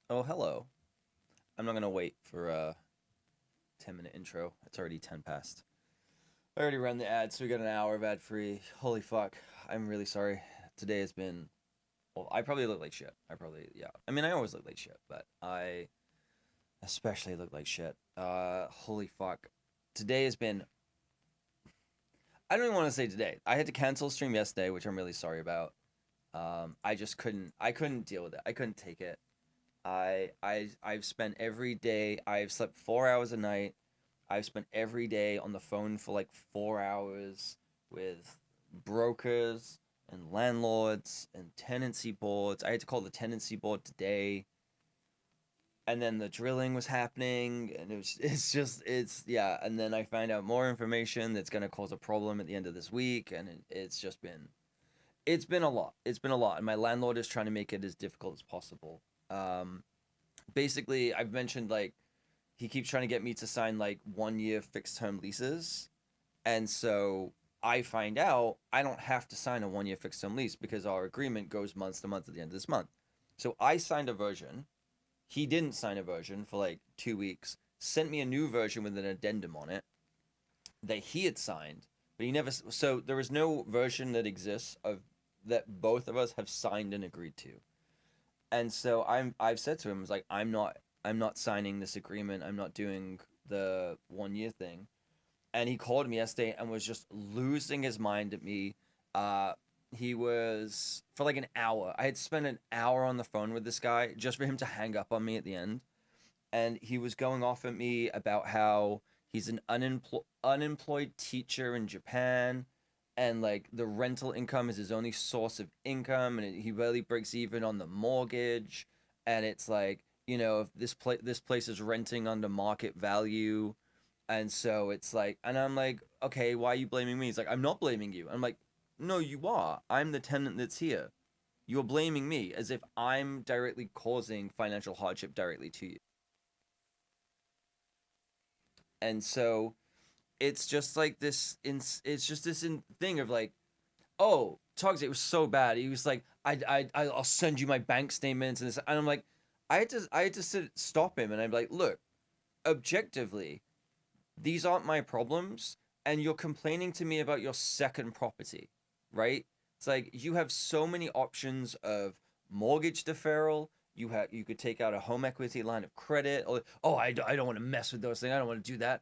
Oh, hello. I'm not gonna wait for a 10-minute intro. It's already 10 past. I already ran the ad, so we got an hour of ad free. Holy fuck. I'm really sorry. Today has been. Well, I probably look like shit. Yeah. I mean, I always look like shit, but I especially look like shit. Holy fuck. Today has been. I don't even want to say today. I had to cancel stream yesterday, which I'm really sorry about. I just couldn't. I couldn't deal with it. I couldn't take it. I've spent every day. I've slept 4 hours a night. I've spent every day on the phone for like 4 hours with brokers and landlords and tenancy boards. I had to call the tenancy board today, and then the drilling was happening, and it's yeah. And then I find out more information that's gonna cause a problem at the end of this week, and it's been a lot. It's been a lot, and my landlord is trying to make it as difficult as possible. Um, Basically, I've mentioned like he keeps trying to get me to sign like 1 year fixed term leases. And so I find out I don't have to sign a 1 year fixed term lease because our agreement goes month to month at the end of this month. So I signed a version. He didn't sign a version for like 2 weeks, sent me a new version with an addendum on it that he had signed, but he never. So there is no version that exists of that both of us have signed and agreed to. And so I've said to him, I was like, I'm not signing this agreement. I'm not doing the 1 year thing. And he called me yesterday and was just losing his mind at me. Uh, he was for like an hour. I had spent an hour on the phone with this guy just for him to hang up on me at the end, and he was going off at me about how he's an unemployed teacher in Japan, and like the rental income is his only source of income, and he barely breaks even on the mortgage, and it's like, if this place is renting under market value, and so it's like, and I'm like, okay, why are you blaming me? He's like, I'm not blaming you. I'm like, no, you are. I'm the tenant that's here. You're blaming me as if I'm directly causing financial hardship directly to you. And so it's just like this. It's just this thing of like, oh, Tugs, it was so bad. He was like, I'll send you my bank statements and this, and I'm like, I had to stop him, and I'm like, look, objectively, these aren't my problems, and you're complaining to me about your second property, right? It's like you have so many options of mortgage deferral. You could take out a home equity line of credit, or oh, I don't want to mess with those things. I don't want to do that.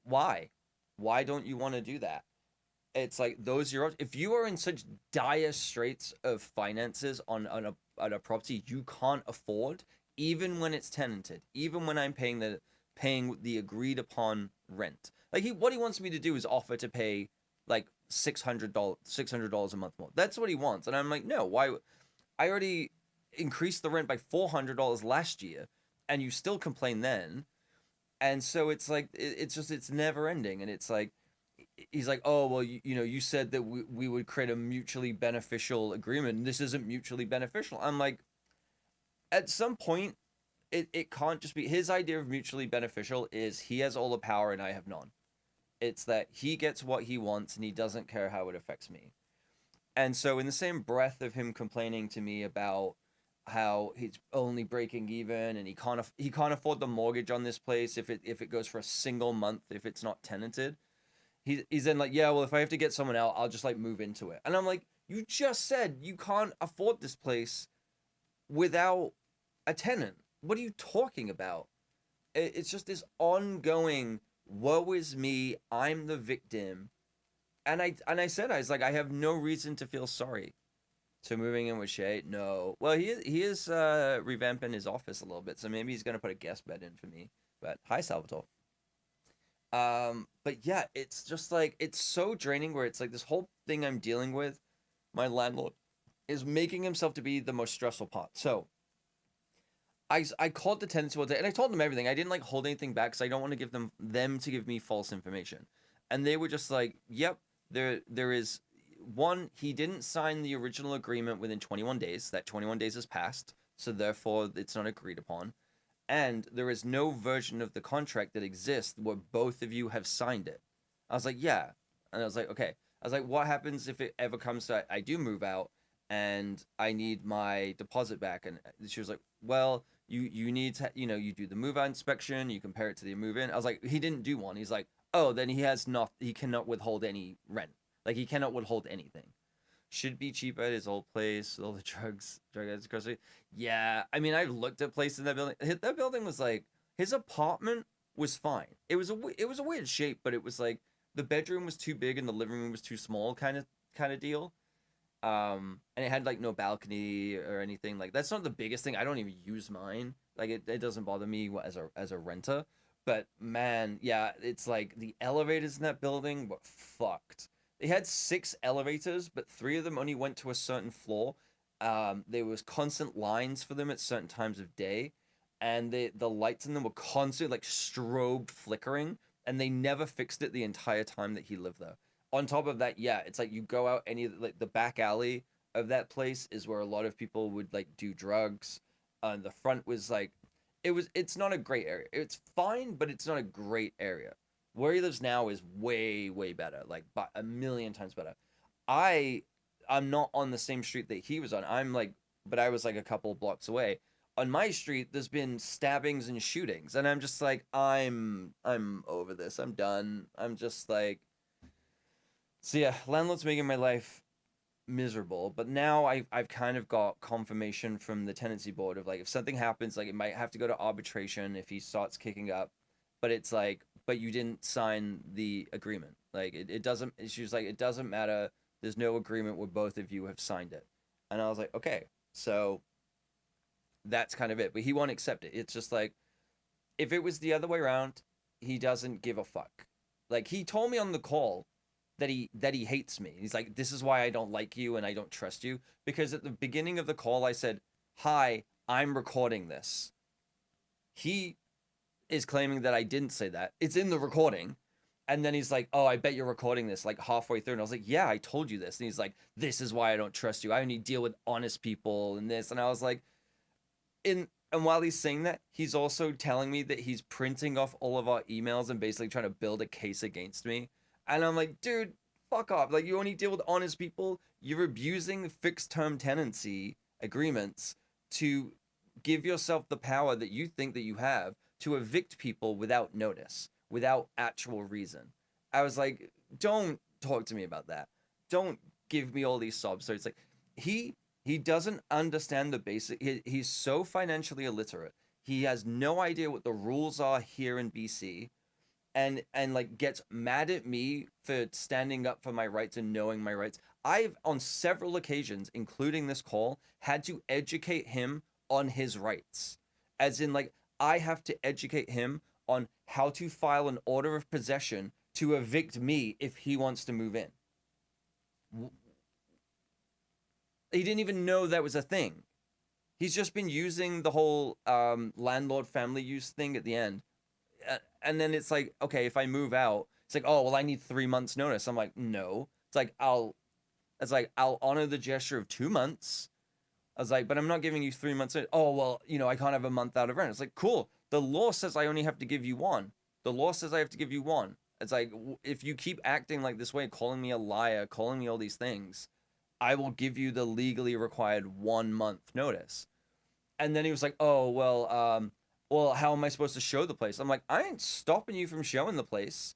Why? Why don't you want to do that? It's like those your if you are in such dire straits of finances on a property you can't afford, even when it's tenanted, even when I'm paying the agreed upon rent. Like what he wants me to do is offer to pay like $600 a month more. That's what he wants, and I'm like, no. Why? I already increased the rent by $400 last year, and you still complain then. And so it's like it's never ending, and it's like he's like, oh well, you said that we would create a mutually beneficial agreement, and this isn't mutually beneficial. I'm like, at some point, it can't just be his idea of mutually beneficial is he has all the power and I have none. It's that he gets what he wants and he doesn't care how it affects me. And so in the same breath of him complaining to me about how he's only breaking even and he can't afford the mortgage on this place if it goes for a single month if it's not tenanted. He's then like, yeah, well, if I have to get someone out, I'll just like move into it. And I'm like, you just said you can't afford this place without a tenant. What are you talking about? It's just this ongoing woe is me, I'm the victim. And I said, I was like, I have no reason to feel sorry. So moving in with Shay, no. Well, he is revamping his office a little bit, so maybe he's gonna put a guest bed in for me. But hi, Salvatore. But yeah, it's just like it's so draining. Where it's like this whole thing I'm dealing with, my landlord is making himself to be the most stressful part. So I called the tenants one day and I told them everything. I didn't like hold anything back because I don't want to give them to give me false information. And they were just like, "Yep, there is one. He didn't sign the original agreement within 21 days. That 21 days has passed, so therefore it's not agreed upon. And there is no version of the contract that exists where both of you have signed it." I was like, "Yeah," and I was like, "Okay." I was like, "What happens if it ever comes to I do move out and I need my deposit back?" And she was like, "Well, You need to, you do the move out inspection, you compare it to the move in. I was like, he didn't do one. He's like, oh, then he cannot withhold any rent. Like he cannot withhold anything. Should be cheap at his old place. All the drug addicts across the street. Yeah, I mean, I've looked at places in that building. That building was like, his apartment was fine. It was a weird shape, but it was like the bedroom was too big and the living room was too small, kind of deal. And it had like no balcony or anything. Like that's not the biggest thing. I don't even use mine. Like it doesn't bother me as a renter. But man, yeah, it's like the elevators in that building were fucked. They had 6 elevators, but 3 of them only went to a certain floor. There was constant lines for them at certain times of day, and the lights in them were constantly like strobe flickering, and they never fixed it the entire time that he lived there. On top of that, yeah, it's like you go out any like the back alley of that place is where a lot of people would like do drugs. The front was like it's not a great area. It's fine, but it's not a great area. Where he lives now is way, way better, like by a million times better. I I'm not on the same street that he was on. But I was like a couple blocks away. On my street, there's been stabbings and shootings, and I'm just like, I'm over this. I'm done. I'm just like, so yeah, landlord's making my life miserable. But now I've kind of got confirmation from the tenancy board of like if something happens, like it might have to go to arbitration if he starts kicking up. But it's like, but you didn't sign the agreement. Like it doesn't. She was like, it doesn't matter. There's no agreement where both of you have signed it. And I was like, okay, so that's kind of it. But he won't accept it. It's just like if it was the other way around, he doesn't give a fuck. Like he told me on the call that he hates me. He's like, this is why I don't like you and I don't trust you. Because at the beginning of the call, I said, hi, I'm recording this. He is claiming that I didn't say that. It's in the recording. And then he's like, oh, I bet you're recording this like halfway through. And I was like, yeah, I told you this. And he's like, this is why I don't trust you. I only deal with honest people and this. And I was like, and while he's saying that, he's also telling me that he's printing off all of our emails and basically trying to build a case against me. And I'm like, dude, fuck off. Like, you only deal with honest people. You're abusing fixed term tenancy agreements to give yourself the power that you think that you have to evict people without notice, without actual reason. I was like, don't talk to me about that. Don't give me all these sob stories. Like, he he doesn't understand the basic. He's so financially illiterate. He has no idea what the rules are here in BC, and like gets mad at me for standing up for my rights and knowing my rights. I've on several occasions, including this call, had to educate him on his rights. As in like I have to educate him on how to file an order of possession to evict me if he wants to move in. He didn't even know that was a thing. He's just been using the whole landlord family use thing at the end. And then it's like, okay, if I move out, it's like, oh, well, I need 3 months notice. I'm like, no. It's like I'll honor the gesture of 2 months. I was like, but I'm not giving you 3 months. Oh, well, I can't have a month out of rent. It's like, cool. The law says I only have to give you one. The law says I have to give you one. It's like, if you keep acting like this way, calling me a liar, calling me all these things, I will give you the legally required 1 month notice. And then he was like, oh, well, how am I supposed to show the place? I'm like, I ain't stopping you from showing the place.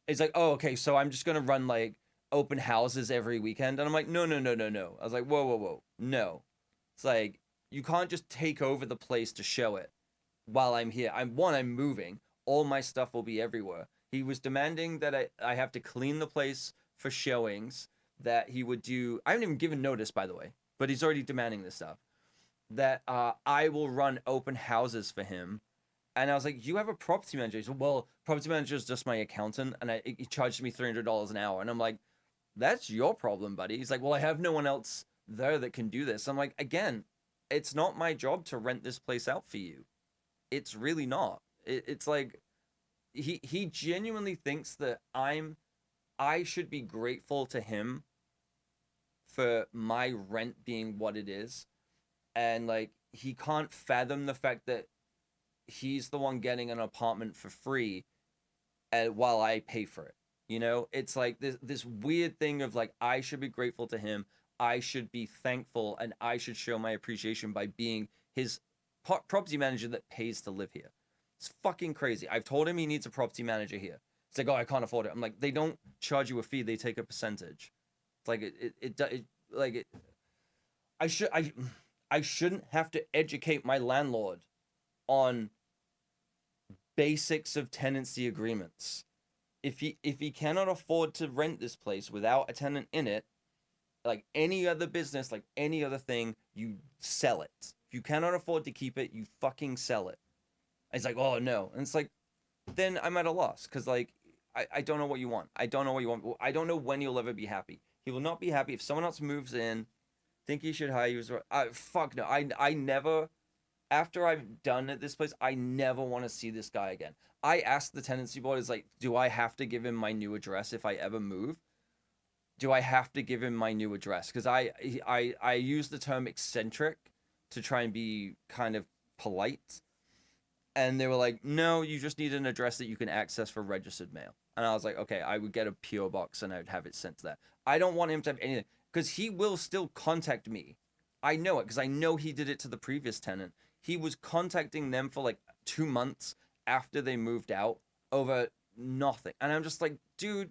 He's like, oh, okay, so I'm just gonna run like open houses every weekend. And I'm like, no, no, no, no, no. I was like, whoa, whoa, whoa, no. It's like you can't just take over the place to show it while I'm here. I'm moving. All my stuff will be everywhere. He was demanding that I have to clean the place for showings, that he would do. I haven't even given notice, by the way, but he's already demanding this stuff. That I will run open houses for him. And I was like, you have a property manager. He said, well, property manager is just my accountant, and he charged me $300 an hour. And I'm like, that's your problem, buddy. He's like, well, I have no one else there that can do this. I'm like, again, it's not my job to rent this place out for you. It's really not. It's like he genuinely thinks that I should be grateful to him for my rent being what it is, and like he can't fathom the fact that he's the one getting an apartment for free, while I pay for it. It's like this weird thing of like I should be grateful to him, I should be thankful, and I should show my appreciation by being his property manager that pays to live here. It's fucking crazy. I've told him he needs a property manager here. It's like, oh, I can't afford it. I'm like, they don't charge you a fee; they take a percentage. It's like I shouldn't have to educate my landlord on basics of tenancy agreements. If he cannot afford to rent this place without a tenant in it, like any other business, like any other thing, you sell it. If you cannot afford to keep it, you fucking sell it. And it's like, oh no. And it's like, then I'm at a loss. Cause like, I don't know what you want. I don't know what you want. I don't know when you'll ever be happy. He will not be happy if someone else moves in, think he should hire you. Fuck no. I never, after I'm done at this place, I never want to see this guy again. I asked the tenancy board, is like, do I have to give him my new address if I ever move? Do I have to give him my new address? Because I use the term eccentric to try and be kind of polite. And they were like, no, you just need an address that you can access for registered mail. And I was like, okay, I would get a PO box and I would have it sent to that. I don't want him to have anything, because he will still contact me. I know it because I know he did it to the previous tenant. He was contacting them for like 2 months after they moved out over nothing. And I'm just like, dude,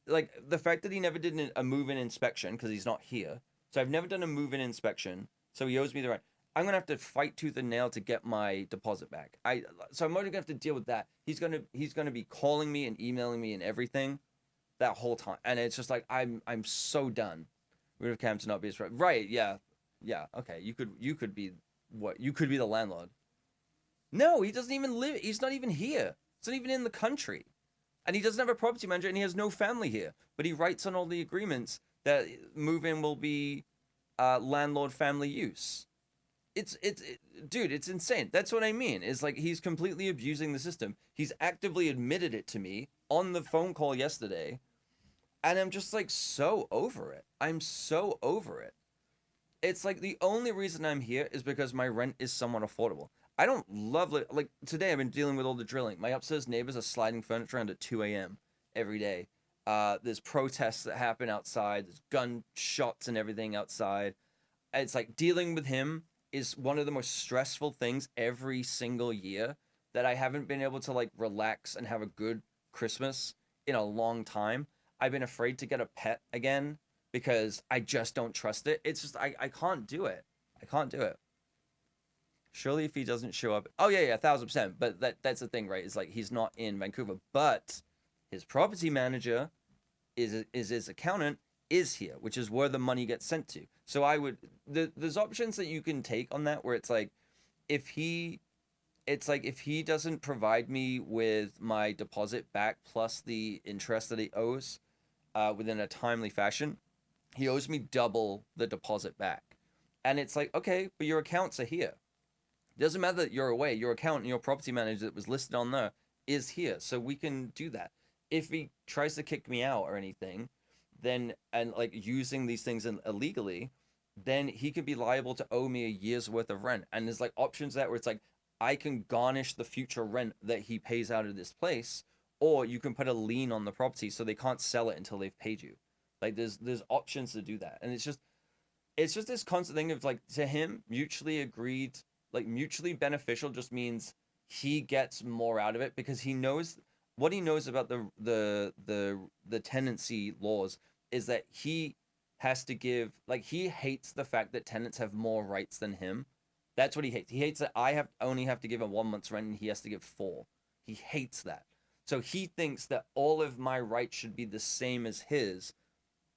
like the fact that he never did a move-in inspection because he's not here. So I've never done a move-in inspection. So he owes me the rent. I'm gonna have to fight tooth and nail to get my deposit back. So I'm only gonna have to deal with that. He's gonna be calling me and emailing me and everything that whole time. And it's just like I'm so done. Would have come to not be his right. Yeah. Okay. You could be what? You could be the landlord. No, he doesn't even live. He's not even here. He's not even in the country. And he doesn't have a property manager, and he has no family here. But he writes on all the agreements that move-in will be landlord family use. Dude, it's insane. That's what I mean. Is like he's completely abusing the system. He's actively admitted it to me on the phone call yesterday, and I'm just like so over it. I'm so over it. It's like the only reason I'm here is because my rent is somewhat affordable. I don't love it. Like today, I've been dealing with all the drilling. My upstairs neighbors are sliding furniture around at 2 a.m. every day. There's protests that happen outside. There's gunshots and everything outside. It's like dealing with him is one of the most stressful things every single year, that I haven't been able to like relax and have a good Christmas in a long time. I've been afraid to get a pet again because I just don't trust it. It's just I can't do it. I can't do it. Surely if he doesn't show up, oh yeah, 1,000%. But that's the thing, right? It's like he's not in Vancouver, but his property manager is his accountant is here, which is where the money gets sent to. So I would there's options that you can take on that where it's like if he doesn't provide me with my deposit back plus the interest that he owes within a timely fashion, he owes me double the deposit back. And it's like, okay, but your accounts are here. It doesn't matter that you're away. Your account and your property manager that was listed on there is here. So we can do that. If he tries to kick me out or anything, then, and like using these things illegally, then he could be liable to owe me a year's worth of rent. And there's like options that where it's like, I can garnish the future rent that he pays out of this place, or you can put a lien on the property so they can't sell it until they've paid you. Like there's options to do that. And it's just this constant thing of like, to him, mutually agreed, like mutually beneficial just means he gets more out of it because he knows what he knows about the tenancy laws is that he has to give, like he hates the fact that tenants have more rights than him. That's what he hates. He hates that I only have to give him 1 month's rent and he has to give 4. He hates that. So he thinks that all of my rights should be the same as his,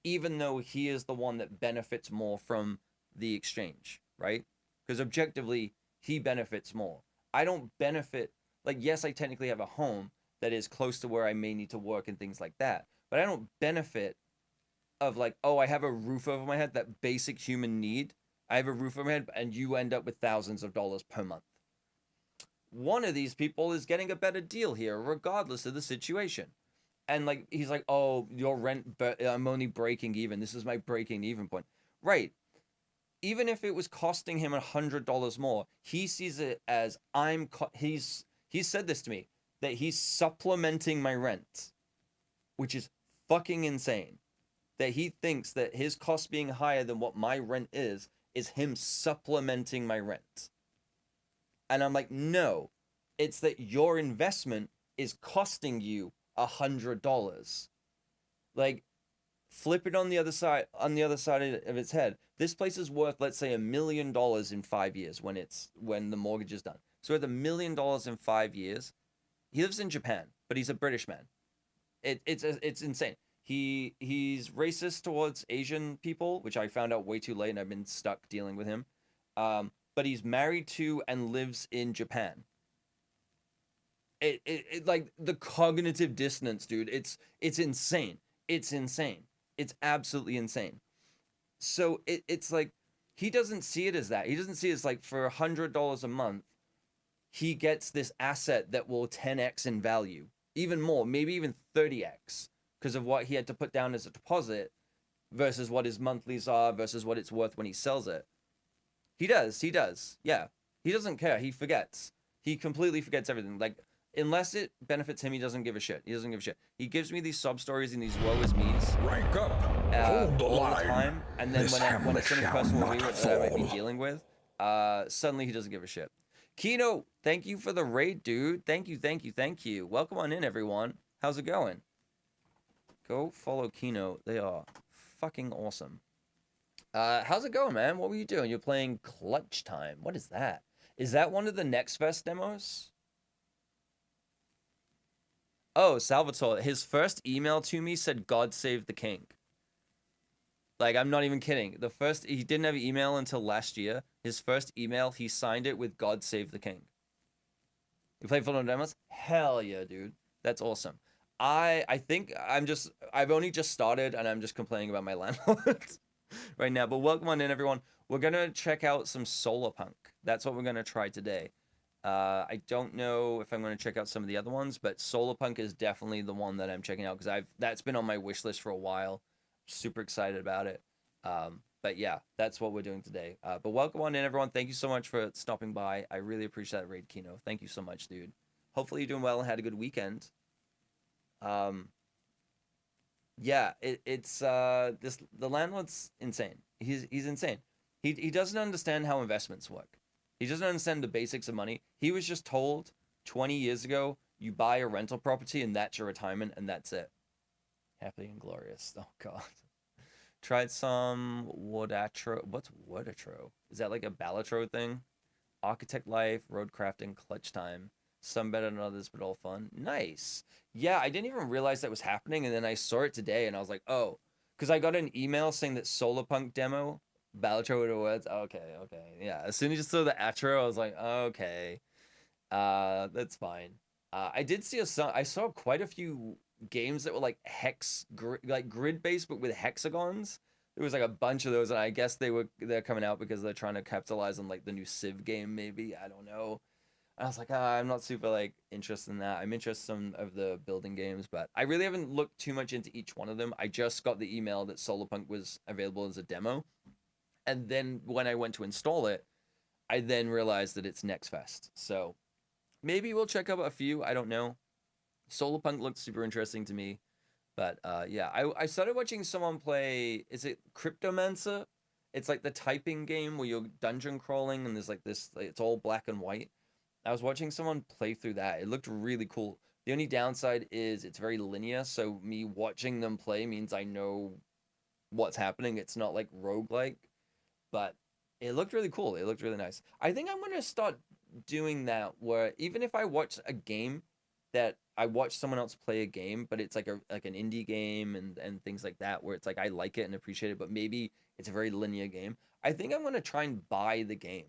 even though he is the one that benefits more from the exchange, right? Because objectively, he benefits more. I don't benefit, like, yes, I technically have a home that is close to where I may need to work and things like that, but I don't benefit of like, oh, I have a roof over my head, that basic human need. I have a roof over my head, and you end up with thousands of dollars per month. One of these people is getting a better deal here, regardless of the situation. And like, he's like, oh, your rent, but I'm only breaking even. This is my breaking even point. Right. Even if it was costing him $100 more, he sees it as he's said this to me, that he's supplementing my rent, which is fucking insane. That he thinks that his cost being higher than what my rent is him supplementing my rent. And I'm like, no, it's that your investment is costing you $100. Like, flip it on the other side of its head. This place is worth, let's say, $1 million in 5 years when the mortgage is done. So with $1 million in 5 years, he lives in Japan, but he's a British man. It's insane. He's racist towards Asian people, which I found out way too late, and I've been stuck dealing with him. But he's married to and lives in Japan. It like the cognitive dissonance, dude. It's insane. It's insane. It's absolutely insane. So it's like he doesn't see it as that. He doesn't see it as like for $100 a month, he gets this asset that will 10x in value, even more, maybe even 30x, because of what he had to put down as a deposit versus what his monthlies are versus what it's worth when he sells it. He does. Yeah. He doesn't care. He forgets. He completely forgets everything. Like, unless it benefits him, he doesn't give a shit. He doesn't give a shit. He gives me these sob stories and these woe is me's. Rank up. Hold the all line. the time. And then This when it's something Hamlet personal shall not that I might be fall. dealing with, suddenly he doesn't give a shit. Kino, thank you for the raid, dude. Thank you. Welcome on in, everyone. How's it going? Go follow Kino. They are fucking awesome. How's it going, man? What were you doing? You're playing Clutch Time. What is that? Is that one of the Next Fest demos? Oh, Salvatore. His first email to me said, God save the king. Like, I'm not even kidding. He didn't have email until last year. His first email, he signed it with God save the king. You play Full demos? Hell yeah, dude. That's awesome. I think I've only just started and I'm just complaining about my landlord right now. But welcome on in, everyone. We're gonna check out some Solarpunk. That's what we're gonna try today. I don't know if I'm gonna check out some of the other ones, but Solarpunk is definitely the one that I'm checking out because that's been on my wish list for a while. Super excited about it. But yeah, that's what we're doing today. But welcome on in, everyone. Thank you so much for stopping by. I really appreciate that raid, Kino. Thank you so much, dude. Hopefully you're doing well and had a good weekend. Yeah, the landlord's insane. He's insane. He doesn't understand how investments work. He doesn't understand the basics of money. He was just told 20 years ago, you buy a rental property and that's your retirement and that's it. Happy and glorious. Oh god. Tried some Wodatro. What's Wodatro? Is that like a Balatro thing? Architect Life, Road Crafting, Clutch Time. Some better than others, but all fun. Nice. Yeah, I didn't even realize that was happening, and then I saw it today, and I was like, oh. Because I got an email saying that Solarpunk demo, Balatro Words. Okay. Yeah, as soon as you saw the atro, I was like, okay. That's fine. I did see I saw quite a few games that were like like grid-based, but with hexagons. There was like a bunch of those, and I guess they're coming out because they're trying to capitalize on like the new Civ game, maybe. I don't know. I was like, I'm not super like interested in that. I'm interested in some of the building games, but I really haven't looked too much into each one of them. I just got the email that Solarpunk was available as a demo, and then when I went to install it, I then realized that it's Next Fest. So maybe we'll check out a few. I don't know. Solarpunk looked super interesting to me, but yeah, I started watching someone play. Is it Cryptomancer? It's like the typing game where you're dungeon crawling and there's like this. Like, it's all black and white. I was watching someone play through that. It looked really cool. The only downside is it's very linear, so me watching them play means I know what's happening. It's not like roguelike, but it looked really cool. It looked really nice. I think I'm going to start doing that where even if I watch a game that I watch someone else play a game, but it's like an indie game and things like that where it's like I like it and appreciate it, but maybe it's a very linear game. I think I'm going to try and buy the game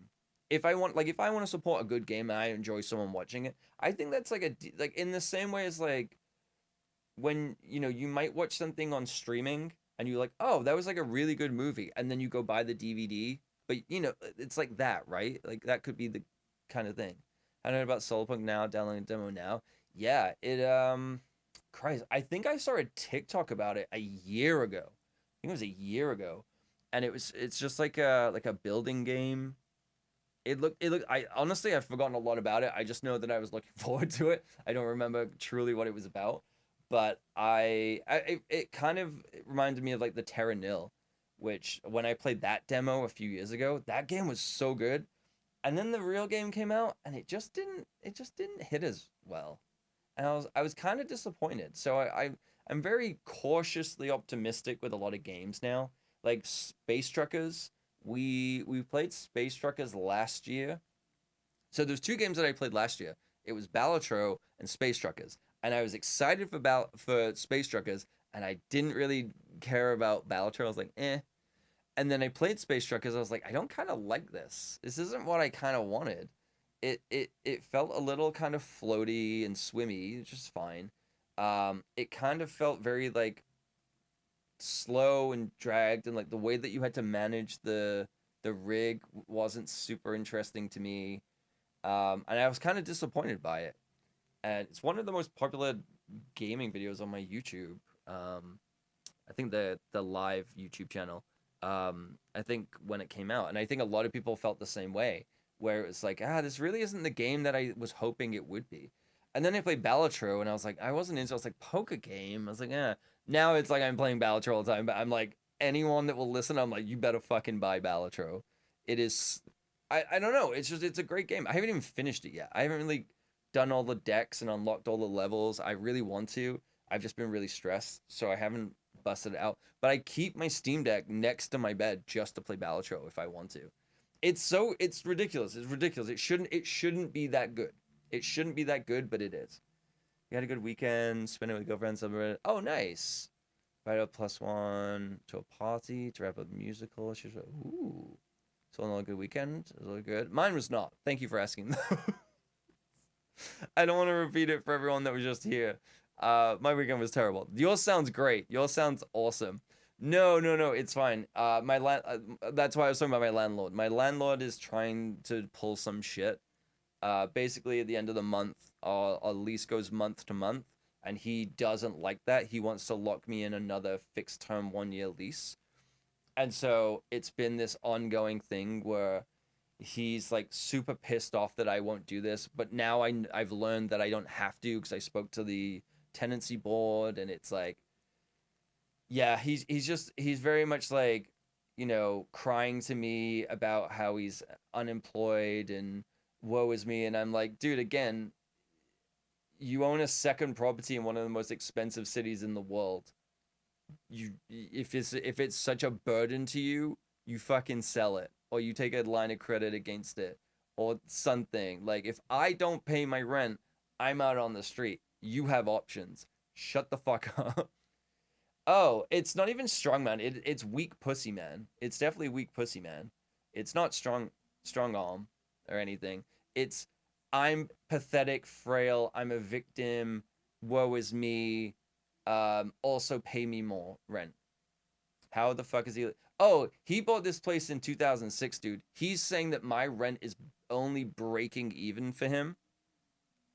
if I want to support a good game and I enjoy someone watching it. I think that's like in the same way as like when you might watch something on streaming and you're like, oh, that was like a really good movie, and then you go buy the DVD, but it's like that, right? Like that could be the kind of thing. I know about Solarpunk now, downloading a demo now. Yeah, Christ, I think I saw a TikTok about it a year ago. I think it was a year ago, and it's just like a building game. It looked. I honestly, I've forgotten a lot about it. I just know that I was looking forward to it. I don't remember truly what it was about, but it kind of reminded me of like the Terra Nil, which when I played that demo a few years ago, that game was so good. And then the real game came out, and it just didn't hit as well. And I was kind of disappointed. So I'm very cautiously optimistic with a lot of games now. Like Space Truckers, we played Space Truckers last year. So there's two games that I played last year. It was Balatro and Space Truckers, and I was excited for Space Truckers, and I didn't really care about Balatro. I was like, eh. And then I played Space Truckers. I was like, I don't kind of like this. This isn't what I kind of wanted. It felt a little kind of floaty and swimmy, which is fine. It kind of felt very like slow and dragged, and like the way that you had to manage the rig wasn't super interesting to me. And I was kind of disappointed by it. And it's one of the most popular gaming videos on my YouTube. I think the live YouTube channel. I think when it came out, and I think a lot of people felt the same way, where it was like, this really isn't the game that I was hoping it would be. And then I played Balatro, and I was like, I wasn't into. I was like, poker game. I was like, yeah. Now it's like I'm playing Balatro all the time, but I'm like, anyone that will listen, I'm like, you better fucking buy Balatro. It is, I don't know. It's a great game. I haven't even finished it yet. I haven't really done all the decks and unlocked all the levels. I really want to. I've just been really stressed, so I haven't busted it out. But I keep my Steam Deck next to my bed just to play Balatro if I want to. It's ridiculous. It's ridiculous. It shouldn't be that good. It shouldn't be that good, but it is. You had a good weekend, spend it with girlfriends. Oh, nice. Invite a +1 to a party to wrap up the musical. She's like, ooh. So another good weekend. It was really good. Mine was not. Thank you for asking. I don't want to repeat it for everyone that was just here. My weekend was terrible. Yours sounds great. Yours sounds awesome. No, no, no, it's fine. That's why I was talking about my landlord. My landlord is trying to pull some shit. Basically, at the end of the month, our lease goes month to month, and he doesn't like that. He wants to lock me in another fixed term 1 year lease. And so it's been this ongoing thing where he's like super pissed off that I won't do this, but now I've learned that I don't have to because I spoke to the tenancy board, and it's like, yeah, he's very much like, crying to me about how he's unemployed and woe is me, and I'm like, dude, again, you own a second property in one of the most expensive cities in the world. If it's such a burden to you, you fucking sell it, or you take a line of credit against it, or something. Like, if I don't pay my rent, I'm out on the street. You have options. Shut the fuck up. Oh, it's not even strong man. It's weak pussy man. It's definitely weak pussy man. It's not strong arm or anything. It's I'm pathetic, frail. I'm a victim. Woe is me. Also pay me more rent. How the fuck is he? Oh, he bought this place in 2006, dude. He's saying that my rent is only breaking even for him,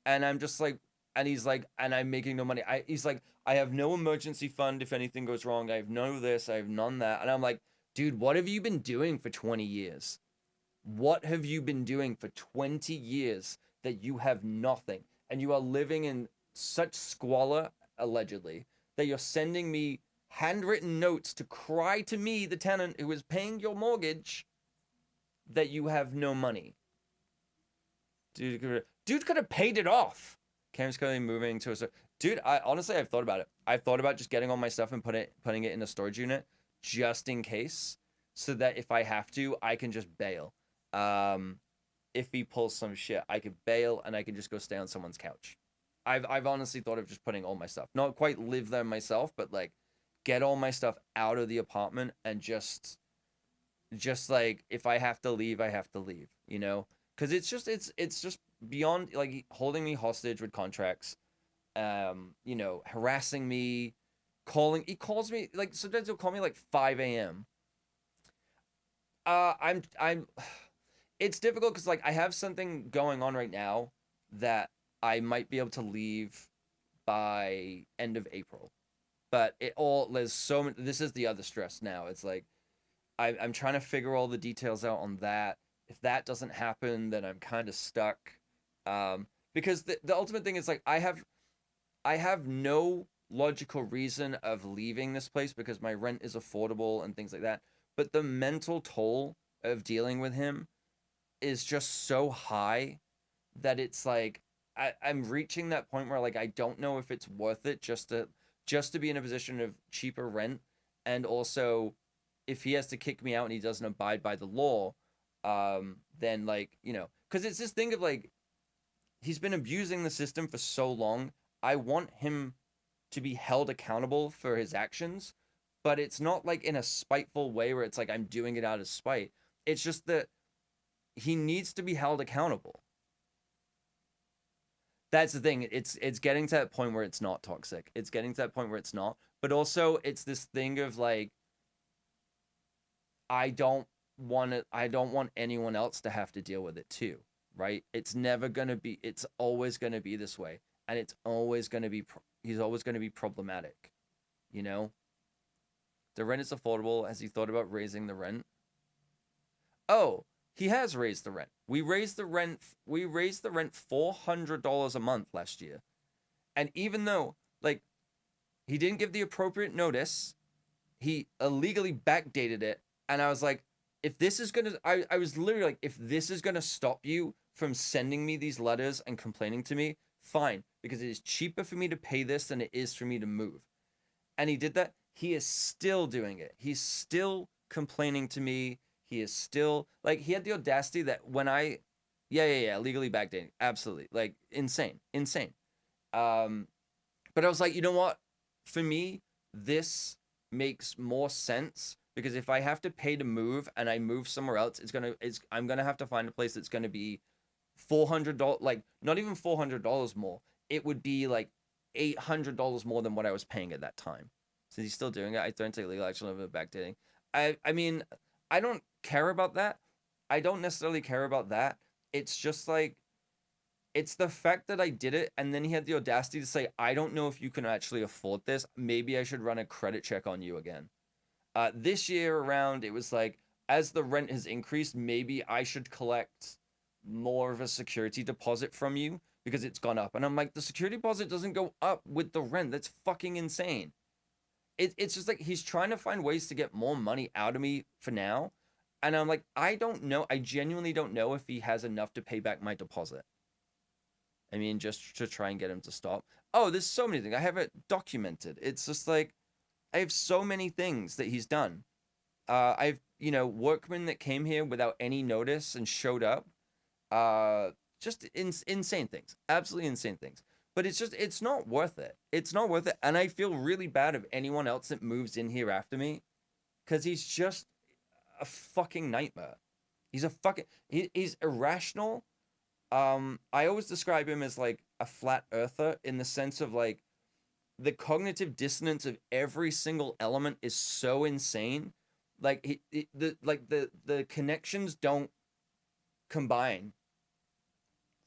and I'm just like, and he's like, and I'm making no money. He's like, I have no emergency fund if anything goes wrong. I have none of this. I have none of that. And I'm like, dude, what have you been doing for 20 years? What have you been doing for 20 years that you have nothing, and you are living in such squalor, allegedly, that you're sending me handwritten notes to cry to me, the tenant who is paying your mortgage, that you have no money. Dude could have paid it off. Cam's currently moving to a. Dude, I've thought about it. I've thought about just getting all my stuff and putting it in a storage unit just in case, so that if I have to, I can just bail. If he pulls some shit, I could bail and I can just go stay on someone's couch. I've honestly thought of just putting all my stuff, not quite live there myself, but like get all my stuff out of the apartment and just like, if I have to leave, I have to leave, because it's just beyond like holding me hostage with contracts, harassing me, he calls me like, sometimes he'll call me like 5 a.m. I'm It's difficult because like I have something going on right now that I might be able to leave by end of April. But there's so many, this is the other stress now. It's like I'm trying to figure all the details out on that. If that doesn't happen, then I'm kind of stuck. Because the ultimate thing is like I have no logical reason of leaving this place because my rent is affordable and things like that. But the mental toll of dealing with him is just so high that it's like I'm reaching that point where like I don't know if it's worth it just to be in a position of cheaper rent, and also if he has to kick me out and he doesn't abide by the law, then like, you know, because it's this thing of like he's been abusing the system for so long. I want him to be held accountable for his actions, but it's not like in a spiteful way where it's like I'm doing it out of spite. It's just that he needs to be held accountable. That's the thing. It's getting to that point where it's not toxic. It's getting to that point where it's not. But also it's this thing of like I don't I don't want anyone else to have to deal with it too, right? It's never going to be it's always going to be this way, and it's always going to be he's always going to be problematic, you know? The rent is affordable. Has he thought about raising the rent? Oh, he has raised the rent. We raised the rent $400 a month last year. And even though like he didn't give the appropriate notice, he illegally backdated it, and I was like, if this is going to I was literally like, if this is going to stop you from sending me these letters and complaining to me, fine, because it is cheaper for me to pay this than it is for me to move. And he did that. He is still doing it. He's still complaining to me. He is still like, he had the audacity that when yeah, legally backdating, absolutely, like insane. But I was like, you know what? For me, this makes more sense, because if I have to pay to move and I move somewhere else, I'm gonna have to find a place that's gonna be $400, like not even $400 more. It would be like $800 more than what I was paying at that time. So he's still doing it. I don't take legal action over backdating. I mean, I don't care about that. I don't necessarily care about that. It's just like, it's the fact that I did it, and then he had the audacity to say, I don't know if you can actually afford this. Maybe I should run a credit check on you again. This year around, it was like, as the rent has increased, maybe I should collect more of a security deposit from you because it's gone up. And I'm like, the security deposit doesn't go up with the rent. That's fucking insane. It's just like he's trying to find ways to get more money out of me for now. And I'm like, I don't know. I genuinely don't know if he has enough to pay back my deposit. I mean, just to try and get him to stop. Oh, there's so many things. I have it documented. It's just like, I have so many things that he's done. I've, workmen that came here without any notice and showed up. Just insane things. Absolutely insane things. But it's not worth it. It's not worth it. And I feel really bad of anyone else that moves in here after me, because he's just a fucking nightmare. He's irrational. I always describe him as like a flat earther, in the sense of like the cognitive dissonance of every single element is so insane. Like the connections don't combine.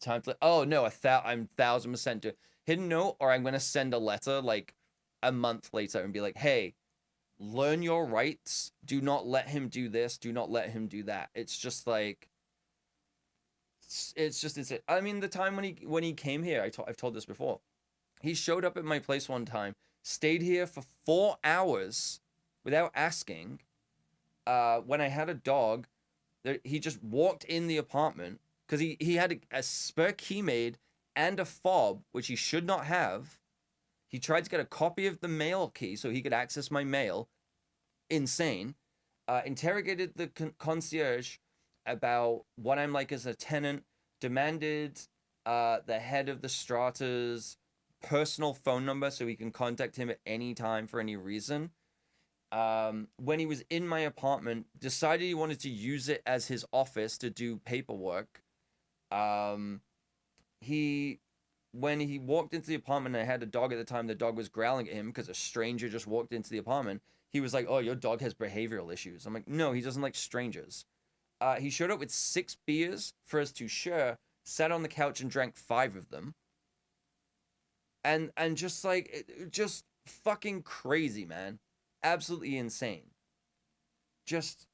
Time to, oh no, I'm 1000% to hidden note, or I'm gonna send a letter like a month later and be like, hey, learn your rights. Do not let him do this. Do not let him do that. It's just like, it's just insane. I mean, the time when he came here, I've told this before. He showed up at my place one time, stayed here for 4 hours without asking. When I had a dog, he just walked in the apartment, because he had a spare key made and a fob, which he should not have. He tried to get a copy of the mail key so he could access my mail. Insane. Interrogated the concierge about what I'm like as a tenant, demanded the head of the Strata's personal phone number so he can contact him at any time for any reason. When he was in my apartment, decided he wanted to use it as his office to do paperwork. When he walked into the apartment, and I had a dog at the time, the dog was growling at him because a stranger just walked into the apartment. He was like, oh, your dog has behavioral issues. I'm like, no, he doesn't like strangers. He showed up with 6 beers for us to share, sat on the couch and drank 5 of them. And just like, just fucking crazy, man. Absolutely insane. Just,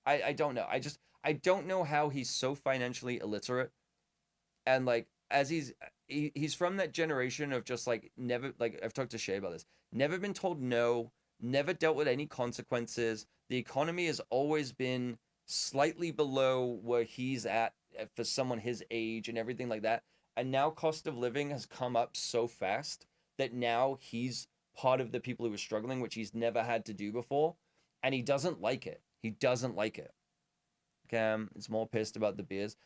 I don't know. I don't know how he's so financially illiterate. And like, as he's from that generation of just like, never, like, I've talked to Shay about this, never been told no, never dealt with any consequences. The economy has always been slightly below where he's at for someone his age and everything like that. And now cost of living has come up so fast that now he's part of the people who are struggling, which he's never had to do before. And he doesn't like it. He doesn't like it. Cam is more pissed about the beers.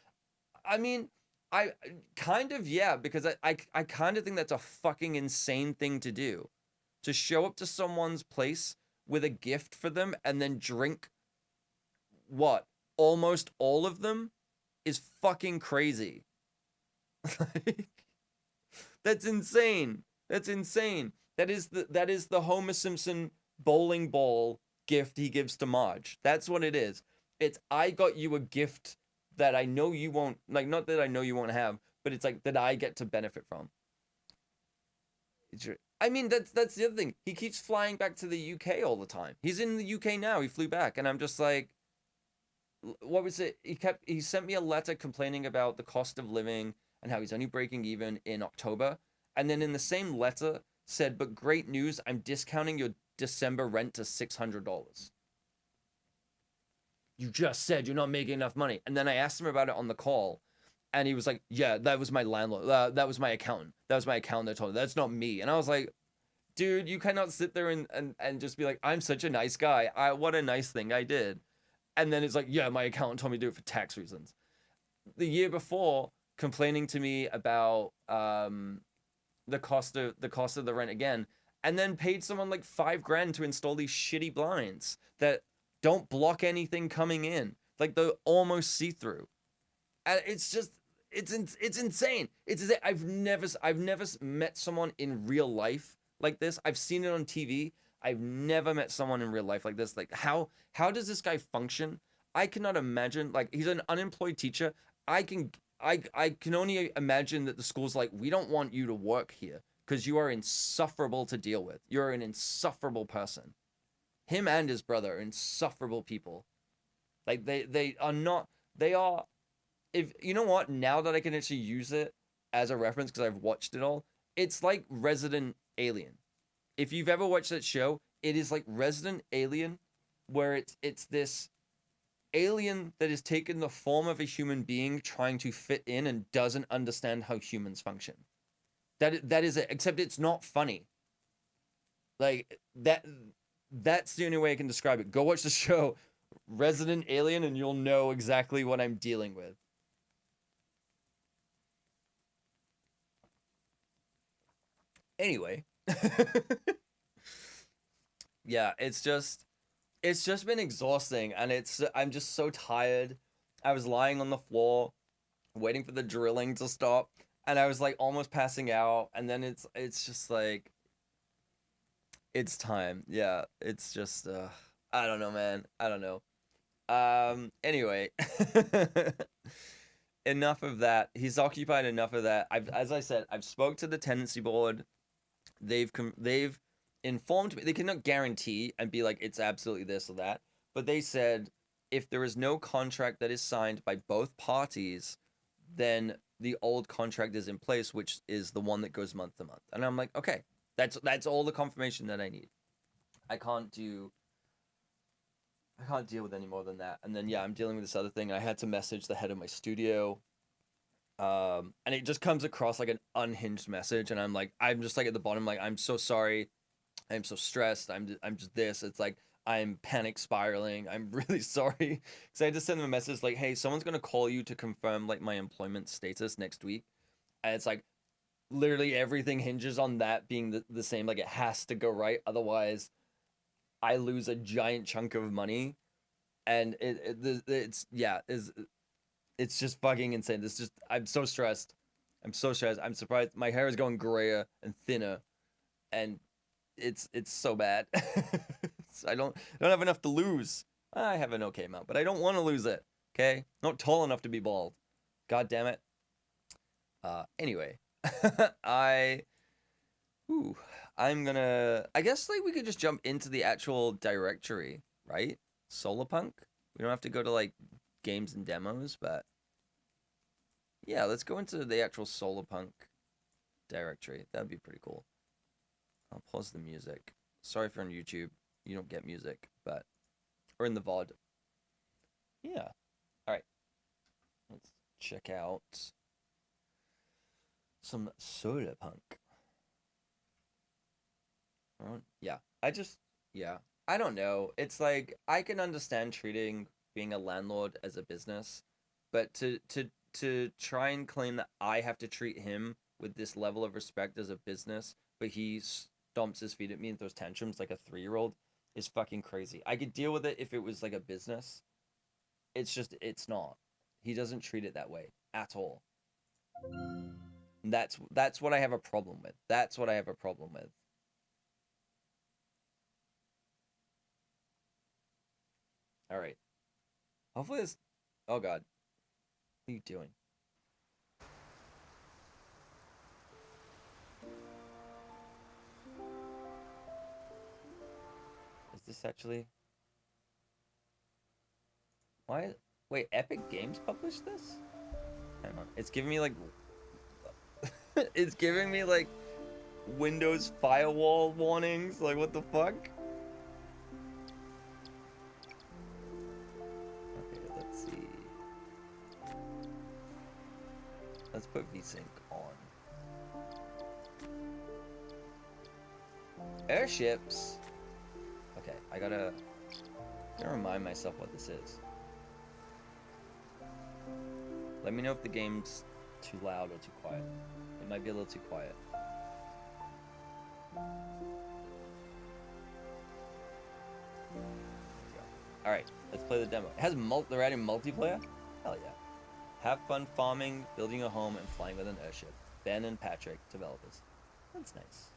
I mean, I kind of, yeah, because I kind of think that's a fucking insane thing to do. To show up to someone's place with a gift for them and then drink what? Almost all of them is fucking crazy. Like, that's insane. That's insane. That is the Homer Simpson bowling ball gift he gives to Marge. That's what it is. It's I got you a gift that I know you won't like, not that I know you won't have, but it's like that I get to benefit from. I mean, that's the other thing. He keeps flying back to the UK all the time. He's in the UK now. He flew back, and I'm just like, what was it? He sent me a letter complaining about the cost of living and how he's only breaking even in October. And then in the same letter said, but great news, I'm discounting your December rent to $600. You just said you're not making enough money. And then I asked him about it on the call. And he was like, yeah, that was my landlord. That was my accountant. That was my accountant that told me. That's not me. And I was like, dude, you cannot sit there and just be like, I'm such a nice guy. What a nice thing I did. And then it's like, yeah, my accountant told me to do it for tax reasons. The year before, complaining to me about the cost of the rent again, and then paid someone like $5,000 to install these shitty blinds that don't block anything coming in. Like they're almost see-through. And it's just it's insane. It's insane. I've never met someone in real life like this. I've seen it on TV. I've never met someone in real life like this. Like how does this guy function? I cannot imagine. Like he's an unemployed teacher. I can only imagine that the school's like, we don't want you to work here because you are insufferable to deal with. You're an insufferable person. Him and his brother are insufferable people. Like they are not. They are. If you know what, now that I can actually use it as a reference because I've watched it all, it's like Resident Alien. If you've ever watched that show, it is like Resident Alien, where it's this alien that has taken the form of a human being trying to fit in and doesn't understand how humans function. That is it, except it's not funny. Like that's the only way I can describe it. Go watch the show Resident Alien and you'll know exactly what I'm dealing with. Anyway, yeah, it's just been exhausting and I'm just so tired. I was lying on the floor waiting for the drilling to stop and I was like almost passing out and then it's just like it's time. Yeah, it's just I don't know, man. I don't know. Anyway, enough of that. He's occupied enough of that. As I said, I've spoke to the tenancy board. They've informed me. They cannot guarantee and be like it's absolutely this or that, but they said if there is no contract that is signed by both parties, then the old contract is in place, which is the one that goes month to month. And I'm like, okay, that's all the confirmation that I need. I can't deal with any more than that. And then yeah, I'm dealing with this other thing. I had to message the head of my studio. And it just comes across like an unhinged message, and I'm just like at the bottom, like, I'm so sorry, I'm so stressed, I'm just this. It's like I'm panic spiraling. I'm really sorry because I just sent them a message like, hey, someone's gonna call you to confirm like my employment status next week, and it's like literally everything hinges on that being the same. Like it has to go right, otherwise I lose a giant chunk of money, and it's just fucking insane. I'm so stressed. I'm so stressed. I'm surprised my hair is going grayer and thinner, and it's so bad. I don't have enough to lose. I have an okay amount, but I don't want to lose it. Okay, not tall enough to be bald. God damn it. Anyway, I guess like we could just jump into the actual directory, right? Solarpunk. We don't have to go to like games and demos, but yeah, let's go into the actual Solarpunk directory. That'd be pretty cool. I'll pause the music. Sorry if you're on YouTube, you don't get music, but or in the VOD. Yeah, yeah. All right. Let's check out some Soda Punk. Yeah. Yeah. I don't know. It's like I can understand treating being a landlord as a business, but to try and claim that I have to treat him with this level of respect as a business, but he stomps his feet at me and throws tantrums like a 3-year-old is fucking crazy. I could deal with it if it was like a business. It's not. He doesn't treat it that way at all. That's what I have a problem with. That's what I have a problem with. All right. Hopefully this. Oh God, what are you doing? Is this actually? Why? Wait, Epic Games published this? Hang on. It's giving me like. It's giving me like Windows firewall warnings. Like what the fuck? Okay, let's see. Let's put VSync on. Airships. Okay, I gotta remind myself what this is. Let me know if the game's too loud or too quiet. It might be a little too quiet. Alright, let's play the demo. It has they're adding multiplayer? Hell yeah. Have fun farming, building a home, and flying with an airship. Ben and Patrick, developers. That's nice.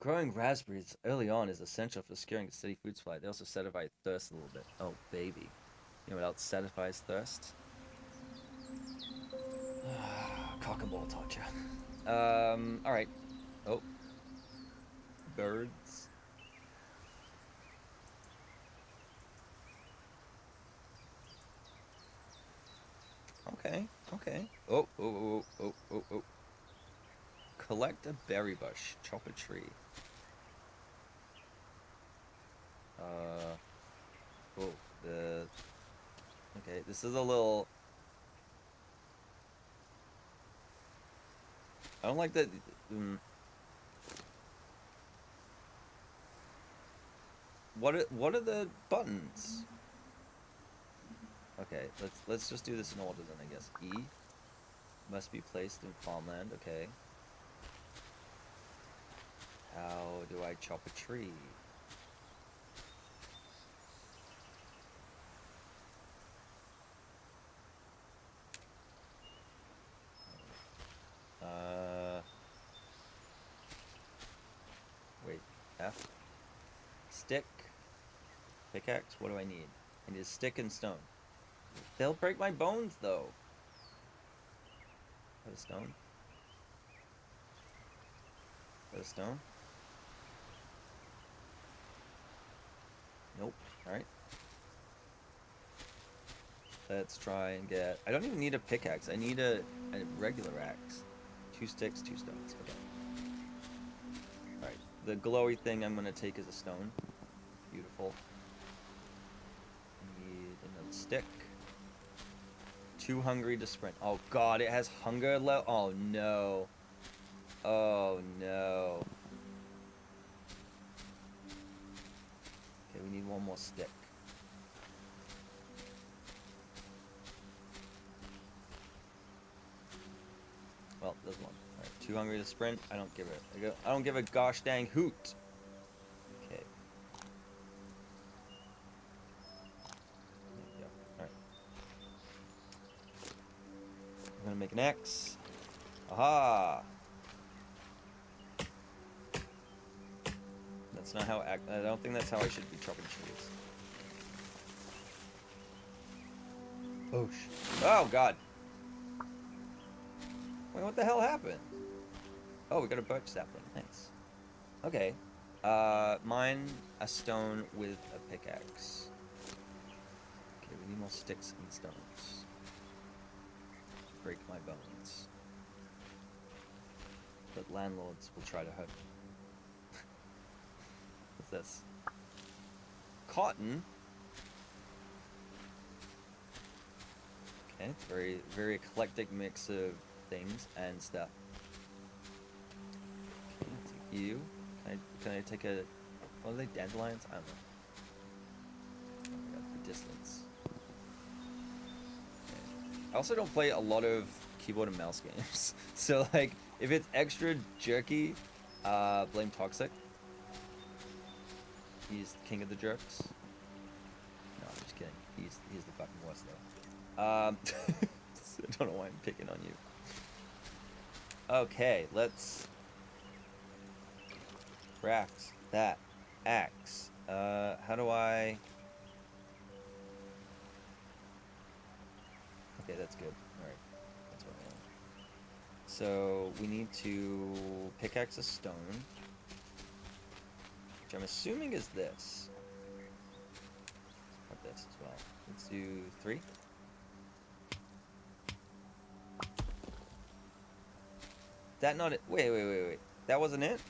Growing raspberries early on is essential for securing a steady food supply. They also satisfy thirst a little bit. Oh, baby. You know what else satisfies thirst? Cock and ball torture. Alright. Oh. Birds. Okay, okay. Oh. Collect a berry bush. Chop a tree. Oh, okay, this is a little... I don't like that... What are the buttons? Okay, let's just do this in order then, I guess. E must be placed in farmland, okay. How do I chop a tree? Wait, F? Stick? Pickaxe? What do I need? I need a stick and stone. They'll break my bones, though. Got a stone? Got a stone? Nope. Alright. Let's try and get... I don't even need a pickaxe. I need a regular axe. 2 sticks, 2 stones. Okay. Alright. The glowy thing I'm going to take is a stone. Beautiful. I need another stick. Too hungry to sprint. Oh god, it has hunger level. Oh no. Oh no. Okay, we need one more stick. Well, there's one. Alright, too hungry to sprint. I don't give I don't give a gosh dang hoot. Okay. There you go. Alright. I'm gonna make an X. Aha! That's not how I don't think that's how I should be chopping trees. Oh oh god. Wait, what the hell happened? Oh, we got a birch sapling. Nice. Okay. Mine a stone with a pickaxe. Okay, we need more sticks and stones. Break my bones. But landlords will try to hurt me. this? Cotton. Okay, it's very, very eclectic mix of things and stuff. Okay, I'll take you. Can I take a... What are they? Dandelions? I don't know. Oh my god, the distance. Okay. I also don't play a lot of keyboard and mouse games. So, like, if it's extra jerky, blame Toxic. He's the king of the jerks. No, I'm just kidding. He's the fucking worst though. I don't know why I'm picking on you. Okay, let's craft that axe. How do I... Okay, that's good. Alright, that's what I want. So, we need to pickaxe a stone. Which I'm assuming is this. Let's put this as well. Let's do 3. That not it? Wait. That wasn't it?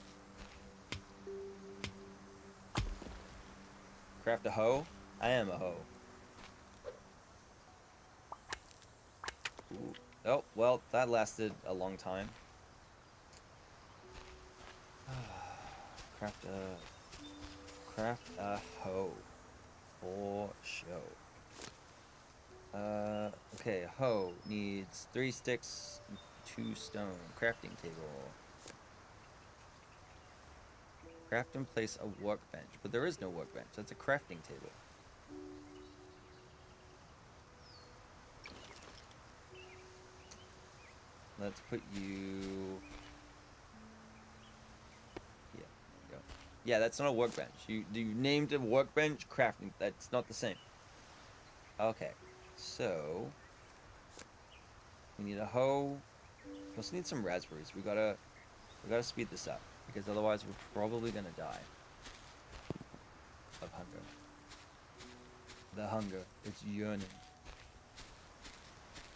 Craft a hoe? I am a hoe. Ooh. Oh, well, that lasted a long time. Craft a hoe. For show. Okay, a hoe needs 3 sticks, 2 stone. Crafting table. Craft and place a workbench. But there is no workbench. That's a crafting table. Let's put you... Yeah, there you go. Yeah, that's not a workbench. You named a workbench crafting. That's not the same. Okay, so... We need a hoe. We also need some raspberries. We gotta speed this up. Because otherwise we're probably gonna die. Of hunger. The hunger. It's yearning.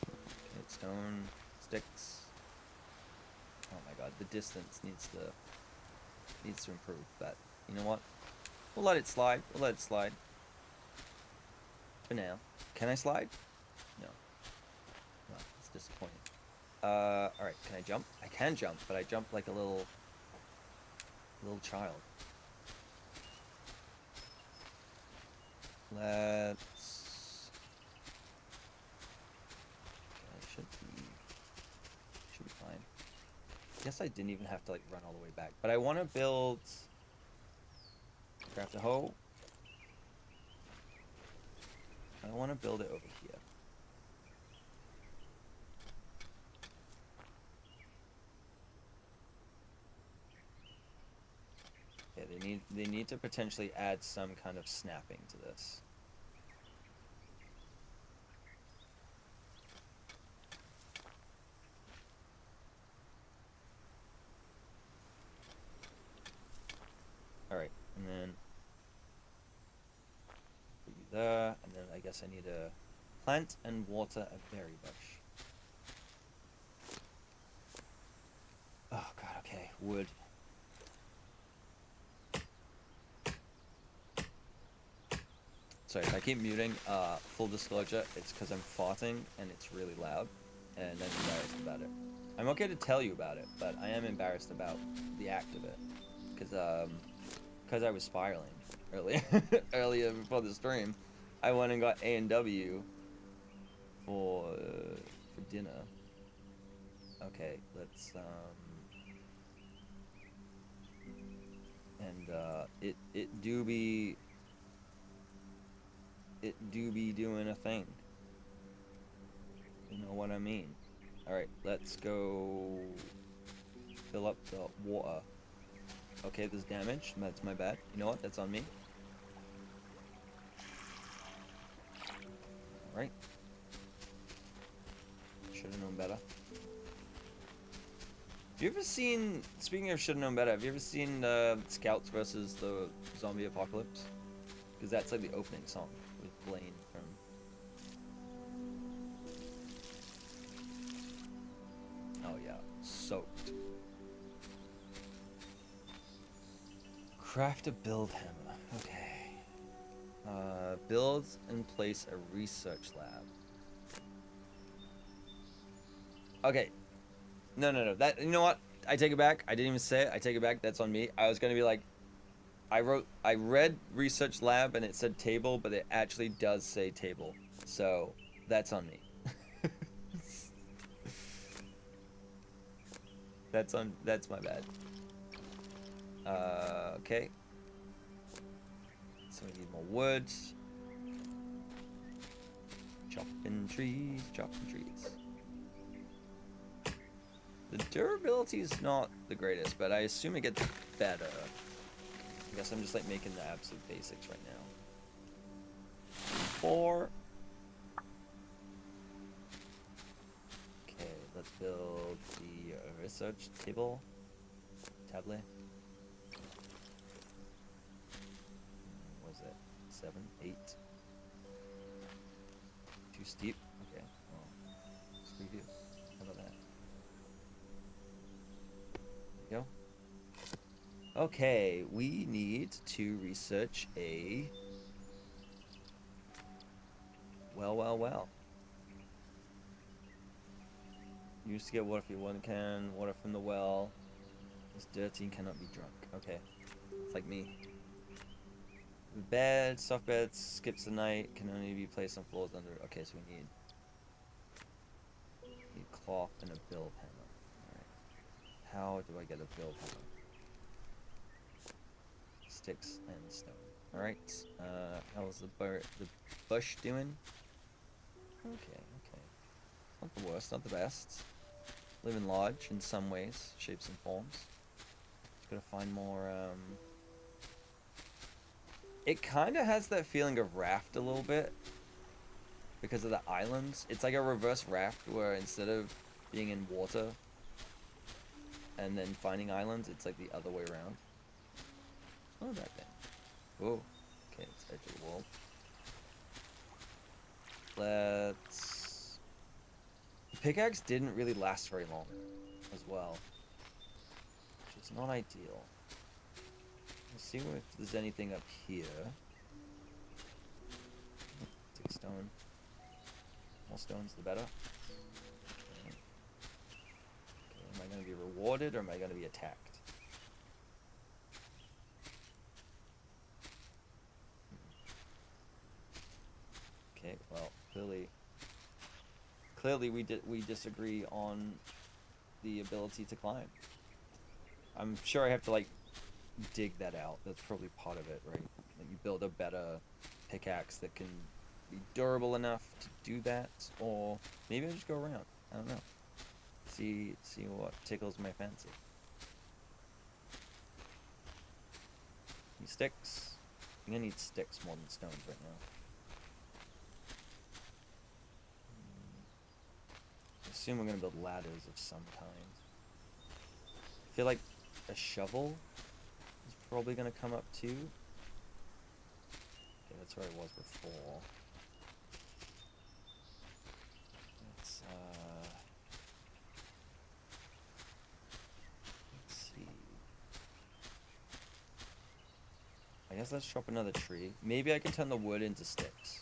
Okay, stone, sticks. Oh my god, the distance needs to improve, but you know what? We'll let it slide. We'll let it slide. For now. Can I slide? No. No, it's disappointing. Alright, can I jump? I can jump, but I jump like a little child. Let's... Okay, should be fine. I guess I didn't even have to like run all the way back. But I want to build... Craft a hoe. I want to build it over here. Yeah, they need to potentially add some kind of snapping to this. Alright, and then put you there, and then I guess I need to plant and water a berry bush. Oh god, okay, wood. Sorry, if I keep muting, full disclosure, it's because I'm farting and it's really loud, and I'm embarrassed about it. I'm okay to tell you about it, but I am embarrassed about the act of it, because I was spiraling earlier before the stream. I went and got A&W for dinner. Okay, let's and it do be doing a thing. You know what I mean? Alright, let's go fill up the water. Okay, there's damage. That's my bad. You know what? That's on me. Alright. Should have known better. Have you ever seen, speaking of should have known better, have you ever seen Scouts versus the Zombie Apocalypse? Because that's like the opening song with Blaine from... Oh yeah, soaked. Craft a build hammer. Build and place a research lab. Okay. No. That, you know what? I take it back. I didn't even say it. I take it back. That's on me. I was gonna be like, I read research lab and it said table, but it actually does say table. So that's on me. That's my bad. Okay. So we need more wood. Chopping trees. The durability is not the greatest, but I assume it gets better. I guess I'm just like making the absolute basics right now. 4. Okay, let's build the research table. Tablet. What was it? 7, 8. Too steep? Okay, well, screw you. How about that? There we go. Okay, we need to research a... Well. Used to get water for one can, water from the well. It's dirty and cannot be drunk. Okay, it's like me. The bed, soft bed, skips the night, can only be placed on floors under... Okay, so we need cloth and a build hammer. Alright. How do I get a build hammer? Sticks and stone. Alright. How's the bush doing? Okay. Not the worst, not the best. Living large in some ways, shapes and forms. Just gotta find more, It kinda has that feeling of Raft a little bit. Because of the islands. It's like a reverse Raft where instead of being in water and then finding islands, it's like the other way around. It's not a bad thing. Whoa. Okay, it's edge of the world. Let's... The pickaxe didn't really last very long as well. Which is not ideal. Let's see if there's anything up here. Take stone. More stones, the better. Okay. Am I going to be rewarded or am I going to be attacked? Okay, well, clearly we disagree on the ability to climb. I'm sure I have to like dig that out. That's probably part of it, right? Like you build a better pickaxe that can be durable enough to do that, or maybe I just go around. I don't know. See what tickles my fancy. Need sticks. I'm gonna need sticks more than stones right now. I assume we're gonna build ladders of some kind. I feel like a shovel is probably gonna come up too. Okay, that's where I was before. Let's see. I guess let's chop another tree. Maybe I can turn the wood into sticks.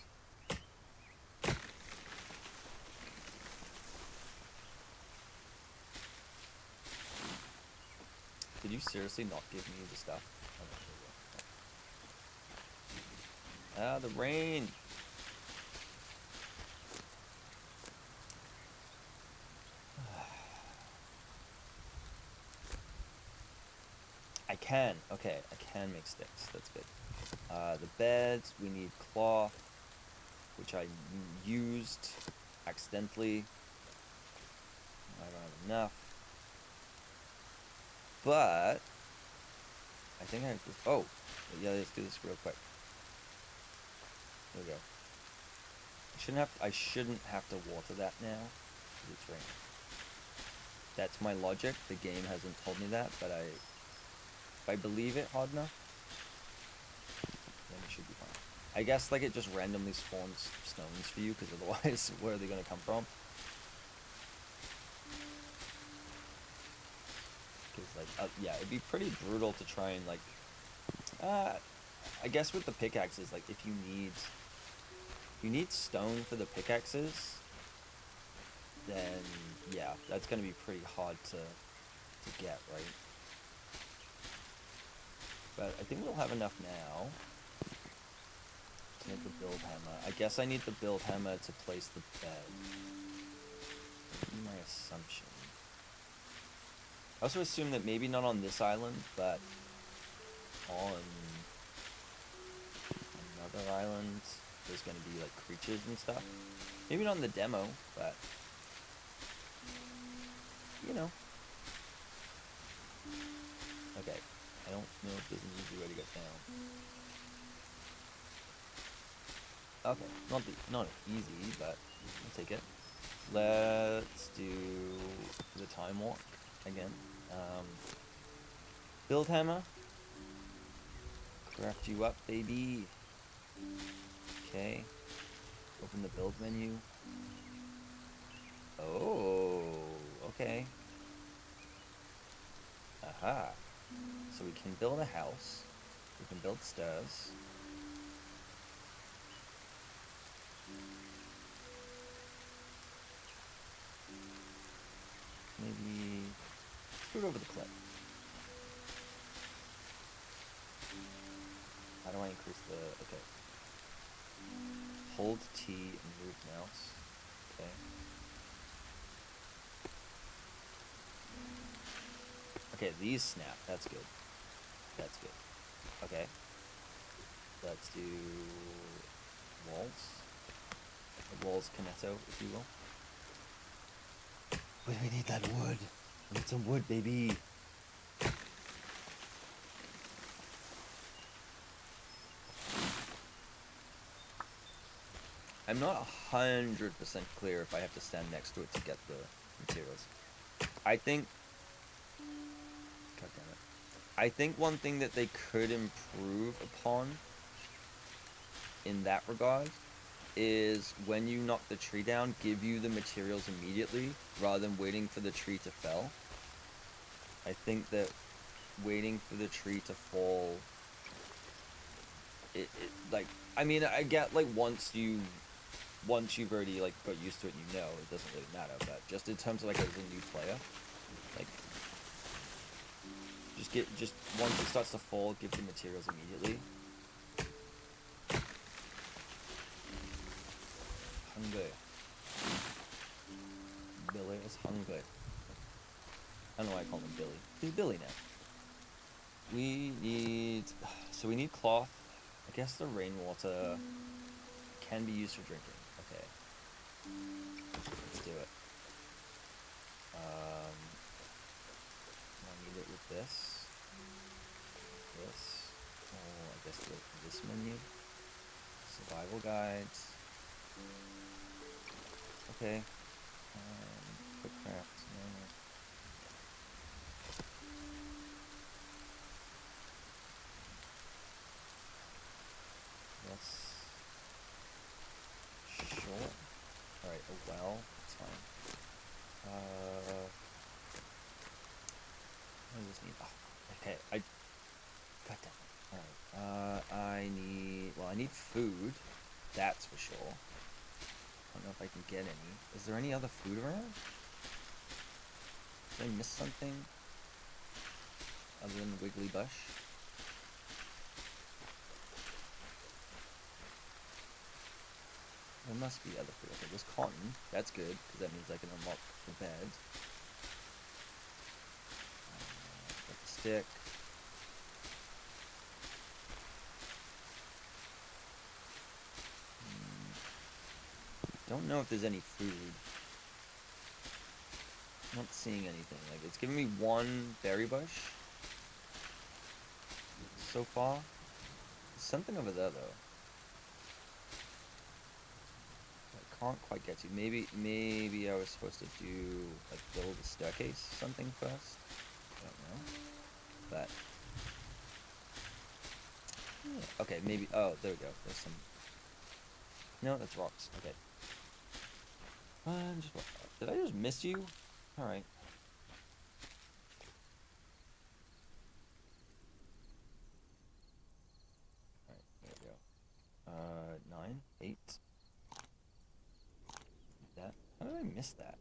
Did you seriously not give me the stuff? Oh, ah, the rain! Okay, I can make sticks. That's good. The beds, we need cloth, which I used accidentally. I don't have enough. But I think I have to... Oh, yeah, let's do this real quick. There we go. I shouldn't have to water that now. It's raining. That's my logic. The game hasn't told me that, but if I believe it hard enough, then it should be fine. I guess like it just randomly spawns stones for you, because otherwise, where are they gonna come from? Because like, yeah, it'd be pretty brutal to try and like, I guess with the pickaxes, like if you need stone for the pickaxes, then yeah, that's gonna be pretty hard to get, right? But I think we'll have enough now to make the build hammer. I guess I need the build hammer to place the bed. That'd be my assumption. I also assume that maybe not on this island, but on another island, there's gonna be like creatures and stuff. Maybe not in the demo, but you know. Okay, I don't know if there's an easy way to get down. Okay, not easy, but I'll take it. Let's do the time walk again. Build hammer. Craft you up, baby. Okay. Open the build menu. Oh, okay. Aha. So we can build a house. We can build stairs. Maybe scoot over the cliff. How do I increase the... Okay. Hold T and move mouse. Okay. Okay, these snap. That's good. That's good. Okay. Let's do walls. The walls Kineto, if you will. Wait, we need that wood. We need some wood, baby. I'm not 100% clear if I have to stand next to it to get the materials. I think... God damn it. I think one thing that they could improve upon in that regard is when you knock the tree down, give you the materials immediately rather than waiting for the tree to fall. I think that waiting for the tree to fall, like, I mean, I get, like, once you've already, like, got used to it and you know, it doesn't really matter, but just in terms of, like, as a new player, like, just once it starts to fall, give the materials immediately. Hungry. Billy is hungry. I don't know why I call him Billy. He's Billy now. We need... So we need cloth. I guess the rainwater can be used for drinking. Okay. Let's do it. I need it with this. This. Oh, I guess this menu. Survival guides. Okay. Quick craft. No. Yes. Sure. Alright, a well. That's fine. What does this need? Oh, okay. God damn it. Alright. I need food. That's for sure. I don't know if I can get any. Is there any other food around? Did I miss something? Other than the Wiggly Bush? There must be other food. Okay, there's cotton. That's good, because that means I can unlock the bed. Got the stick. Don't know if there's any food. I'm not seeing anything. Like, it's giving me one berry bush so far. There's something over there, though. I can't quite get to. Maybe I was supposed to do, like, build a staircase something first. I don't know. But... yeah. Okay, maybe... Oh, there we go. There's some... No, that's rocks. Okay. Did I just miss you? Alright. 8. That. How did I miss that?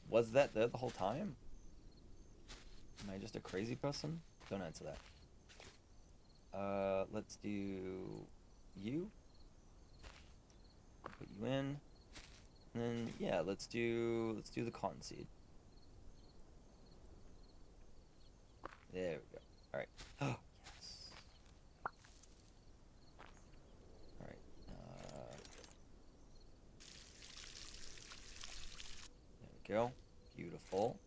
Was that there the whole time? Am I just a crazy person? Don't answer that. Let's do you. Put you in. And then yeah, let's do the cottonseed. There we go. Alright. Oh yes. Alright. There we go. Beautiful.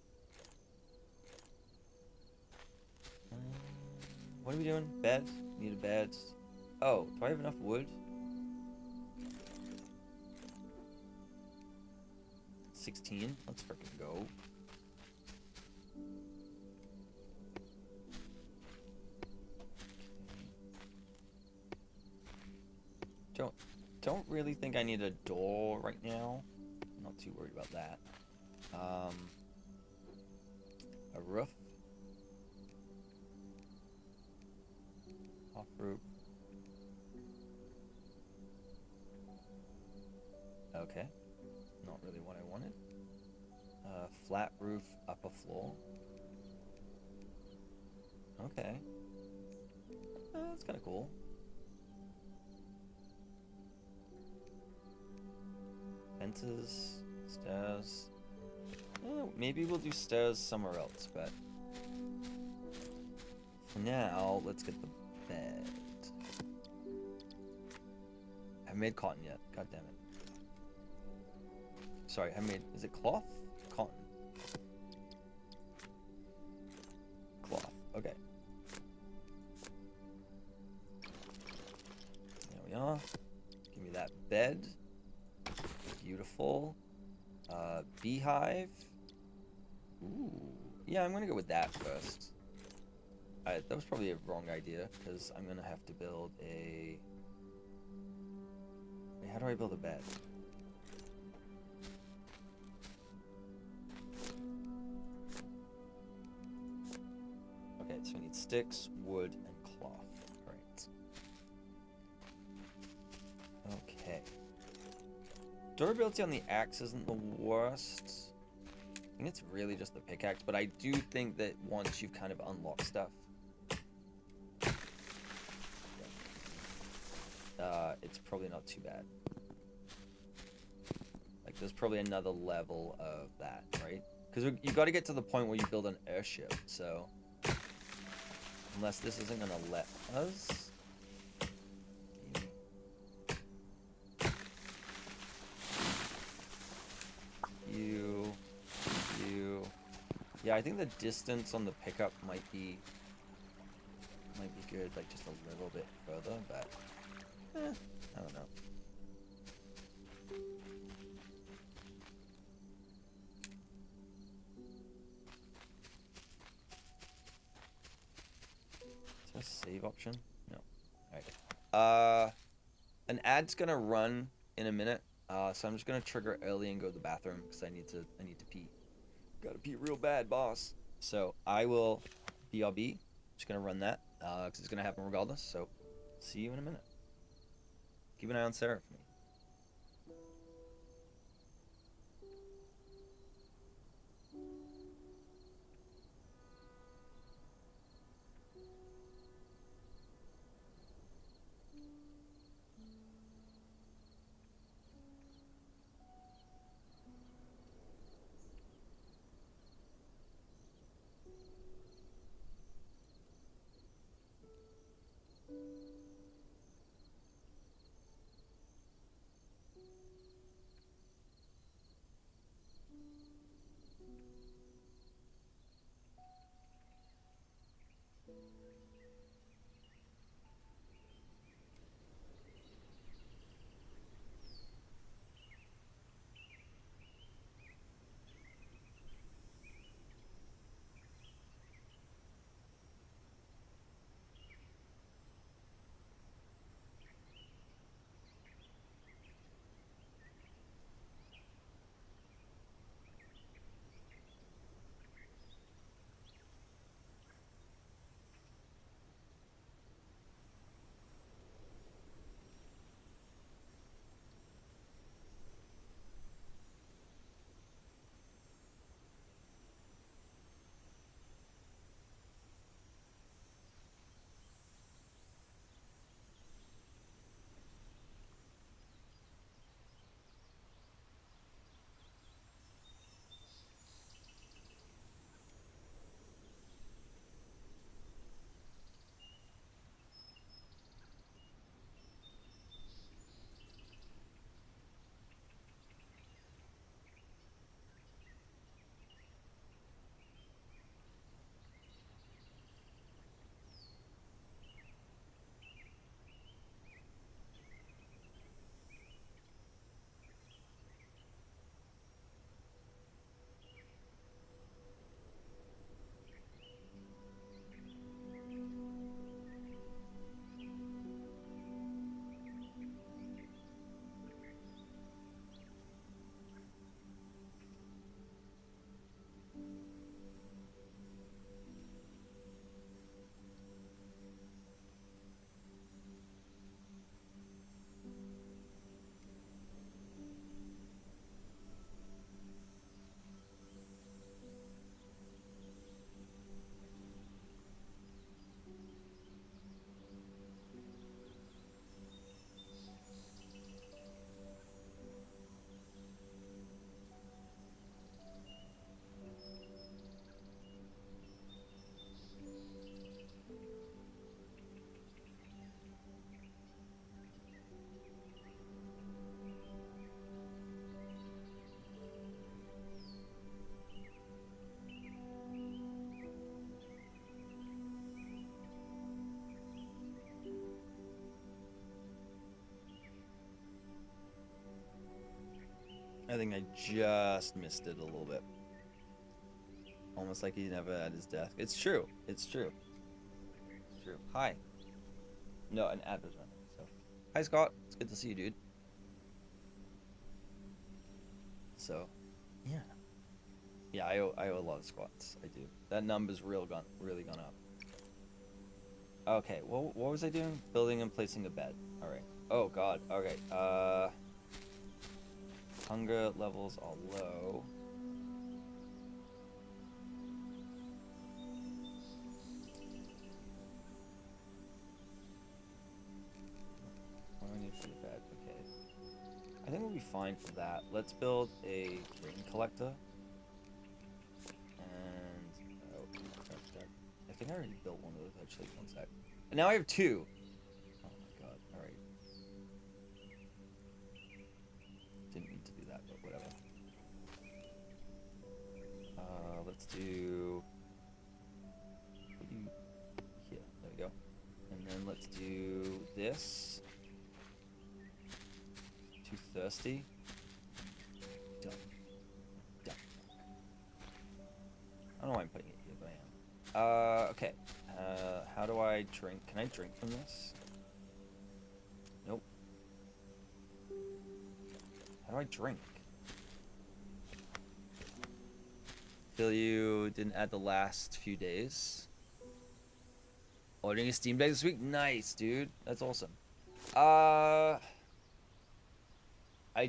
What are we doing? Bed? Need a bed. Oh, do I have enough wood? 16. Let's freaking go. Don't really think I need a door right now. I'm not too worried about that. A roof. Off roof. Okay. Not really what I wanted. Flat roof, upper floor. Okay. That's kind of cool. Fences, stairs. Maybe we'll do stairs somewhere else, but for now, let's get the bed. I haven't made cotton yet. God damn it. Sorry, I made. Is it cloth? Cotton. Cloth. Okay. There we are. Give me that bed. Beautiful. Beehive. Ooh. Yeah, I'm gonna go with that first. That was probably a wrong idea, because I'm gonna have to build a... Wait, how do I build a bed? Okay, so we need sticks, wood, and cloth. Right. Okay. Durability on the axe isn't the worst. I think it's really just the pickaxe, but I do think that once you've kind of unlocked stuff, it's probably not too bad. Like, there's probably another level of that, right? Because you've got to get to the point where you build an airship, so... Unless this isn't going to let us... Yeah, I think the distance on the pickup might be good, like just a little bit further, but I don't know. Is there a save option? No. Alright. An ad's gonna run in a minute, so I'm just gonna trigger early and go to the bathroom because I need to pee. Gotta pee real bad, boss. So I will BRB. Just gonna run that because it's gonna happen regardless. So see you in a minute. Keep an eye on Sarah for me. think I just missed it a little bit. Almost like he never had his desk. It's true. It's true. It's true. Hi. No, an ad was running. So, hi Scott. It's good to see you, dude. So, yeah. Yeah, I owe a lot of squats. I do. That number's really gone up. Okay, what was I doing? Building and placing a bed. All right. Oh God. Okay. Hunger levels are low. What do I need for the bed? Okay. I think we'll be fine for that. Let's build a grain collector. And I think I already built one of those actually. One sec. And now I have two. Oh my God. All right. Didn't mean to do that, but whatever. Let's do. Here. There we go. And then let's do this. Too thirsty. Done. Done. I don't know why I'm putting it here, but I am. Okay. How do I drink? Can I drink from this? Nope. How do I drink? Feel you didn't add the last few days. Ordering a Steam Deck this week? Nice, dude. That's awesome. I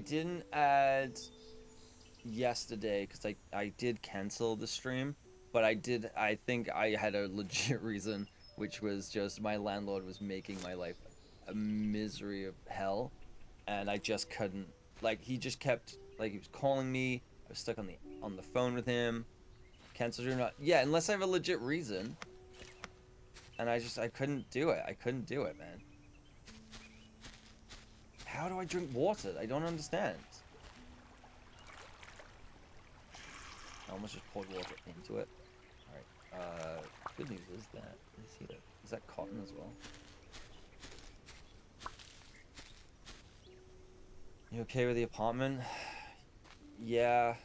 didn't add yesterday because I did cancel the stream, but I think I had a legit reason, which was just my landlord was making my life a misery of hell, and I just couldn't, like, he just kept, like, he was calling me, I was stuck on the phone with him, cancel or not, yeah, unless I have a legit reason, and I couldn't do it, man. How do I drink water? I don't understand. I almost just poured water into it. Alright, good news is that, let me see that, is that cotton as well? You okay with the apartment? Yeah.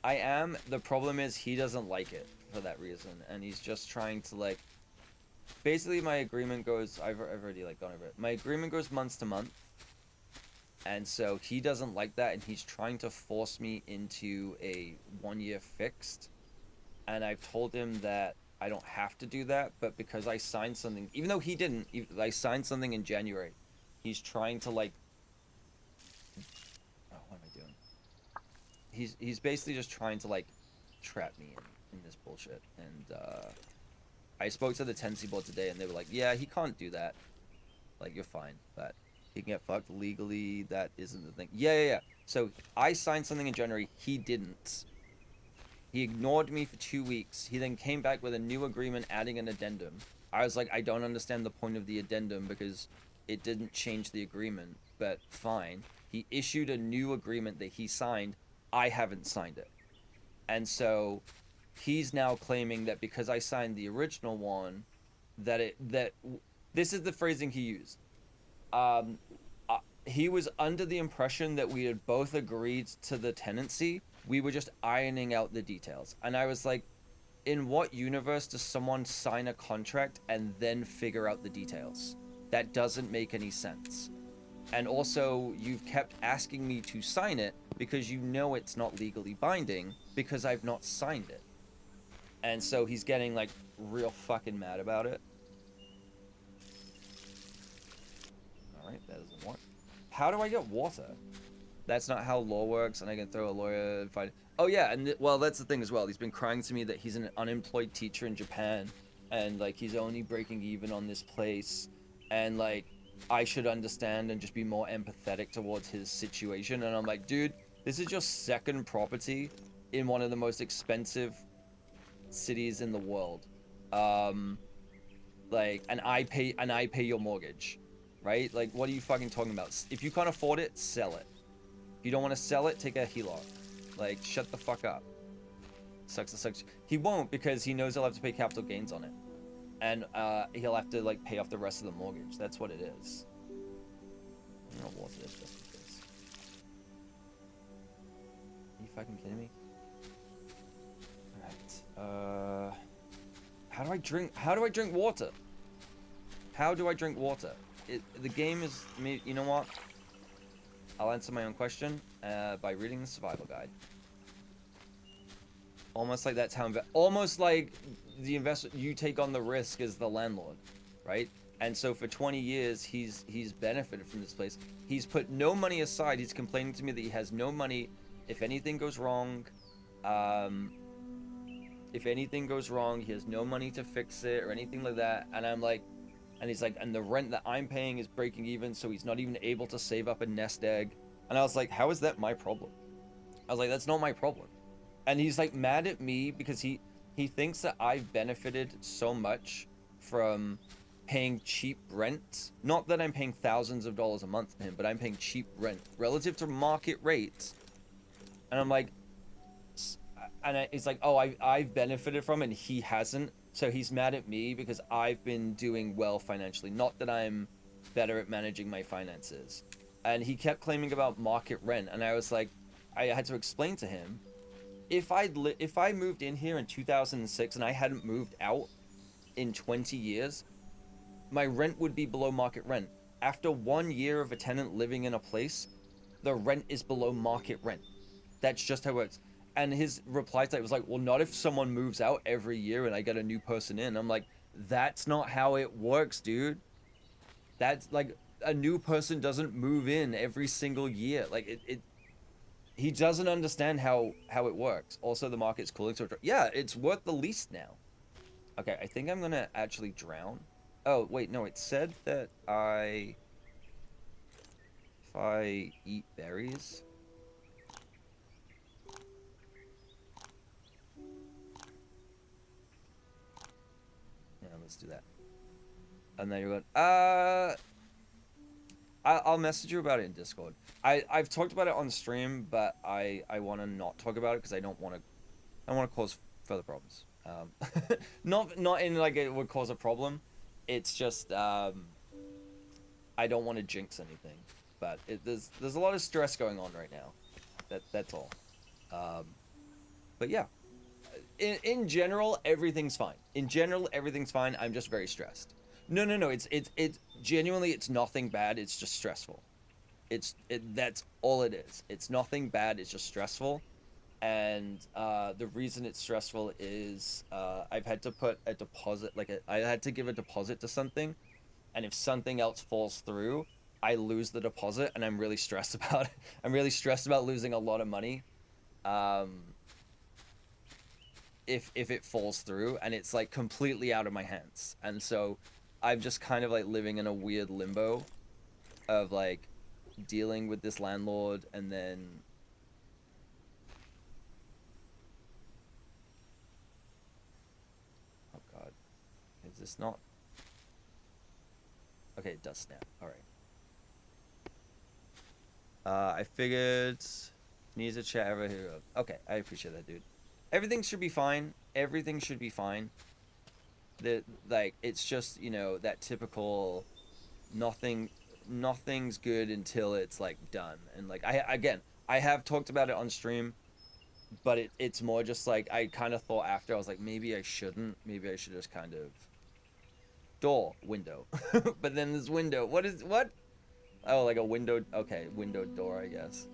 I am. The problem is he doesn't like it for that reason, and he's just trying to, like, basically my agreement goes, I've already, like, gone over it. My agreement goes month to month, and so he doesn't like that, and he's trying to force me into a 1-year fixed, and I've told him that I don't have to do that, but because I signed something, even though he didn't, I signed something in January, he's trying to, like, oh, what am I doing? He's basically just trying to, like, trap me in this bullshit, and I spoke to the tenancy board today, and they were like, yeah, he can't do that, like, you're fine, but he can get fucked legally, that isn't the thing. Yeah. So I signed something in January, he didn't. He ignored me for 2 weeks. He then came back with a new agreement adding an addendum. I was like, I don't understand the point of the addendum because it didn't change the agreement, but fine. He issued a new agreement that he signed. I haven't signed it. And so he's now claiming that because I signed the original one, that this is the phrasing he used. He was under the impression that we had both agreed to the tenancy. We were just ironing out the details. And I was like, in what universe does someone sign a contract and then figure out the details? That doesn't make any sense. And also, you've kept asking me to sign it because you know it's not legally binding because I've not signed it. And so he's getting, like, real fucking mad about it. Alright, that doesn't work. How do I get water? That's not how law works, and I can throw a lawyer and fight. Oh yeah, and well, that's the thing as well. He's been crying to me that he's an unemployed teacher in Japan, and, like, he's only breaking even on this place, and, like, I should understand and just be more empathetic towards his situation. And I'm like, dude, this is your second property in one of the most expensive cities in the world. Like, and I pay your mortgage, right? Like, what are you fucking talking about? If you can't afford it, sell it. If you don't want to sell it, take a HELOC. Like, shut the fuck up. Sucks. He won't, because he knows he'll have to pay capital gains on it. And he'll have to, like, pay off the rest of the mortgage. That's what it is. I don't know what it is just in case. fucking kidding me? Alright. How do I drink water? How do I drink water? The game is me. You know what? I'll answer my own question by reading the survival guide. Almost like that's how almost like the investor, you take on the risk as the landlord, right? And so for 20 years he's benefited from this place. He's put no money aside. He's complaining to me that he has no money if anything goes wrong. If anything goes wrong, he has no money to fix it or anything like that. And I'm like, and he's like, and the rent that I'm paying is breaking even, so he's not even able to save up a nest egg. And I was like, how is that my problem? I was like, that's not my problem. And he's like mad at me because he thinks that I've benefited so much from paying cheap rent. Not that I'm paying thousands of dollars a month to him, but I'm paying cheap rent relative to market rates. And I'm like, and he's like, oh, I've benefited from it and he hasn't. So he's mad at me because I've been doing well financially. Not that I'm better at managing my finances. And he kept claiming about market rent. And I was like, I had to explain to him, if I moved in here in 2006 and I hadn't moved out in 20 years, my rent would be below market rent. After 1 year of a tenant living in a place, the rent is below market rent. That's just how it works. And his reply to that was like, well, not if someone moves out every year and I get a new person in. I'm like, that's not how it works, dude. That's like, a new person doesn't move in every single year. Like he doesn't understand how it works. Also, the market's cooling, so yeah, it's worth the least now. Okay, I think I'm gonna actually drown. Oh wait, no, it said that if I eat berries. Yeah, let's do that. And then you're going, I'll message you about it in Discord. I've talked about it on stream, but I want to not talk about it because I don't want to cause further problems. Not in like it would cause a problem. It's just I don't want to jinx anything. But there's a lot of stress going on right now. That's all. But yeah, in general everything's fine. In general everything's fine. I'm just very stressed. No. It's genuinely, it's nothing bad. It's just stressful. That's all it is. It's nothing bad. It's just stressful. And the reason it's stressful is I've had to put a deposit, I had to give a deposit to something, and if something else falls through, I lose the deposit, and I'm really stressed about it. I'm really stressed about losing a lot of money. If it falls through, and it's like completely out of my hands, and so I'm just kind of like living in a weird limbo of like dealing with this landlord, and then oh god, is this not okay? It does snap. All right. I figured needs a chat over here. Okay, I appreciate that, dude. Everything should be fine. Everything should be fine. Like, it's just, you know, that typical nothing's good until it's like done. And like I have talked about it on stream, but it's more just like I kind of thought after, I was like, maybe I shouldn't. Maybe I should just kind of window. But then this window, what? Oh, like a window. Okay, window door, I guess.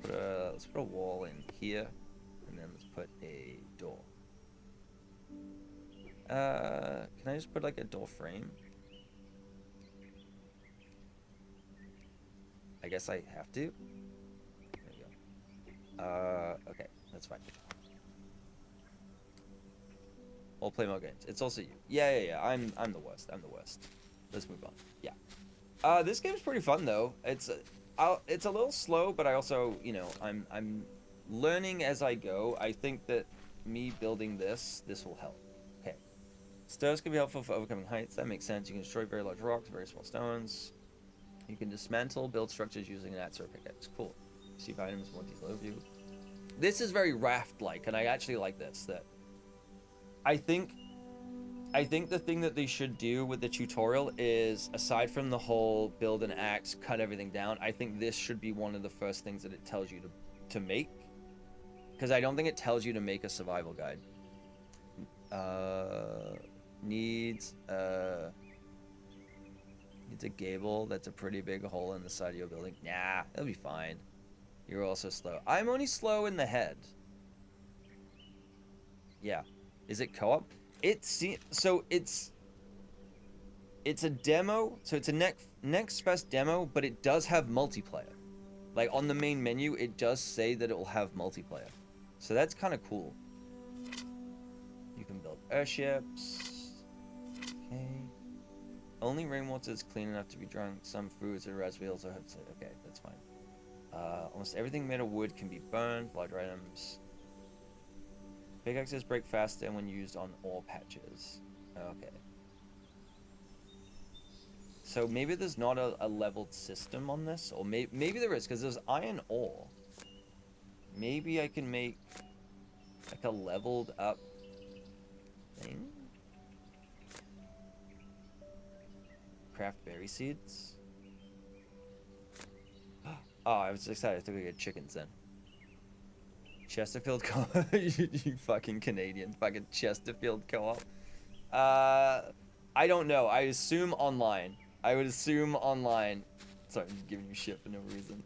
Let's put a wall in here, and then let's put a door. Can I just put like a door frame? I guess I have to. There you go. Okay, that's fine. We'll play more games. It's also you. Yeah. I'm the worst. Let's move on. Yeah. This game's pretty fun though. It's a little slow, but I also, you know, I'm learning as I go. I think that me building this will help. Okay. Stairs can be helpful for overcoming heights. That makes sense. You can destroy very large rocks, very small stones. You can dismantle, build structures using an axe or a pickaxe. Cool. Receive items, more detailed overview. This is very raft-like, and I actually like this. That I think I think the thing that they should do with the tutorial is, aside from the whole build an axe, cut everything down, I think this should be one of the first things that it tells you to make. Because I don't think it tells you to make a survival guide. Needs a gable that's a pretty big hole in the side of your building. Nah, it'll be fine. You're also slow. I'm only slow in the head. Yeah. Is it co-op? So it's a demo, so it's a next best demo, but it does have multiplayer. Like on the main menu, it does say that it will have multiplayer. So that's kind of cool. You can build airships. Okay. Only rainwater is clean enough to be drunk. Some foods and raspberries also have to. Okay, that's fine. Almost everything made of wood can be burned. Larger items. Pickaxes break faster when used on ore patches. Okay. So maybe there's not a leveled system on this, or maybe there is, because there's iron ore. Maybe I can make like a leveled up thing. Craft berry seeds. Oh, I was excited. I thought we get chickens then. Chesterfield co-op. You fucking Canadian. Fucking Chesterfield co-op. I don't know. I assume online. I would assume online. Sorry, I'm just giving you shit for no reason.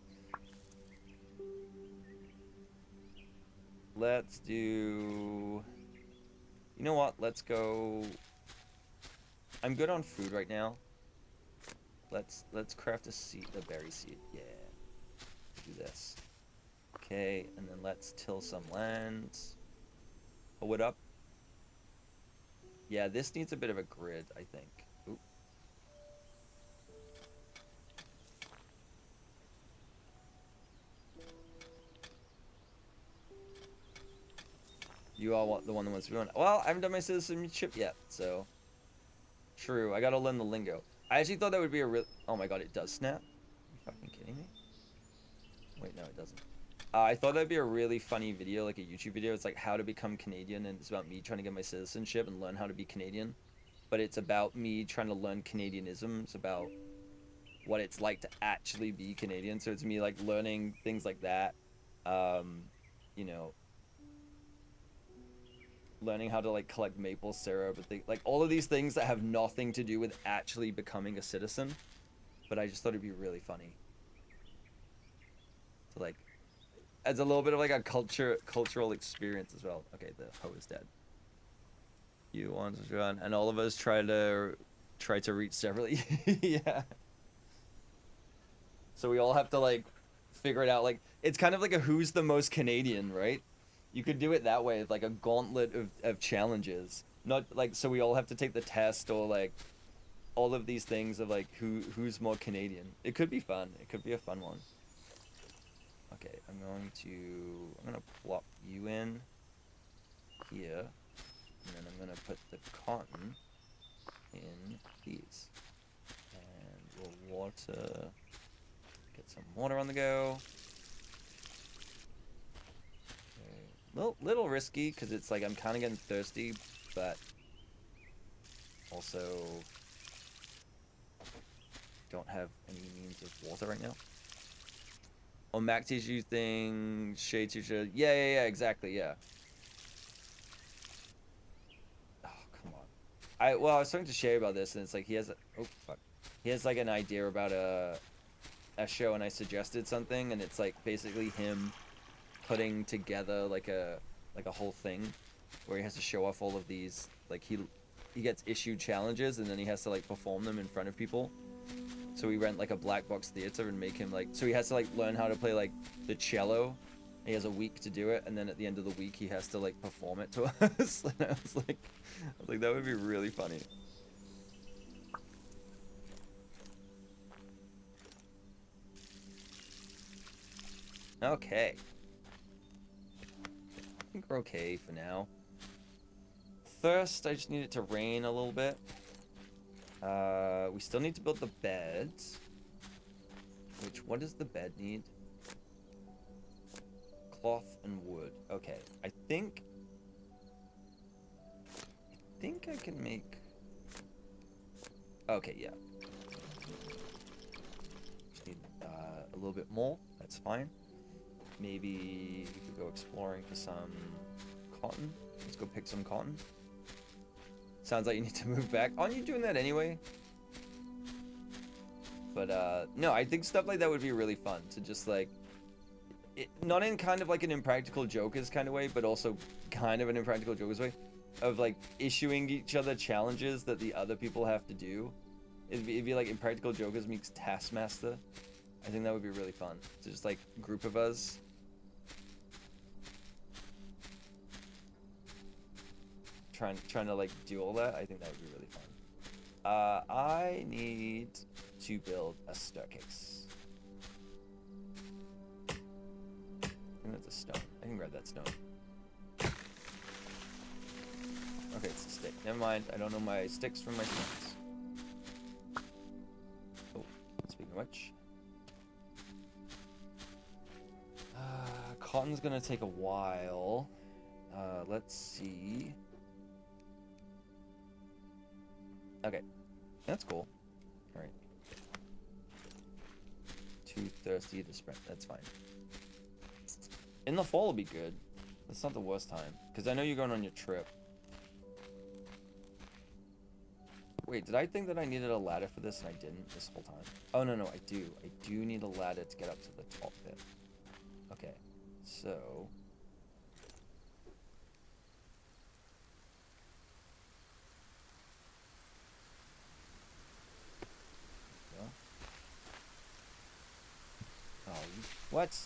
Let's do... You know what? Let's go... I'm good on food right now. Let's craft a berry seed. Yeah. Do this. Okay, and then let's till some lands. Pull it up. Yeah, this needs a bit of a grid, I think. Oop. You all want the one that wants to be on. Well, I haven't done my citizenship yet, so... True, I gotta learn the lingo. I actually thought that would be a real... Oh my god, it does snap? Are you fucking kidding me? Wait, no, it doesn't. I thought that'd be a really funny video, like a YouTube video. It's like how to become Canadian, and it's about me trying to get my citizenship and learn how to be Canadian. But it's about me trying to learn Canadianisms, about what it's like to actually be Canadian. So it's me like learning things like that. You know, learning how to like collect maple syrup, and like all of these things that have nothing to do with actually becoming a citizen. But I just thought it'd be really funny to like, as a little bit of like a cultural experience as well. Okay, the hoe is dead. You want to run, and all of us try to reach separately. Yeah. So we all have to like figure it out. Like it's kind of like a who's the most Canadian, right? You could do it that way, like a gauntlet of challenges. Not like so we all have to take the test, or like all of these things of like who's more Canadian. It could be fun. It could be a fun one. Okay, I'm gonna plop you in here, and then I'm gonna put the cotton in these, and we'll get some water on the go. Okay. Little risky because it's like I'm kind of getting thirsty, but also don't have any means of water right now. Oh, Mac teaches you things, Shade teacher. Yeah, exactly, yeah. Oh, come on. I was talking to Shay about this, and it's like he has he has like an idea about a show, and I suggested something, and it's like basically him putting together like a whole thing where he has to show off all of these, like he gets issued challenges, and then he has to like perform them in front of people. So we rent like a black box theater and make him like, so he has to like learn how to play like the cello. He has a week to do it, and then at the end of the week he has to like perform it to us. And I was like that would be really funny. Okay. I think we're okay for now. First, I just need it to rain a little bit. We still need to build the beds. What does the bed need? Cloth and wood. Okay, I think I can make Okay, yeah. Just need a little bit more. That's fine. Maybe we could go exploring for some cotton. Let's go pick some cotton. Sounds like you need to move back. Aren't you doing that anyway? But no, I think stuff like that would be really fun to just like, not in kind of like an Impractical Jokers kind of way, but also kind of an Impractical Jokers way, of like issuing each other challenges that the other people have to do. It'd be like Impractical Jokers meets Taskmaster. I think that would be really fun. So just like a group of us. Trying to like do all that. I think that would be really fun. I need to build a staircase. I think that's a stone. I can grab that stone. Okay, it's a stick. Never mind. I don't know my sticks from my stones. Oh, speaking of which. Cotton's gonna take a while. Let's see. Okay, that's cool. All right. Too thirsty to sprint. That's fine. In the fall will be good. That's not the worst time, because I know you're going on your trip. Wait, did I think that I needed a ladder for this and I didn't this whole time? Oh, no, I do. I do need a ladder to get up to the top bit. Okay, so... Oh, what?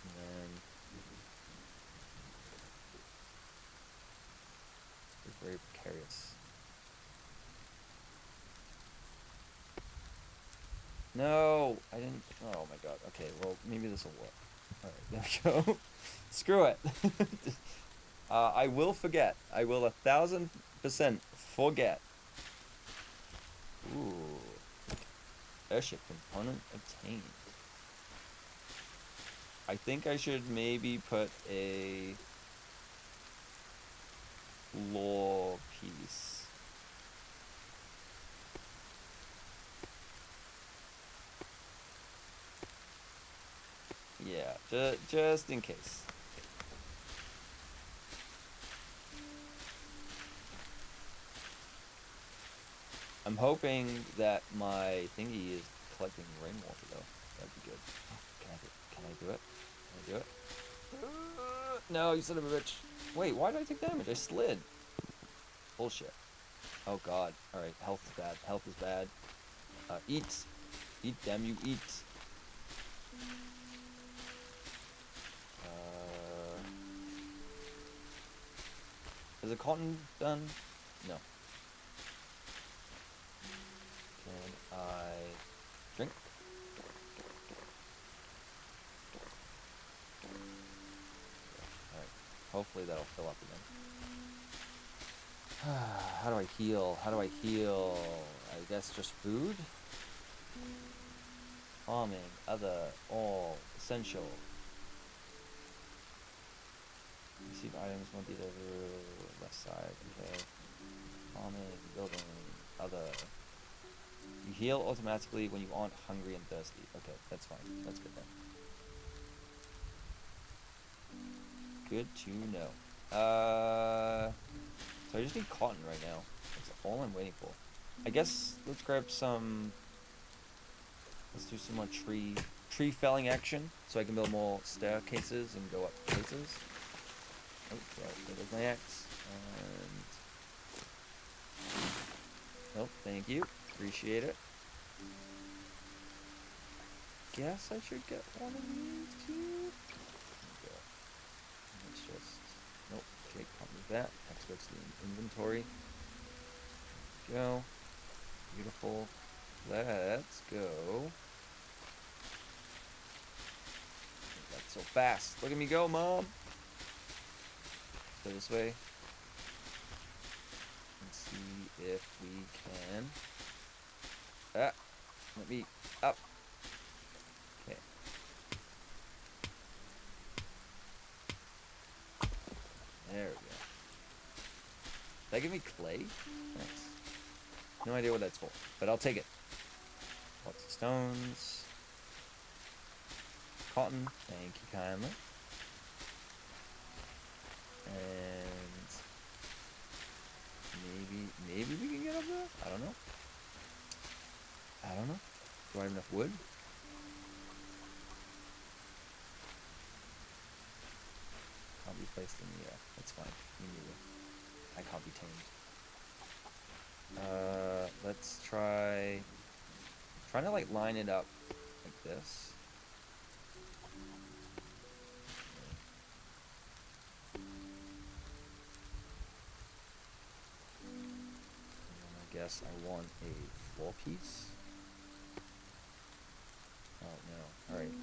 And then... It's very precarious. No! I didn't... Oh my god. Okay, well, maybe this will work. Alright, there we go. Screw it. I will forget. I will 1000% forget. Ooh. Airship component obtained. I think I should maybe put a lore piece. Yeah, just in case. I'm hoping that my thingy is collecting rainwater though. That'd be good. Can I do it? Can I do it? No, you son of a bitch. Wait, why did I take damage? I slid. Bullshit. Oh god. Alright, health is bad. Health is bad. Eat. Eat, damn you, eat. Is the cotton done? No. Can I drink? Alright. Hopefully that'll fill up again. How do I heal? How do I heal? I guess just food? Farming, other, all, essential. Receive items won't be the left side. Okay. Farming, building, other. You heal automatically when you aren't hungry and thirsty. Okay, that's fine. That's good then. Good to know. So I just need cotton right now. That's all I'm waiting for. I guess let's grab some. Let's do some more tree felling action so I can build more staircases and go up places. Oh, well, there goes my axe. And... oh, thank you. Appreciate it. Guess I should get one of these too. Go. Let's just... nope. Okay, can't move that. Let's go to the inventory. Go. Beautiful. Let's go. That's so fast. Look at me go, Mom. Go this way. Let's see if we can. Ah, let me up. Okay. There we go. Did that give me clay? Nice. No idea what that's for, but I'll take it. Lots of stones. Cotton, thank you kindly. And maybe we can get up there? I don't know. I don't know. Do I have enough wood? Can't be placed in the air. That's fine. Me neither. I can't be tamed. Let's try... Trying to, like, line it up like this. And I guess I want a floor piece. Oh, no. Alright.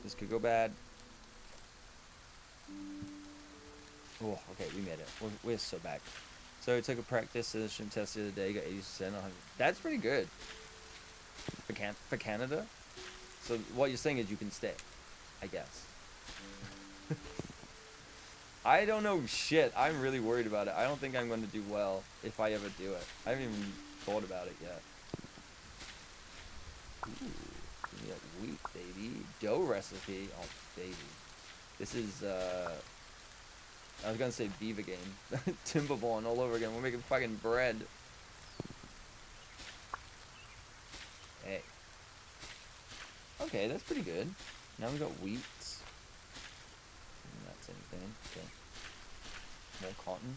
This could go bad. Oh, okay, we made it. We're so back. So I took a practice session test the other day, got 80%. That's pretty good. For Canada? So what you're saying is you can stay, I guess. I don't know shit. I'm really worried about it. I don't think I'm going to do well if I ever do it. I haven't even thought about it yet. Ooh, give me that wheat, baby. Dough recipe. Oh, baby. This is, I was gonna say Viva game. Timberborn all over again. We're making fucking bread. Hey. Okay, that's pretty good. Now we got wheat. That's anything. Okay. More cotton.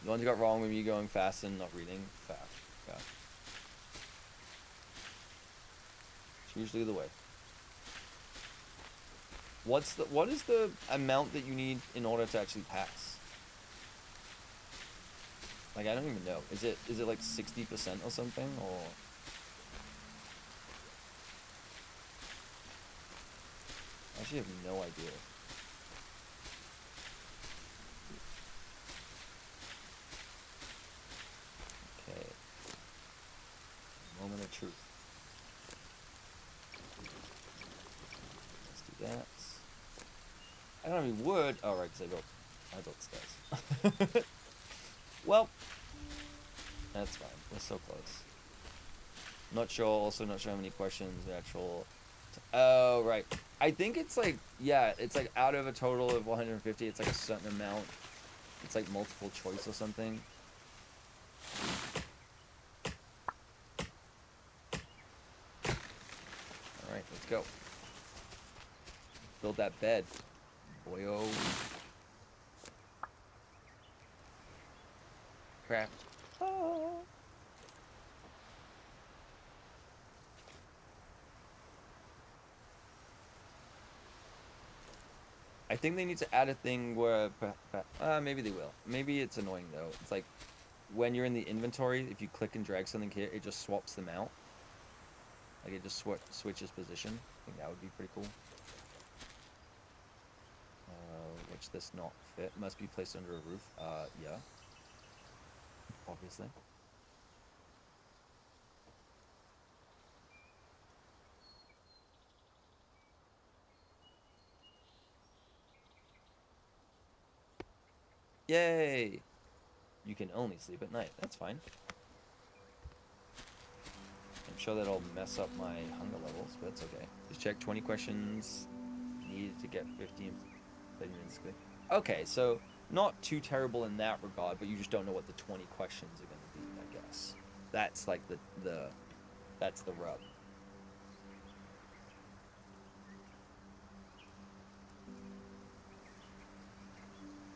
The ones you got wrong with me going fast and not reading. Fast. It's usually the way. What is the amount that you need in order to actually pass? Like, I don't even know. Is it like 60% or something, or? I actually have no idea. Okay. Moment of truth. Let's do that. I don't have any wood. Oh, right, because I built stairs. Well, that's fine. We're so close. Not sure. Also, not sure how many questions the actual. Oh, right. I think it's like, yeah, it's like out of a total of 150, it's like a certain amount. It's like multiple choice or something. Alright, let's go. Build that bed. Boyo. Craft. Oh. I think they need to add a thing where, maybe they will. Maybe it's annoying though. It's like when you're in the inventory, if you click and drag something here, it just swaps them out. Like it just switches position. I think that would be pretty cool. Which this not fit. Must be placed under a roof. Yeah. Obviously. Yay! You can only sleep at night. That's fine. I'm sure that'll mess up my hunger levels, but it's okay. Just check 20 questions needed to get 15 minutes clear. Okay, so not too terrible in that regard, but you just don't know what the 20 questions are going to be, I guess. That's like that's the rub.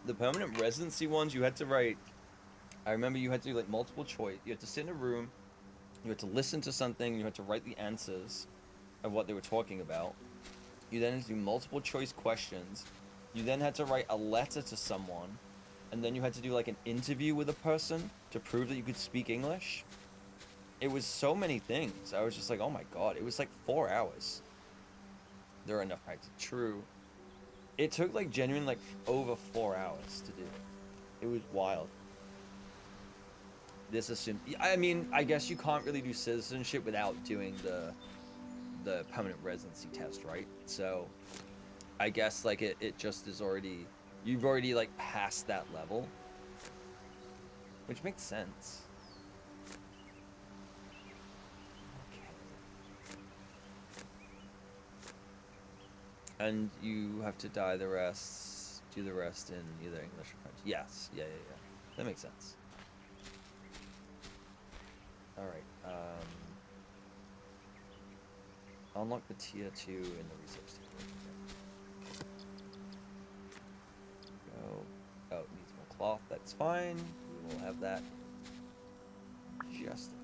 The permanent residency ones, you had to write. I remember you had to do like multiple choice. You had to sit in a room. You had to listen to something. You had to write the answers of what they were talking about. You then had to do multiple choice questions. You then had to write a letter to someone, and then you had to do like an interview with a person to prove that you could speak English. It was so many things. I was just like, oh my god. It was like 4 hours. There are enough practice. True. It took like genuine like over 4 hours to do. It was wild. This assumed. I mean, I guess you can't really do citizenship without doing the permanent residency test, right? So, I guess like it just is already. You've already like passed that level, which makes sense. And you have to do the rest in either English or French. Yes, yeah. That makes sense. Alright, unlock the tier 2 in the research team. Go. Oh, it needs more cloth, that's fine. We will have that just a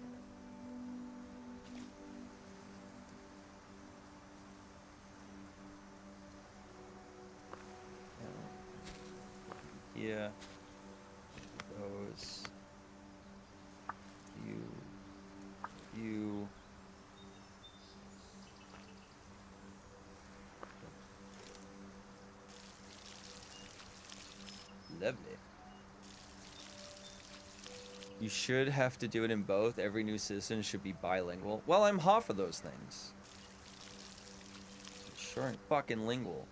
minute. Yeah. Those. You. Lovely. You should have to do it in both. Every new citizen should be bilingual. Well, I'm half of those things. Sure ain't fucking lingual.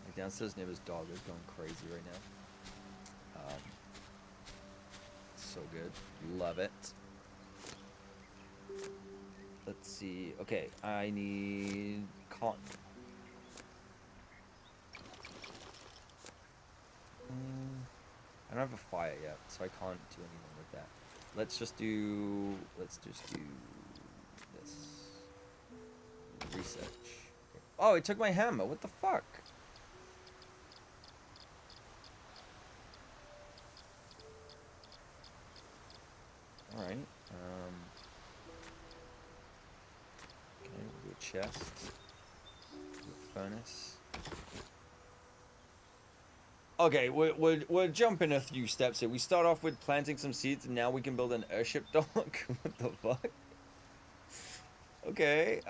My downstairs neighbor's dog is going crazy right now. So good. Love it. Let's see. Okay, I need cotton. I don't have a fire yet, so I can't do anything with that. Let's just do this. Research. Oh, it took my hammer. What the fuck? Alright. Okay, we'll do a chest. Do a furnace. Okay, we're jumping a few steps here. We start off with planting some seeds, and now we can build an airship dock. What the fuck? Okay,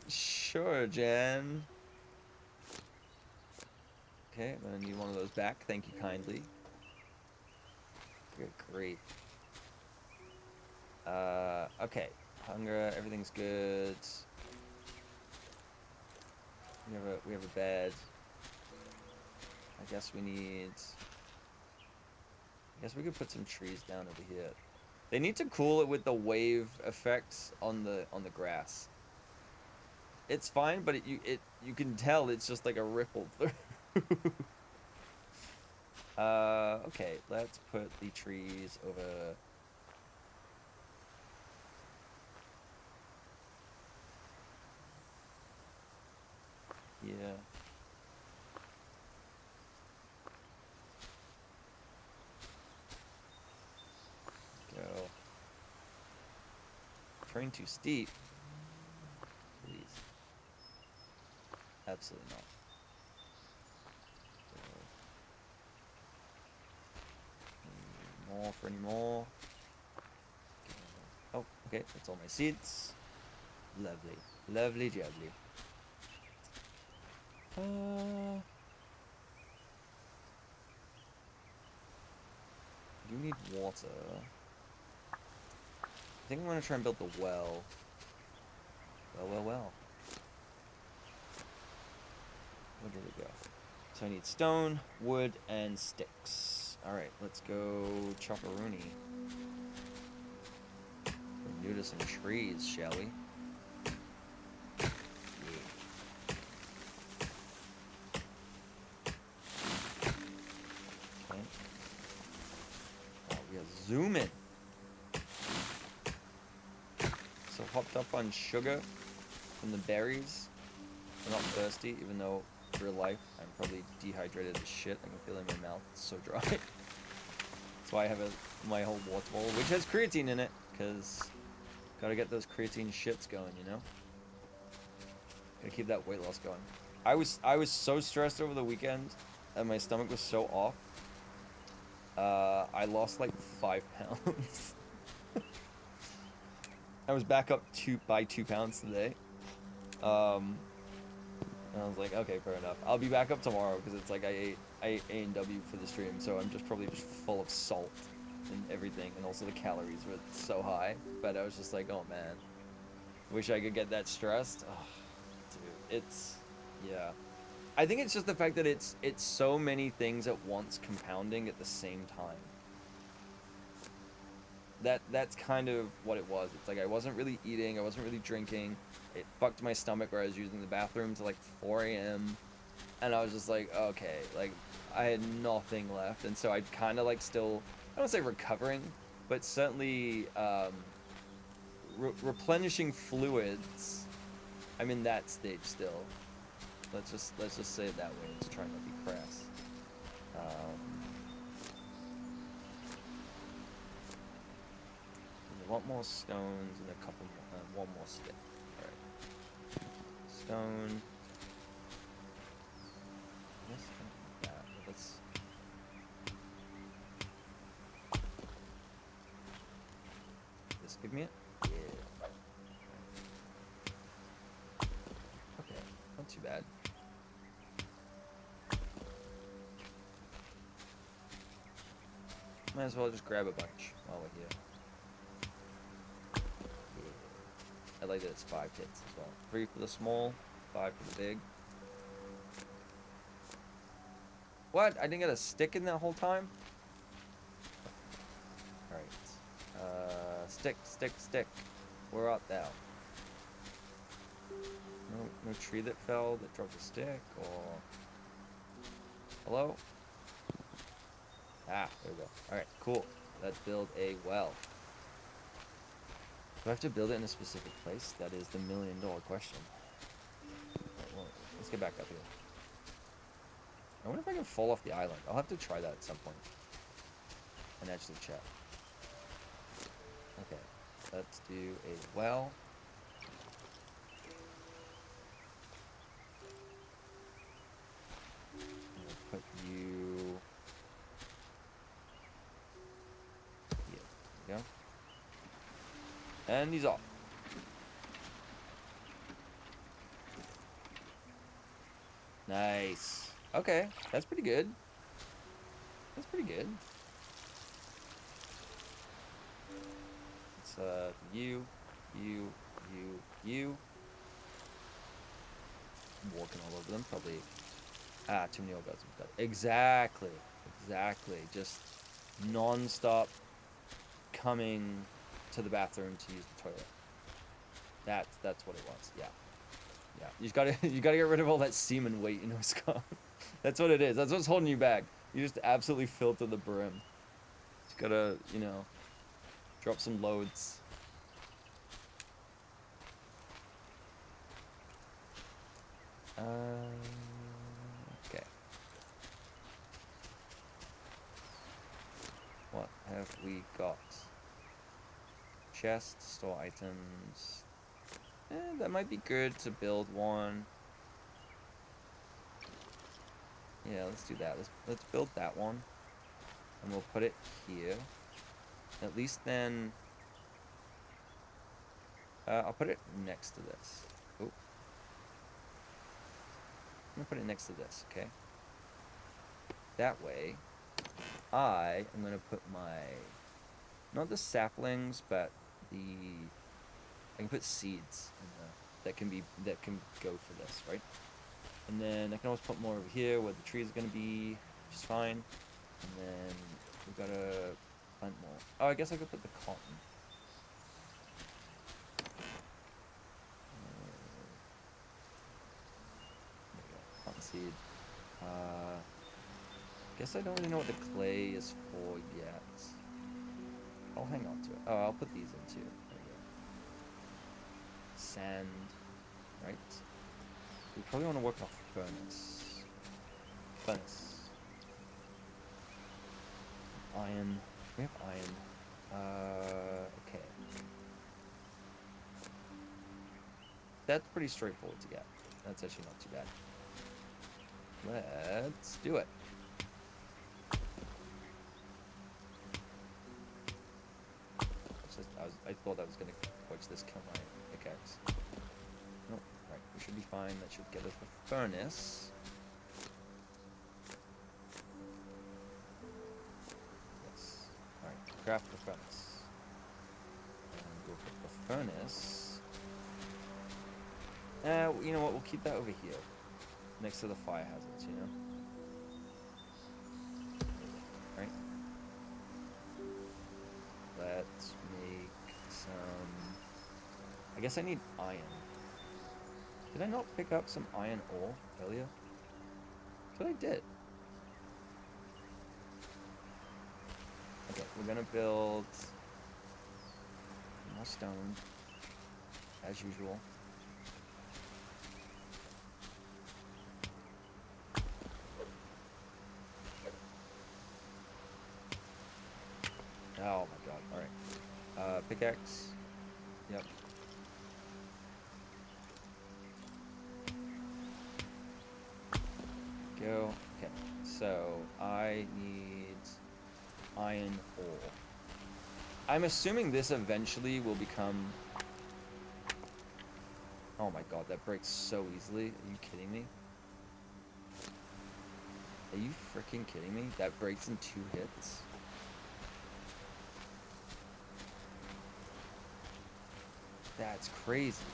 sure, Jan. Okay, I'm gonna need one of those back. Thank you kindly. Good, great. Okay. Hunger, everything's good. We have a bed. I guess we could put some trees down over here. They need to cool it with the wave effects on the grass. It's fine, but you can tell it's just like a ripple through. Okay, let's put the trees over. Yeah. Go. Train too steep. Please. Absolutely not. More for any more. Oh, okay, that's all my seeds. Lovely. Lovely jubbly. You need water. I think I'm gonna try and build the well. Well. Where did it go? So I need stone, wood, and sticks. Alright, let's go chop-a-rooney. New to some trees, shall we? Yeah. Okay. Oh, we are zooming. So hopped up on sugar from the berries. I'm not thirsty, even though real life I'm probably dehydrated as shit. I can feel it in my mouth. It's so dry. That's why I have my whole water bottle, which has creatine in it, because gotta get those creatine shits going, you know? Gotta keep that weight loss going. I was so stressed over the weekend, and my stomach was so off. I lost like 5 pounds. I was back up by 2 pounds today. And I was like, okay, fair enough. I'll be back up tomorrow because it's like I ate A&W for the stream, so I'm probably just full of salt and everything, and also the calories were so high. But I was just like, oh man, wish I could get that stressed. Oh, dude, yeah. I think it's just the fact that it's so many things at once compounding at the same time. that's kind of what it was. It's like I wasn't really eating, I wasn't really drinking. It fucked my stomach where I was using the bathroom till like 4 a.m. And I was just like, okay, like I had nothing left, and so I kind of like still, I don't say recovering, but certainly replenishing fluids. I'm in that stage still. Let's just say it that way. Let's try not to be crass. I want more stones and a couple more, one more stick. All right, stone. Yes, that. Let's. This give me it. Yeah. Okay, not too bad. Might as well just grab a bunch while we're here. Yeah. I like that it's 5 hits as well. 3 for the small, 5 for the big. What? I didn't get a stick in that whole time? Alright. Stick, stick, stick. Where art thou? No tree that fell that dropped a stick, or... Hello? Ah, there we go. Alright, cool. Let's build a well. Do I have to build it in a specific place? That is the million-dollar question. Right, well, let's get back up here. I wonder if I can fall off the island. I'll have to try that at some point. And actually check. Okay, let's do a well. I'm gonna put you... Here, there we go. And he's off. Nice. Okay, that's pretty good. That's pretty good. It's you. I'm walking all over them, probably. Ah, too many orgasms. Exactly. Exactly. Just non-stop coming to the bathroom to use the toilet. That's what it was. Yeah. Yeah. You gotta get rid of all that semen weight, you know, Scott. That's what it is. That's what's holding you back. You just absolutely filled to the brim. Just gotta, you know, drop some loads. Okay. What have we got? Chest, store items. That might be good to build one. Yeah, let's do that. Let's build that one. And we'll put it here. At least then... I'll put it next to this. Oh. I'm gonna put it next to this, okay? That way, I am gonna put my... Not the saplings, but the... I can put seeds in there that can go for this, right? And then I can always put more over here where the tree is gonna be, which is fine. And then we've gotta plant more. Oh, I guess I could put the cotton. There we go, cotton seed. Guess I don't really know what the clay is for yet. I'll hang on to it. Oh, I'll put these in too. There we go. Sand, right? We probably want to work off furnace. Iron. We have iron. Okay. That's pretty straightforward to get. That's actually not too bad. Let's do it. I thought I was gonna watch this kill my pickaxe. Nope. Right, we should be fine. That should get us the furnace. Yes. Alright, craft the furnace. And we'll put the furnace. You know what? We'll keep that over here. Next to the fire hazards, you know? Right? let's make some... I guess I need iron. Did I not pick up some iron ore earlier? That's what I did. Okay, we're gonna build more stone, as usual. Oh my god, alright. Pickaxe. Yep. Go. Okay, so I need iron ore. I'm assuming this eventually will become... Oh my god, that breaks so easily. Are you kidding me? Are you freaking kidding me? That breaks in 2 hits? That's crazy.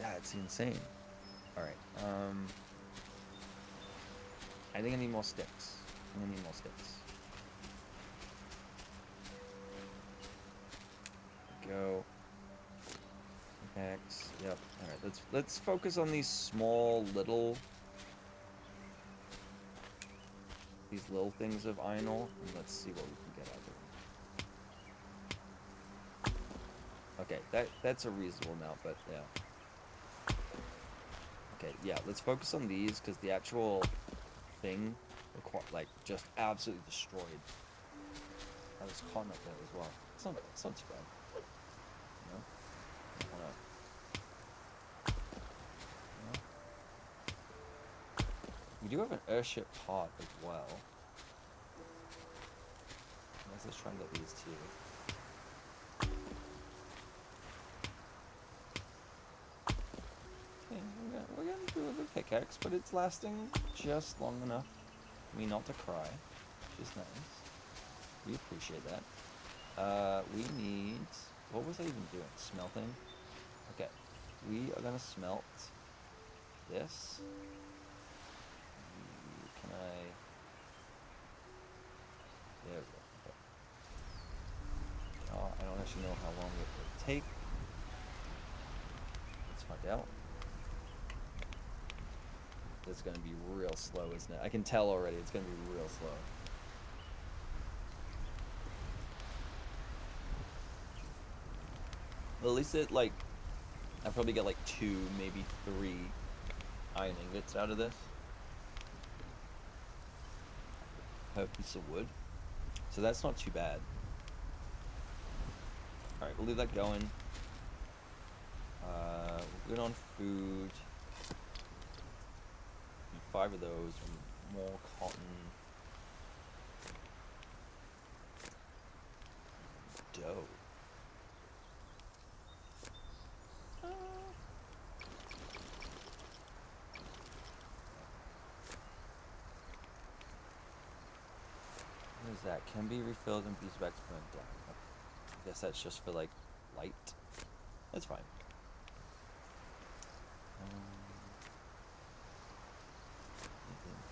That's insane. Alright, I think I need more sticks. Go. Pickaxe. Yep. Alright, let's focus on these small little things of iron ore, and let's see what we can get out of them. Okay, that's a reasonable amount, but yeah. Okay, yeah, let's focus on these, because the actual thing, like, just absolutely destroyed. I was caught up there as well. It's not too bad. You know? We do have an airship pod as well. Let's try and get these two. Okay, we're gonna do a good pickaxe, but it's lasting just long enough for me not to cry, which is nice. We appreciate that. We need... What was I even doing? Smelting? Okay. We are gonna smelt this. Can I... There we go. Okay. Oh, I don't actually know how long it will take. Let's find out. It's gonna be real slow, isn't it? I can tell already it's gonna be real slow. Well, at least I'll probably get like 2, maybe 3 iron ingots out of this per piece of wood. So that's not too bad. Alright, we'll leave that going. We're good on food. Need 5 of those. More cotton. Dough. What is that? Can be refilled and beeswax burned down. I guess that's just for like light. That's fine.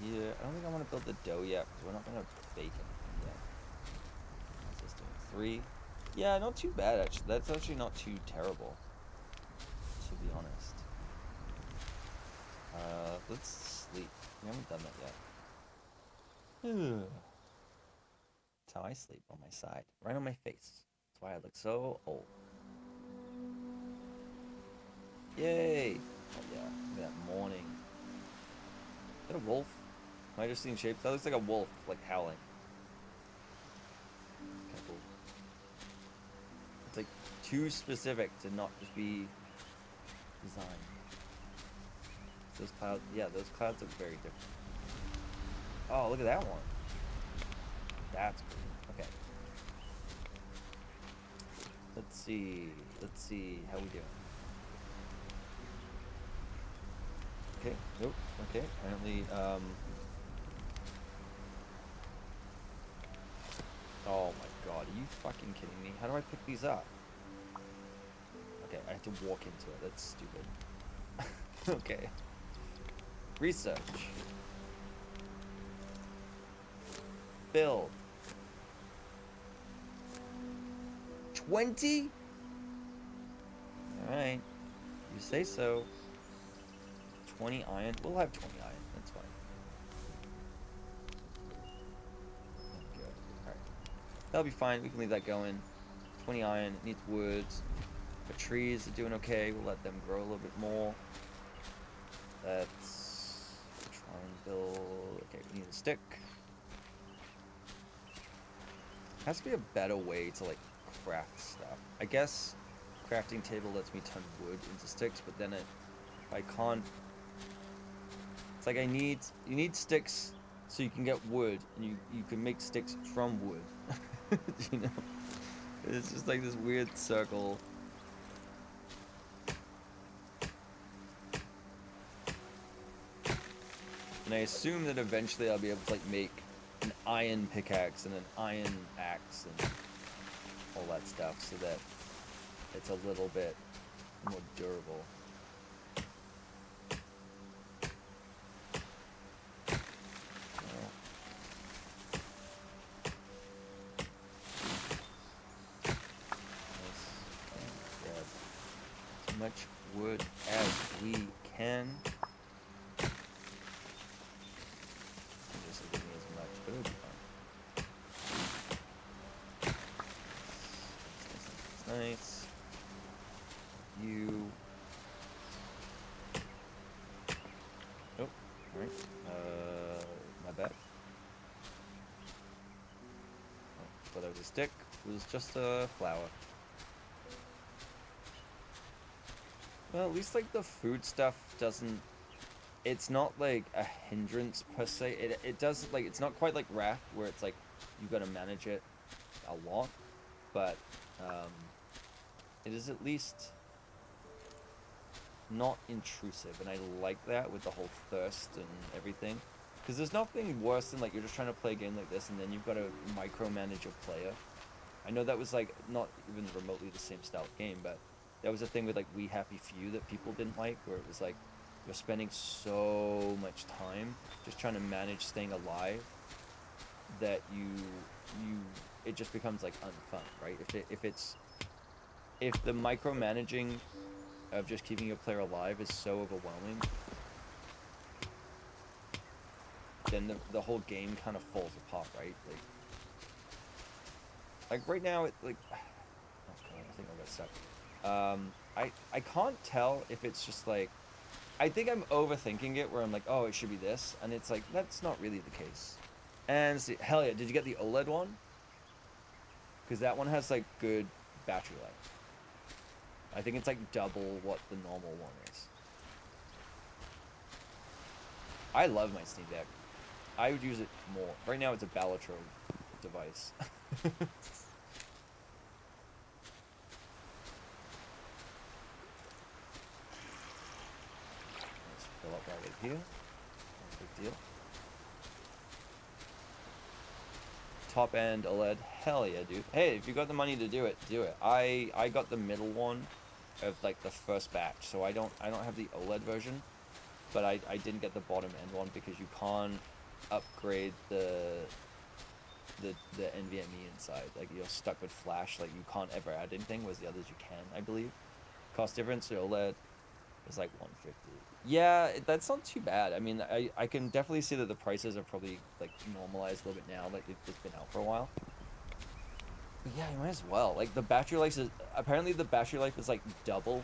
Anything here? I don't think I want to build the dough yet because we're not going to bake anything yet. How's this doing? 3? Yeah, not too bad actually. That's actually not too terrible, to be honest. Let's sleep. We haven't done that yet. That's how I sleep, on my side. Right on my face. That's why I look so old. Yay! Oh yeah, look at that morning. Is that a wolf? Am I just seeing shapes? That looks like a wolf, like howling. Okay, cool. It's like too specific to not just be design. Those clouds, yeah, those clouds are very different. Oh, look at that one. That's cool. Okay. Let's see how we doing. Okay, nope, okay, apparently, oh my god, are you fucking kidding me? How do I pick these up? Okay, I have to walk into it, that's stupid. Okay. Research. build. 20? Alright. You say so. 20 iron. We'll have 20 iron. That's fine. Alright. That'll be fine. We can leave that going. 20 iron. It needs woods. The trees are doing okay. We'll let them grow a little bit more. Let's try and build... Okay, we need a stick. Has to be a better way to, like, craft stuff. I guess crafting table lets me turn wood into sticks, but then I can't... It's like you need sticks so you can get wood, and you can make sticks from wood. You know? It's just like this weird circle. And I assume that eventually I'll be able to, like, make an iron pickaxe and an iron axe and all that stuff so that it's a little bit more durable. Grab as much wood as we can. This isn't as much, but it'll be fine. That's nice. You. Oh, alright. My bad. Oh, thought it was a stick. It was just a flower. Well, at least, like, the food stuff doesn't... It's not, like, a hindrance, per se. It does, like, it's not quite like Wrath, where it's, like, you gotta manage it a lot. But, it is at least not intrusive, and I like that with the whole thirst and everything. Because there's nothing worse than, like, you're just trying to play a game like this, and then you've got to micromanage your player. I know that was, like, not even remotely the same style of game, but that was a thing with, like, We Happy Few that people didn't like, where it was, like, you're spending so much time just trying to manage staying alive that it just becomes, like, unfun, right? If the micromanaging of just keeping your player alive is so overwhelming, then the whole game kind of falls apart, right? Like right now, it, like, oh god, I think I got stuck. I can't tell if it's just like, I think I'm overthinking it, where I'm like, oh, it should be this, and it's like, that's not really the case. And see, hell yeah, did you get the OLED one? Because that one has, like, good battery life. I think it's, like, double what the normal one is. I love my Steam Deck. I would use it more. Right now, it's a Balatro device. Let's fill up right here. No big deal. Top end OLED, hell yeah, dude. Hey, if you got the money to do it, do it. I got the middle one of, like, the first batch, so I don't have the OLED version, but I didn't get the bottom end one because you can't upgrade the NVMe inside. Like, you're stuck with flash. Like, you can't ever add anything, whereas the others you can, I believe. Cost difference, the OLED is like 150. Yeah, that's not too bad. I mean, I can definitely see that the prices are probably, like, normalized a little bit now. Like, it's been out for a while. But yeah, you might as well. Like, the battery life is... Apparently, the battery life is, like, double,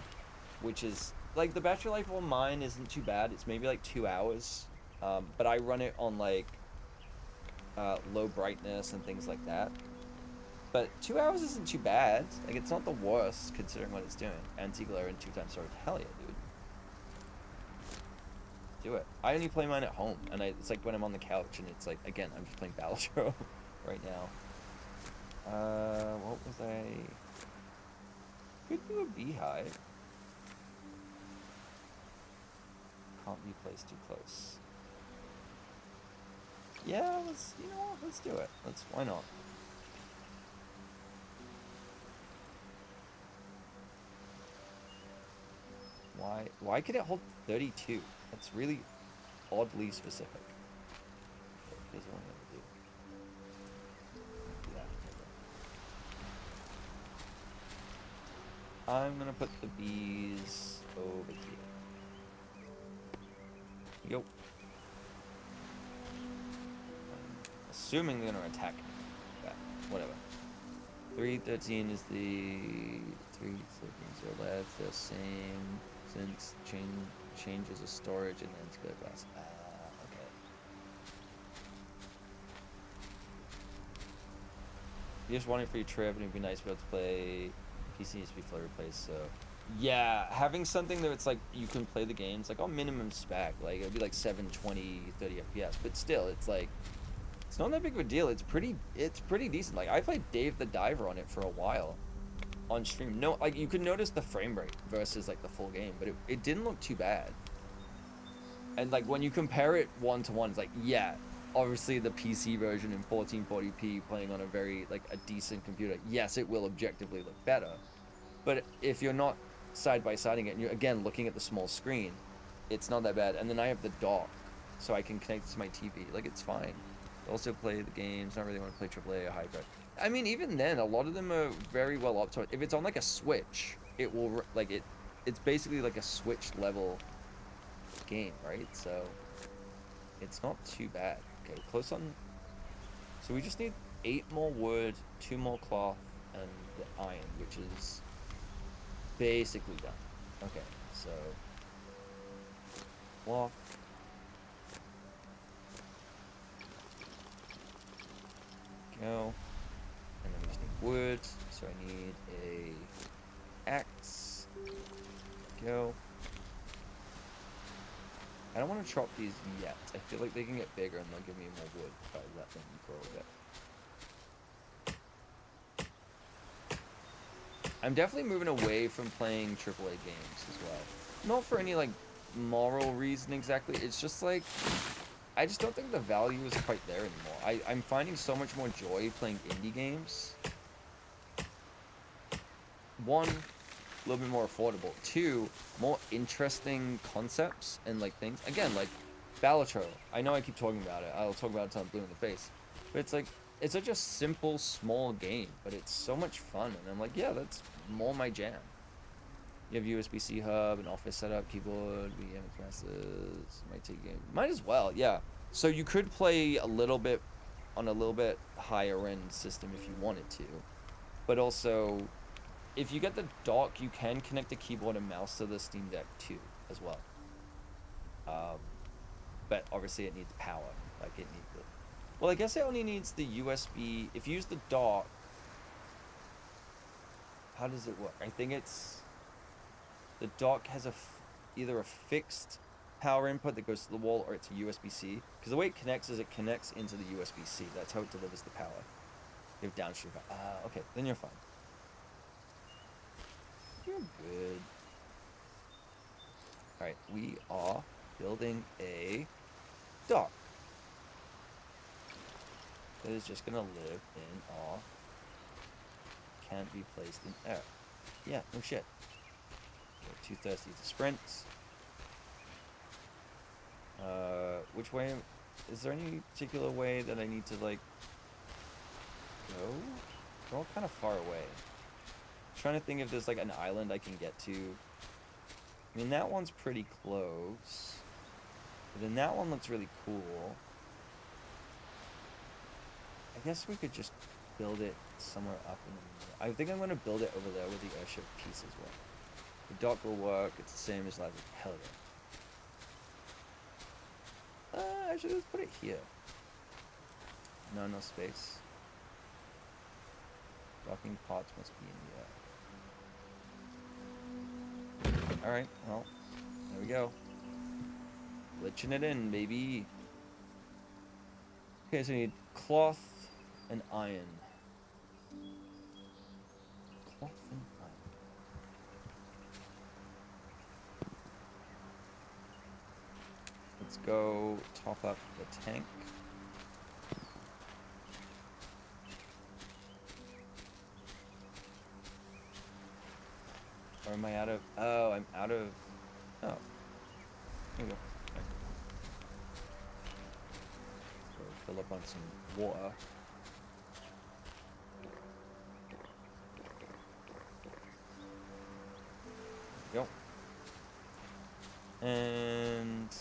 which is... Like, the battery life on mine isn't too bad. It's maybe, like, 2 hours. But I run it on, like, low brightness and things like that. But 2 hours isn't too bad. Like, it's not the worst, considering what it's doing. Anti-glare and 2x storage. Hell yeah, dude. Do it. I only play mine at home, and it's like when I'm on the couch, and it's like, again, I'm just playing Balatro right now. What was I... Could do a beehive. Can't be placed too close. Yeah, let's, you know what, let's do it. Why not? Why could it hold 32? That's really oddly specific. Here's what I'm gonna do. I'm gonna put the bees over here. Yo. Assuming they're gonna attack me. But whatever. 313 is the 313 left. The same since changes of storage and then to glass. Okay. You're just wanting for your trip, and it'd be nice to be able to play. PC needs to be fully replaced, so. Yeah, having something that it's like you can play the games like on minimum spec, like it'd be like 720, 30 FPS, but still, it's like it's not that big of a deal. It's pretty decent. Like I played Dave the Diver on it for a while on stream. No, like you could notice the frame rate versus like the full game, but it didn't look too bad. And like when you compare it 1-to-1, it's like, yeah, obviously the PC version in 1440p playing on a very like a decent computer, yes, it will objectively look better. But if you're not side by siding it and you're again looking at the small screen, it's not that bad. And then I have the dock, so I can connect it to my TV. Like it's fine. Also play the games. Not really want to play AAA or hybrid. I mean, even then, a lot of them are very well optimized. If it's on like a Switch, it will like it. It's basically like a Switch level game, right? So it's not too bad. Okay, close on. So we just need 8 more wood, 2 more cloth, and the iron, which is basically done. Okay, so cloth. Go. And then we just need wood. So I need a axe. Go. I don't want to chop these yet. I feel like they can get bigger and they'll give me more wood if I let them grow a bit. I'm definitely moving away from playing AAA games as well. Not for any like moral reason exactly. It's just like I just don't think the value is quite there anymore. I'm finding so much more joy playing indie games. One, a little bit more affordable. 2, more interesting concepts and like things. Again, like Balatro. I know I keep talking about it. I'll talk about it until I'm blue in the face. But it's like it's such a simple, small game, but it's so much fun. And I'm like, yeah, that's more my jam. You have USB-C hub, an office setup, keyboard, VM classes, might take game. Might as well, yeah. So you could play a little bit on a little bit higher end system if you wanted to, but also if you get the dock, you can connect the keyboard and mouse to the Steam Deck too, as well. But obviously it needs power. Like it needs the. Well, I guess it only needs the USB. If you use the dock, how does it work? I think it's the dock has either a fixed power input that goes to the wall, or it's a USB-C. Because the way it connects is it connects into the USB-C. That's how it delivers the power. You have downstream power. Okay, then you're fine. You're good. Alright, we are building a dock. That is just gonna live in our can't be placed in air. Yeah, no shit. Okay, too thirsty to sprint. Which way? Is there any particular way that I need to like go? They're all kind of far away. I'm trying to think if there's like an island I can get to. I mean, that one's pretty close. But then that one looks really cool. I guess we could just build it somewhere up in the middle. I think I'm going to build it over there where the airship pieces were. The dock will work. It's the same as like hell yeah. Actually, let's put it here. No space. Docking pots must be in the air. Alright, well, there we go. Glitching it in, baby. Okay, so we need cloth and iron. Cloth and iron. Let's go top up the tank. Or am I out of... Oh, I'm out of... Oh. There we go. Okay. So fill up on some water. There we go. And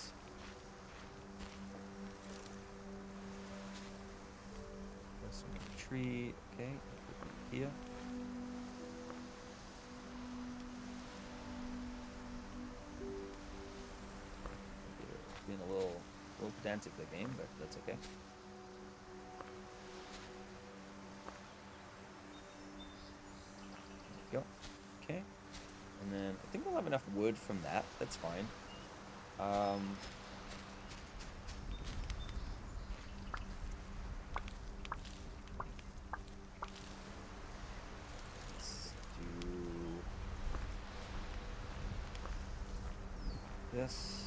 some retreat. Okay, here. Being a little pedantic the game, but that's okay. There we go. Okay. And then I think we'll have enough wood from that. That's fine. Let's do this.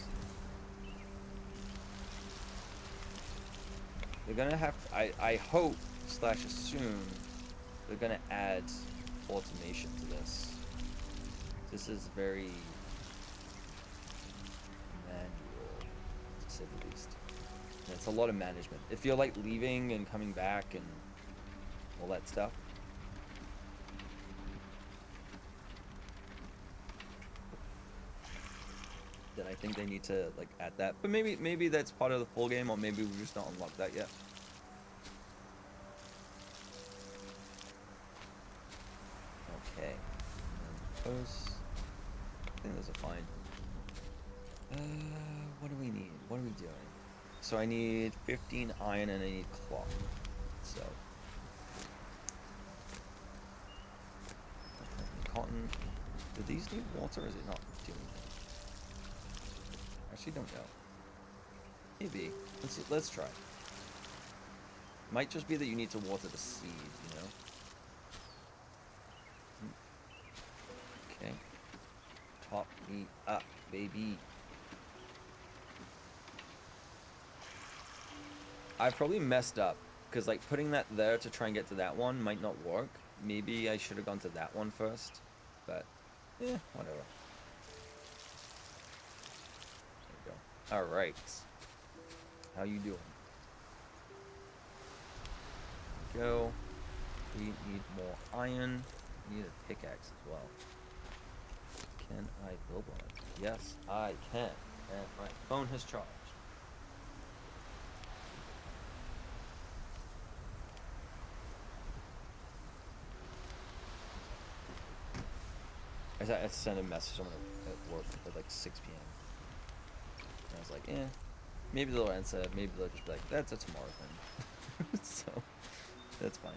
They're gonna have to, I hope / assume they're gonna add automation to this. This is very manual, to say the least. And it's a lot of management. If you're like leaving and coming back and all that stuff. Then I think they need to like add that. But maybe that's part of the full game, or maybe we just don't unlock that yet. Okay. Those. I think those are fine. What do we need? What are we doing? So I need 15 iron and I need cloth. So. Cotton. Do these need water or is it not doing that? Actually don't know. Maybe. Let's try. Might just be that you need to water the seed, you know? Okay. Top me up, baby. I probably messed up, because like putting that there to try and get to that one might not work. Maybe I should have gone to that one first, but whatever. There we go. All right. How you doing? Go. We need more iron. We need a pickaxe as well. Can I build one? Yes, I can. And my phone has charged. I sent a message to someone at work at like 6 p.m. And I was like, maybe they'll answer. Maybe they'll just be like, that's a tomorrow thing. So that's fine.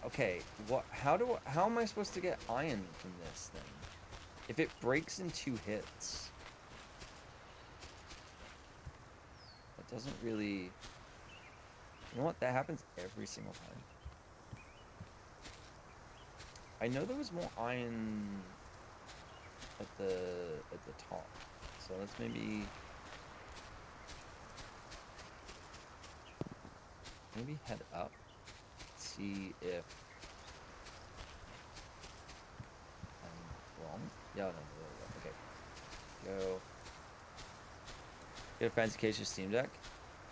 Okay. How am I supposed to get iron from this thing? If it breaks in 2 hits, that doesn't really. You know what? That happens every single time. I know there was more iron at the top, so let's maybe head up, see if I'm wrong. Yeah, no, okay. Go. Get a fancy case of Steam Deck.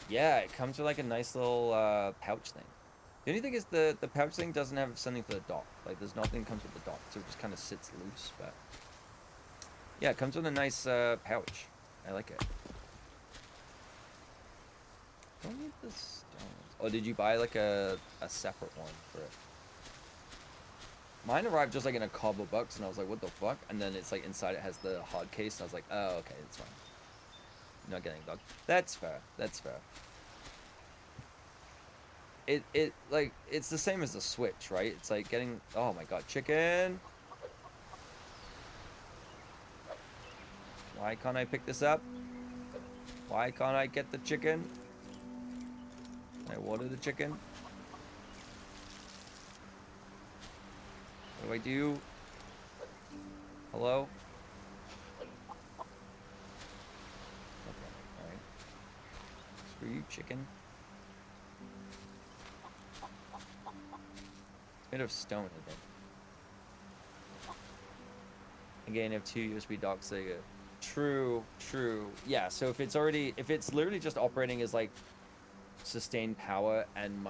Yeah, it comes with like a nice little pouch thing. The only thing is the pouch thing doesn't have something for the dock. Like there's nothing that comes with the dock, so it just kind of sits loose. But yeah, it comes with a nice pouch. I like it. Don't need the stones. Oh, did you buy like a separate one for it? Mine arrived just like in a cardboard box, and I was like, what the fuck? And then it's like inside it has the hard case, and I was like, oh, okay, that's fine. I'm not getting bugged. That's fair. That's fair. It like it's the same as the Switch, right? It's like getting, oh my god, chicken. Why can't I pick this up? Why can't I get the chicken? Can I water the chicken? What do I do? Hello? Okay, alright. Screw you, chicken. Made of stone, I think. Again, I have 2 USB docks. There you go. True. Yeah. So if it's literally just operating as like sustained power and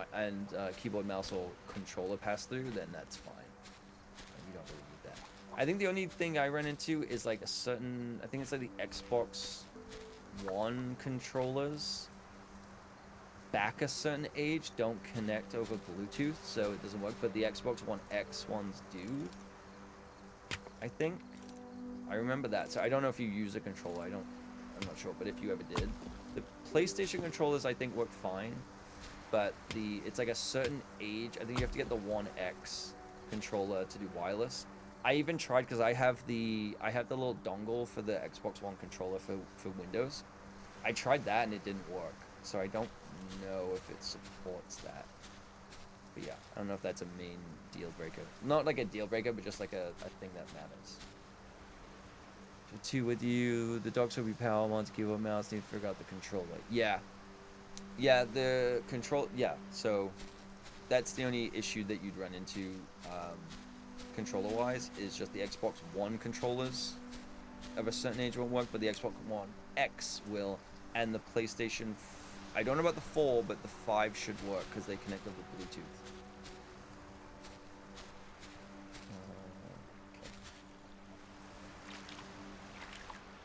keyboard, mouse, or controller pass through, then that's fine. And you don't really need that. I think the only thing I run into is like a certain, I think it's like the Xbox One controllers back a certain age don't connect over Bluetooth, so it doesn't work, but the Xbox One X ones do, I think. I remember that, so I don't know if you use a controller, I'm not sure, but if you ever did. The PlayStation controllers, I think, work fine, but it's like a certain age. I think you have to get the One X controller to do wireless. I even tried, because I have the little dongle for the Xbox One controller for Windows. I tried that and it didn't work, so I don't know if it supports that. But yeah, I don't know if that's a main deal breaker. Not like a deal breaker, but just like a thing that matters. Two with you. The docs will be power mods, keyboard, mouse. Need to figure out the controller. Yeah, the control. Yeah, so that's the only issue that you'd run into, controller-wise, is just the Xbox One controllers of a certain age won't work, but the Xbox One X will, and the PlayStation. I don't know about the 4, but the 5 should work because they connect over Bluetooth. Okay.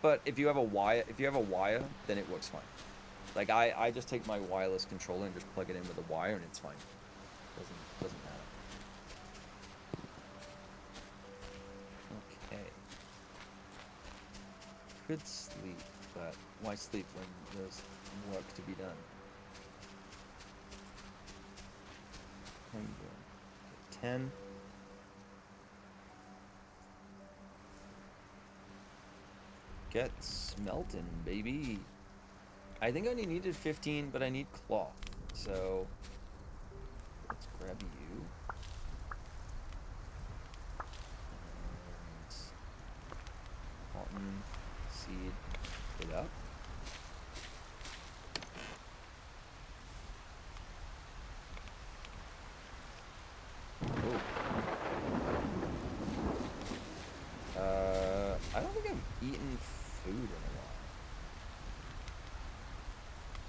But if you have a wire, then it works fine. Like I just take my wireless controller and just plug it in with a wire, and it's fine. Doesn't matter. Okay. Could sleep, but why sleep when there's work to be done? How you doing? 10. Get smelting, baby. I think I only needed 15, but I need cloth. So let's grab you. And cotton seed it up. Oh. I don't think I've eaten food in a while.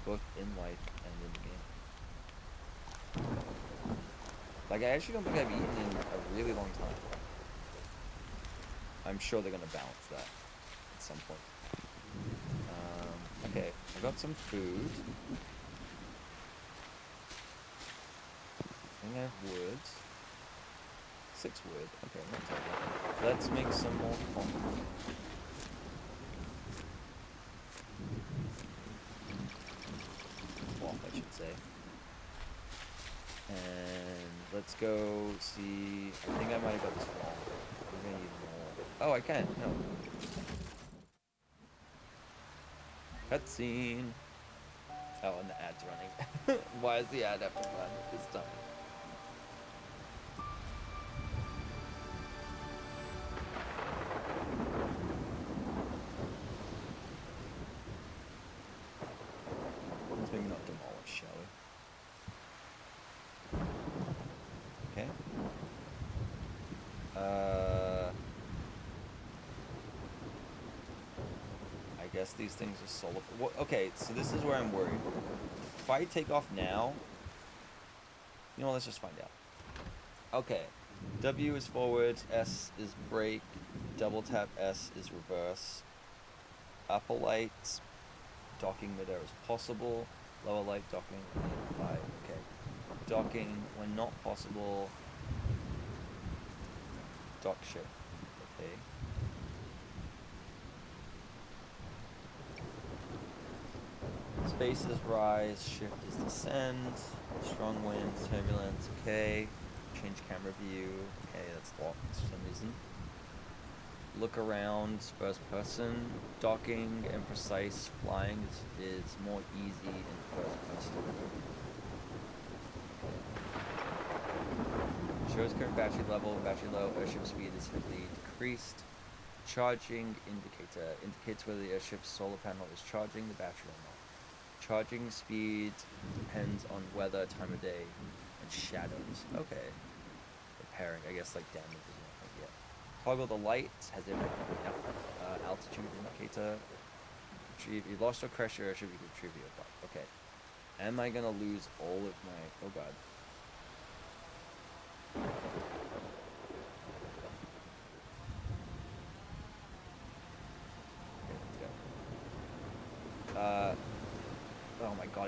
Both in life and in the game. Like, I actually don't think I've eaten in a really long time. I'm sure they're gonna balance that at some point. Okay, I got some food. I think I have wood. 6 wood. Okay, not terrible. Let's make some more cotton. Cloth, I should say. And let's go see. I think I might have got this wrong. I'm gonna need more. Oh, I can. No. Cutscene. Oh, and the ad's running. Why is the ad after that this time? Let's maybe not demolish, shall we? Okay. I guess these things are solar. Okay, so this is where I'm worried. If I take off now, you know what, let's just find out. Okay, W is forward, S is brake, double tap S is reverse. Upper light, docking midair is possible. Lower light, docking in 5. Okay. Docking when not possible. Dock ship. Okay. Space is rise, shift is descend. Strong winds, turbulence, okay. Change camera view. Okay, that's locked for some reason. Look around, first person. Docking and precise flying is more easy in first person. Shows current battery level, battery low, airship speed is heavily decreased. Charging indicator indicates whether the airship's solar panel is charging the battery or not. Charging speed depends on weather, time of day, and shadows. Okay. Repairing, I guess, like damage is not yet. Toggle the light, has everything. Yep. Altitude indicator. Retrieve. You lost or crashed your airship, you can retrieve your butt. Okay. Am I gonna lose all of my. Oh god.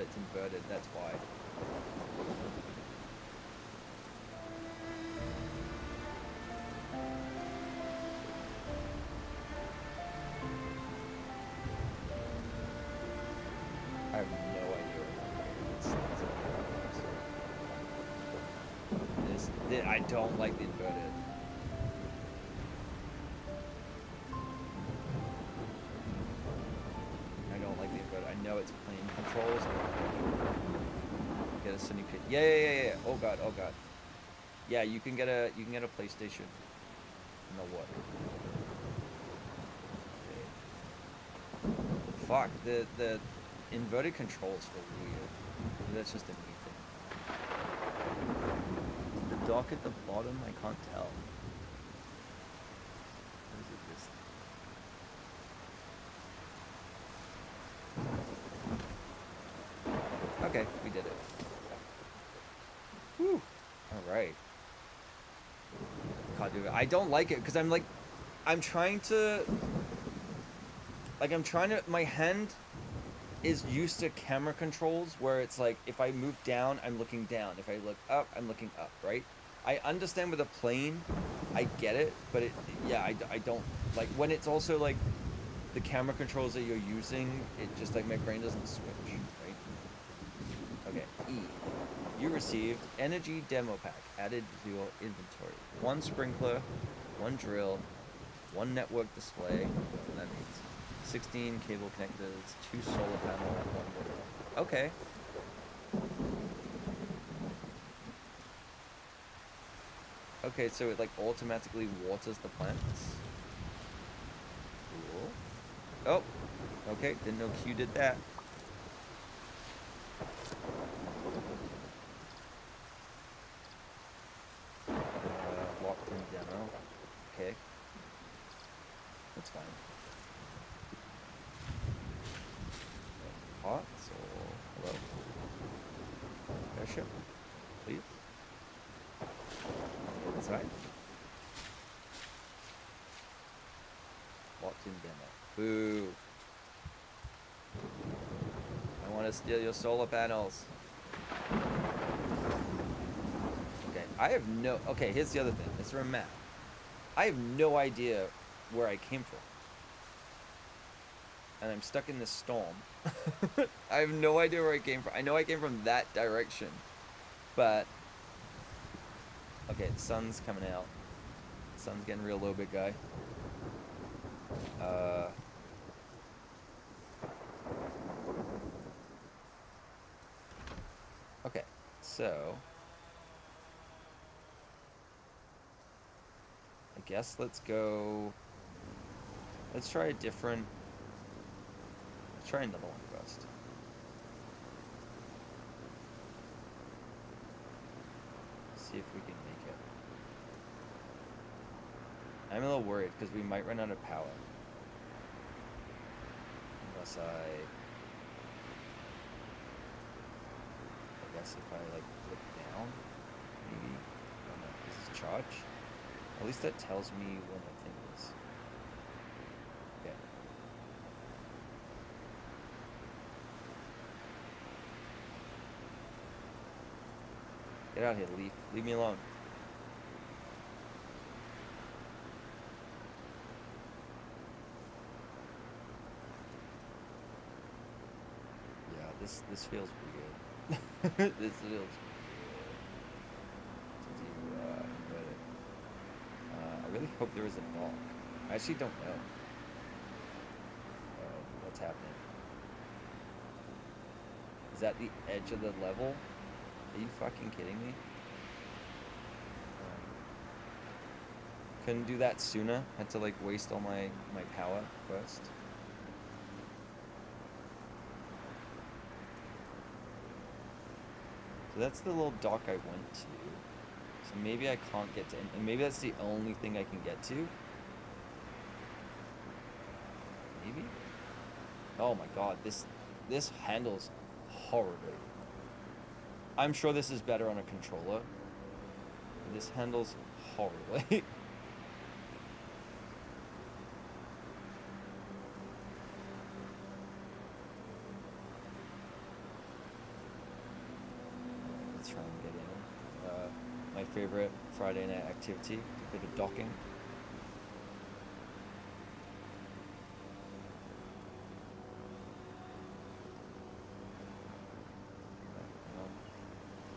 it's inverted, that's why. I have no idea what this I don't like the inverted. I don't like the inverted. I know it's plane controls. Get a Sony kit. Yeah. Oh god. Yeah, you can get a PlayStation. No what? Okay. Fuck, the inverted controls feel weird. That's just a me thing. The dock at the bottom, I can't tell. Or is it this? Okay, we did it. Whew. Alright. Can't do it. I don't like it because I'm trying to, my hand is used to camera controls where it's like, if I move down, I'm looking down. If I look up, I'm looking up, right? I understand with a plane, I get it, but yeah, I don't, like, when it's also like the camera controls that you're using, it just like, my brain doesn't switch, right? Okay, E. You received Energy Demo Pack added to your inventory. 1 sprinkler, 1 drill, 1 network display. That means 16 cable connectors, 2 solar panel, 1 motor. Okay. Okay, so it like automatically waters the plants. Cool. Oh, okay. Didn't know Q did that. Locked in demo. Okay. That's fine. Pots or hello? Airship, please. Inside. Locked in demo. Boo. I want to steal your solar panels. Okay, I have no... Okay, here's the other thing. Is there a map? I have no idea where I came from. And I'm stuck in this storm. I have no idea where I came from. I know I came from that direction. But... Okay, the sun's coming out. The sun's getting real low, big guy. Okay, so... I guess let's go... Let's try a different... Let's try another one first. See if we can make it. I'm a little worried because we might run out of power. Unless I guess if I like look down, maybe, I don't know, is this charge? At least that tells me when the thing is. Okay. Get out of here, Leaf. Leave me alone. Yeah, this feels weird. This feels weird. I really hope there is a dock. I actually don't know. What's happening? Is that the edge of the level? Are you fucking kidding me? Couldn't do that sooner. Had to like waste all my power first. So that's the little dock I went to. So maybe I can't get to, and maybe that's the only thing I can get to. Maybe? Oh my god, this handles horribly. I'm sure this is better on a controller. This handles horribly. My favorite Friday night activity, a bit of docking.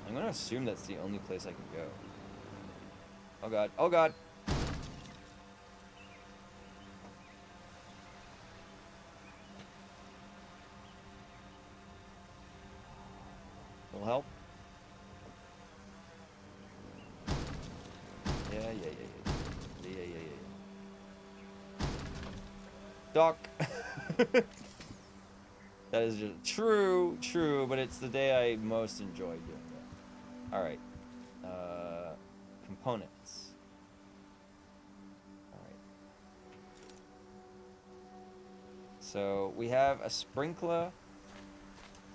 I'm gonna assume that's the only place I can go. Oh god, oh god! Will help? Yeah. Doc! That is just true, but it's the day I most enjoy doing it. Alright. Components. Alright. So we have a sprinkler,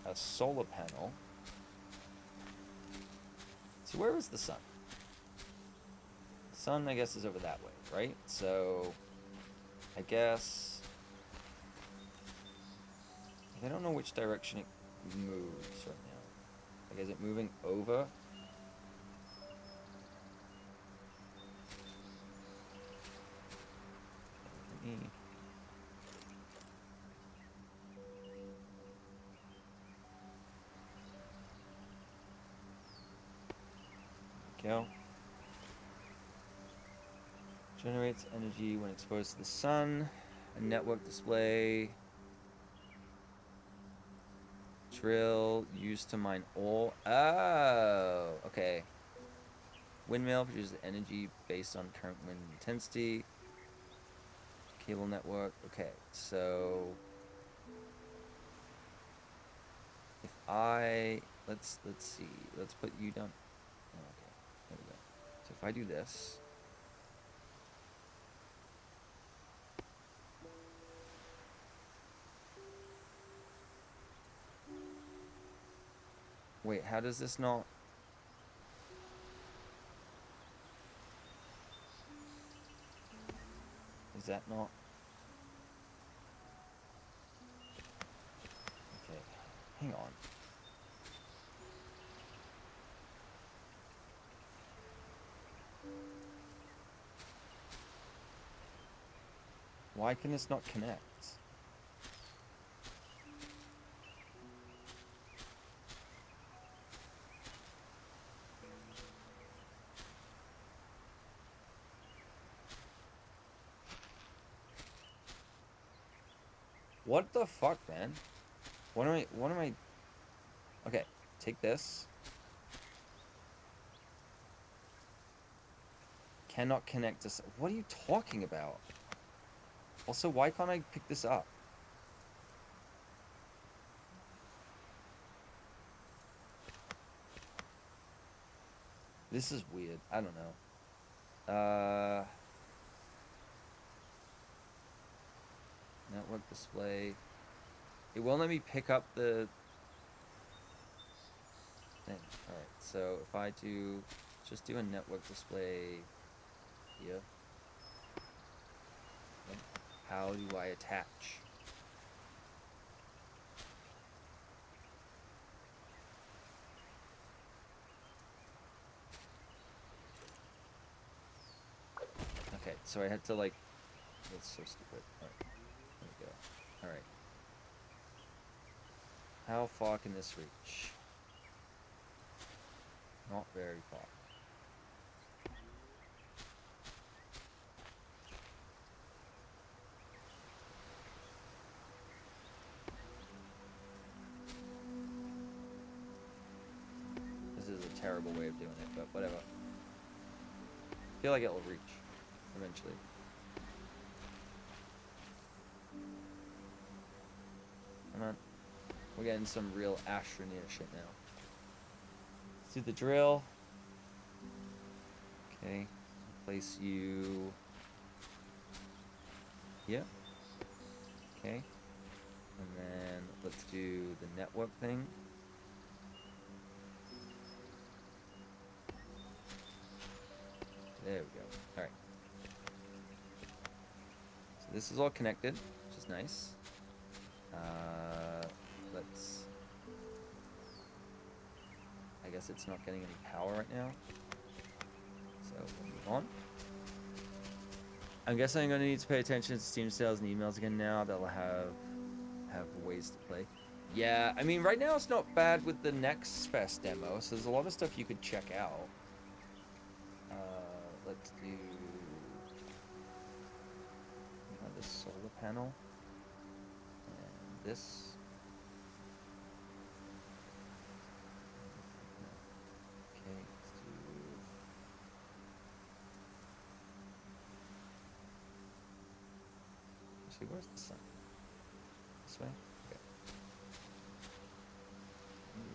a solar panel. So where is the sun? The sun, I guess, is over that way, right? So I guess I don't know which direction it moves right now. Like, is it moving over? Go. Generates energy when exposed to the sun. A network display. Drill used to mine ore. Oh, okay. Windmill produces energy based on current wind intensity. Cable network. Okay, so if I let's see. Let's put you down. Oh, okay, there we go. So if I do this. Wait, how does this not? Is that not? Okay, hang on. Why can this not connect? What the fuck, man? What am I? Okay, take this. Cannot connect this. What are you talking about? Also, why can't I pick this up? This is weird. I don't know. Network display. It won't let me pick up the thing. Alright, so if I just do a network display here. How do I attach? Okay, so I had to like, that's so stupid. Alright, there we go. Alright. How far can this reach? Not very far. This is a terrible way of doing it, but whatever. I feel like it'll reach eventually. Come on. We're getting some real Astroneer shit now. Let's do the drill. Okay. Place you here. Okay. And then let's do the network thing. There we go. Alright. So this is all connected, which is nice. Let's... I guess it's not getting any power right now. So we'll move on. I'm guessing I'm gonna need to pay attention to Steam sales and emails again now. They'll have ways to play. Yeah, I mean right now it's not bad with the Next Fest demo, so there's a lot of stuff you could check out. Let's do this solar panel and this. Okay, let's do. Actually, where's the sun? This way? Okay.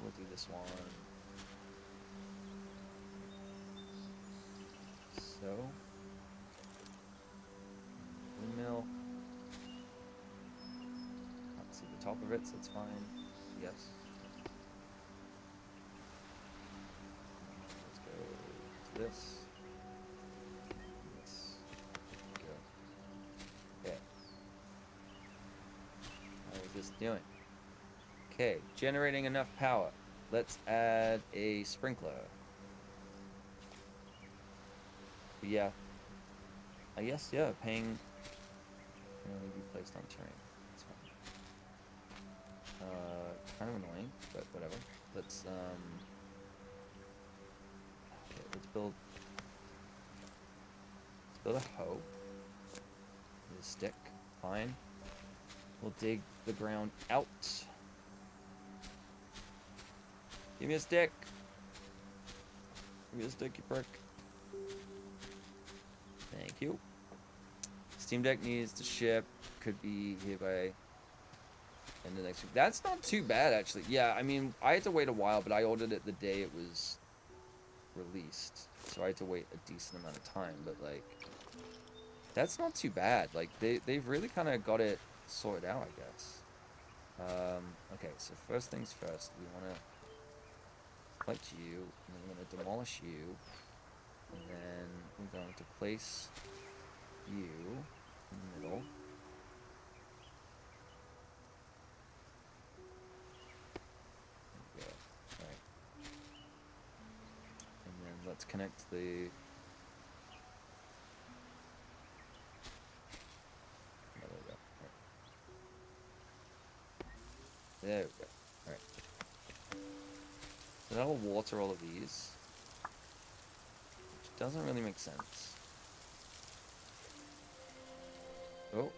We'll do this one. So. Windmill. Can't see the top of it, so it's fine. Yes. Let's go to this. Let's go. Okay. How is this doing? Okay, generating enough power. Let's add a sprinkler. Yeah. I guess, yeah, paying can only be placed on terrain. That's fine. Kind of annoying, but whatever. Let's okay, let's build a hoe. With a stick. Fine. We'll dig the ground out. Give me a stick. Give me a stick, you prick. Thank you. Steam Deck needs to ship. Could be here by end of next week. That's not too bad, actually. Yeah, I mean, I had to wait a while, but I ordered it the day it was released. So I had to wait a decent amount of time, but, like, that's not too bad. Like, they've really kind of got it sorted out, I guess. Okay, so first things first, we want to collect you, and then we're going to demolish you, and then we're going to place you in the middle. There we go. Alright. And then let's connect the... Oh, there we go. Right. There we go. Alright. So that'll water all of these. Which doesn't really make sense. Oh,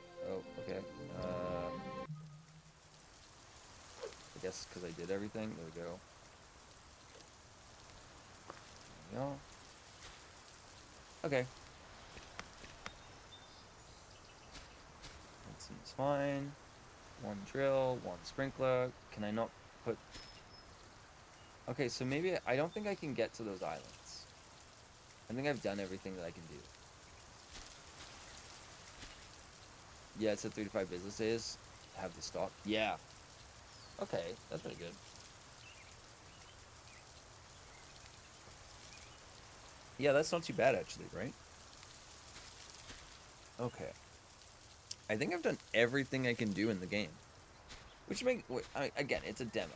okay. I guess because I did everything. There we go. There we go. Okay. That seems fine. One drill, one sprinkler. Can I not put... Okay, so maybe... I don't think I can get to those islands. I think I've done everything that I can do. Yeah, it said 3 to 5 business days. Have the stock. Yeah. Okay, that's pretty good. Yeah, that's not too bad, actually, right? Okay. I think I've done everything I can do in the game. Which again, it's a demo.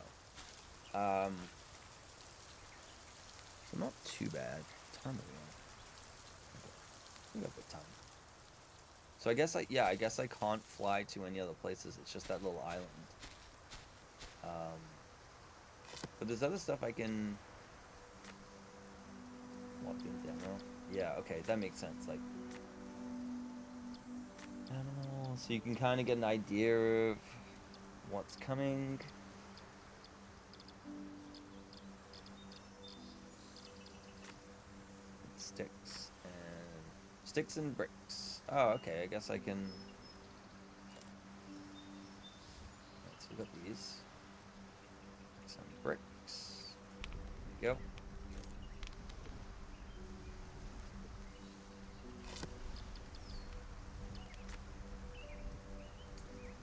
So not too bad. Time are we on? Okay. We got the time. So I guess I guess I can't fly to any other places. It's just that little island. But there's other stuff I can... What, do a demo? Yeah, okay, that makes sense. Like, animals, so you can kind of get an idea of what's coming. Sticks and bricks. Oh, okay, I guess I can... Right, so we got these. Some bricks. There we go.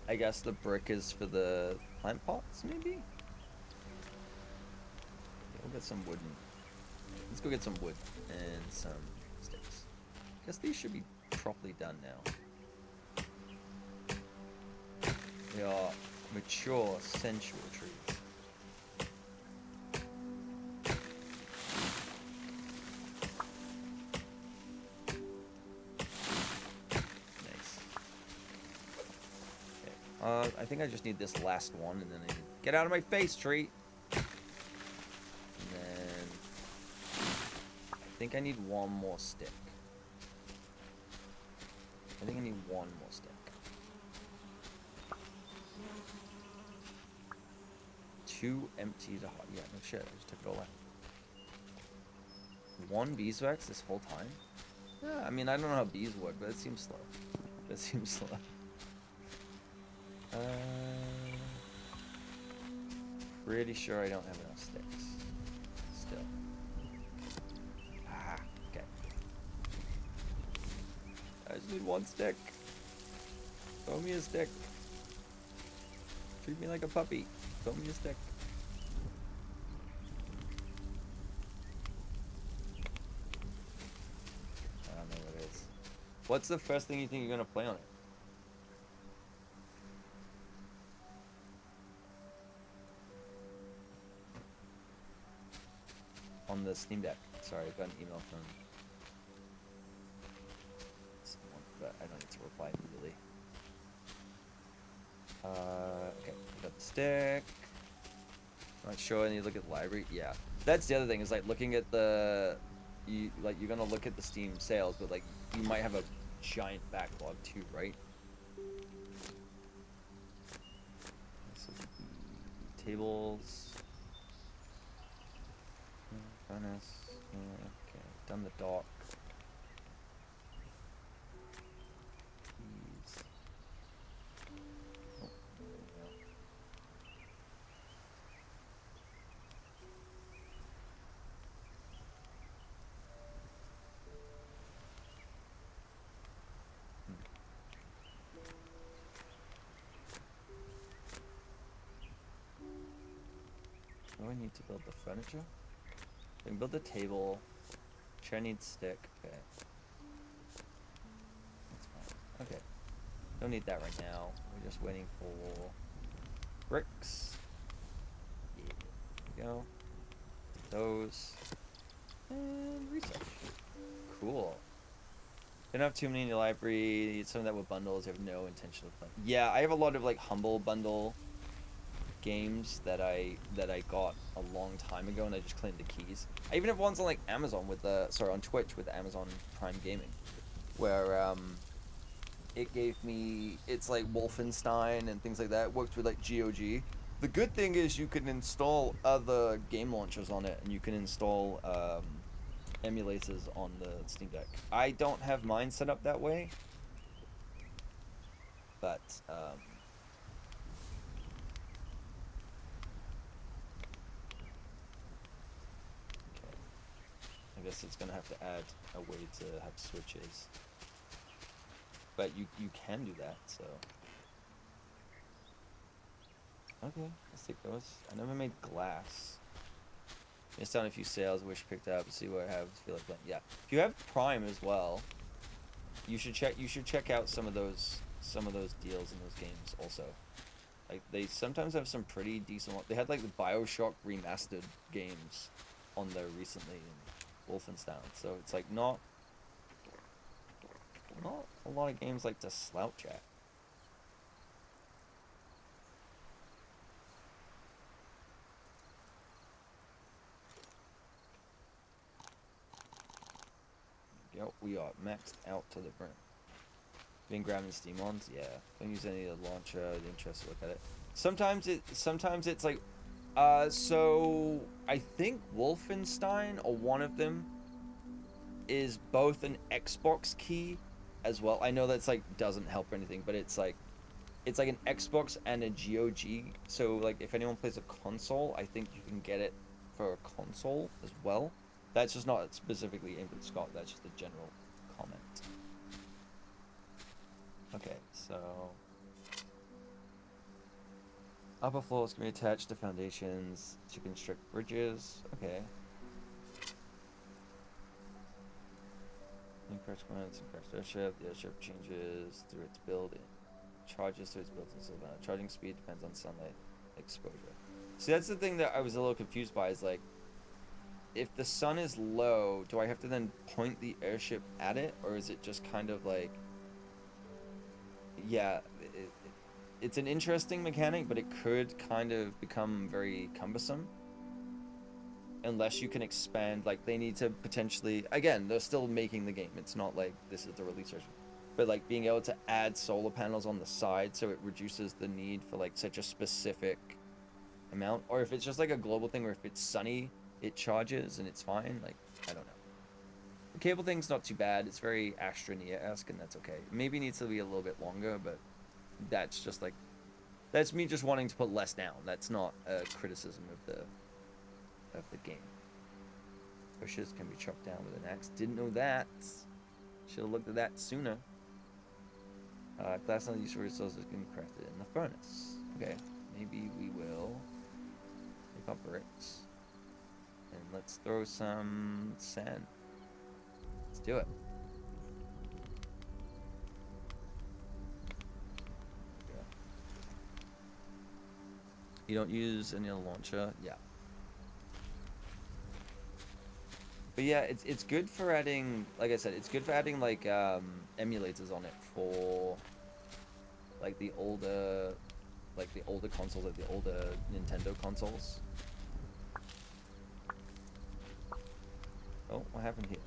I guess the brick is for the plant pots, maybe? Yeah, we'll get some wood. Let's go get some wood and some sticks. I guess these should be properly done now. They are mature, sensual trees. I think I just need this last one, and then I need... Get out of my face, tree! And then... I think I need one more stick. I think I need one more stick. 2 empty to hot. Yeah, no shit. I just took it all out. 1 beeswax this whole time? Yeah, I mean, I don't know how bees work, but it seems slow. It seems slow. Pretty sure I don't have enough sticks. Still. Ah, okay. I just need 1 stick. Throw me a stick. Treat me like a puppy. Throw me a stick. I don't know what it is. What's the first thing you think you're gonna play on it? On the Steam Deck. Sorry, I got an email from someone, but I don't need to reply immediately. Okay, got the stick. Not sure. I need to look at the library. Yeah, that's the other thing is like looking at the, you're gonna look at the Steam sales, but like you might have a giant backlog too, right? So, tables. Furnace. Okay, done the dock. Keys. Oh, there we go. Do I need to build the furniture? I can build the table. Chair needs stick. Okay. That's fine. Okay. Don't need that right now. We're just waiting for bricks. Yeah. There we go. Those. And research. Cool. Don't have too many in your library. Some that were bundles. I have no intention of playing. Yeah, I have a lot of like humble bundle games that I got a long time ago, and I just claimed the keys. I even have ones on like Amazon with on Twitch with Amazon Prime Gaming, where it gave me, it's like Wolfenstein and things like that. It worked with like GOG. The good thing is you can install other game launchers on it, and you can install emulators on the Steam Deck. I don't have mine set up that way, but I guess it's gonna have to add a way to have switches, but you can do that. So okay, let's take those. I never made glass. Missed out on a few sales. Wish picked up. See what I have. Feel like playing. Yeah, if you have Prime as well, you should check out some of those deals in those games also. Like they sometimes have some pretty decent ones. They had like the BioShock remastered games on there recently. Wolfenstein, so it's like not a lot of games like to slouch at. Yep, we are maxed out to the brim. Been grabbing Steam ones, yeah. Don't use any of the launcher. The interest to look at it. Sometimes it's like so I think Wolfenstein, or one of them, is both an Xbox key as well. I know that's like doesn't help or anything, but it's like an Xbox and a GOG. So like if anyone plays a console, I think you can get it for a console as well. That's just not specifically aimed at Scott. That's just a general comment. Okay, so upper floors can be attached to foundations to construct bridges. Okay. Incorrect commands, incorrect airship. The airship changes through its build. Charges through its build. Charging speed depends on sunlight exposure. See, that's the thing that I was a little confused by. Is like, if the sun is low, do I have to then point the airship at it, or is it just kind of like, yeah, it's an interesting mechanic, but it could kind of become very cumbersome unless you can expand. Like, they need to potentially, again, they're still making the game, it's not like this is the release version, but like being able to add solar panels on the side so it reduces the need for like such a specific amount, or if it's just like a global thing where if it's sunny it charges and it's fine. Like, I don't know. The cable thing's not too bad, it's very Astroneer-esque, and that's okay. Maybe needs to be a little bit longer, but that's just like, that's me just wanting to put less down. That's not a criticism of the game. Bushes can be chopped down with an axe. Didn't know that. Should have looked at that sooner. Glass not used for resources can be crafted in the furnace. Okay, maybe we will pick up bricks and let's throw some sand. Let's do it. Yeah. You don't use any other launcher? Yeah. But yeah, it's good for adding, like I said, it's good for adding like emulators on it for like the older consoles, like the older Nintendo consoles. Oh, what happened here?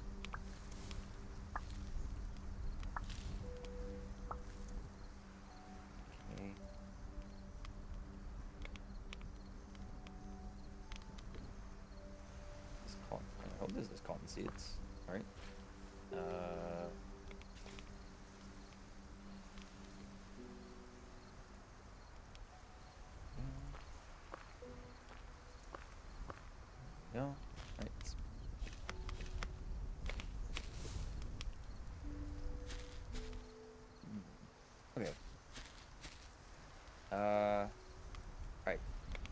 Okay. This cotton, I hope this is cotton seeds. All right. No. Right. Okay. Alright.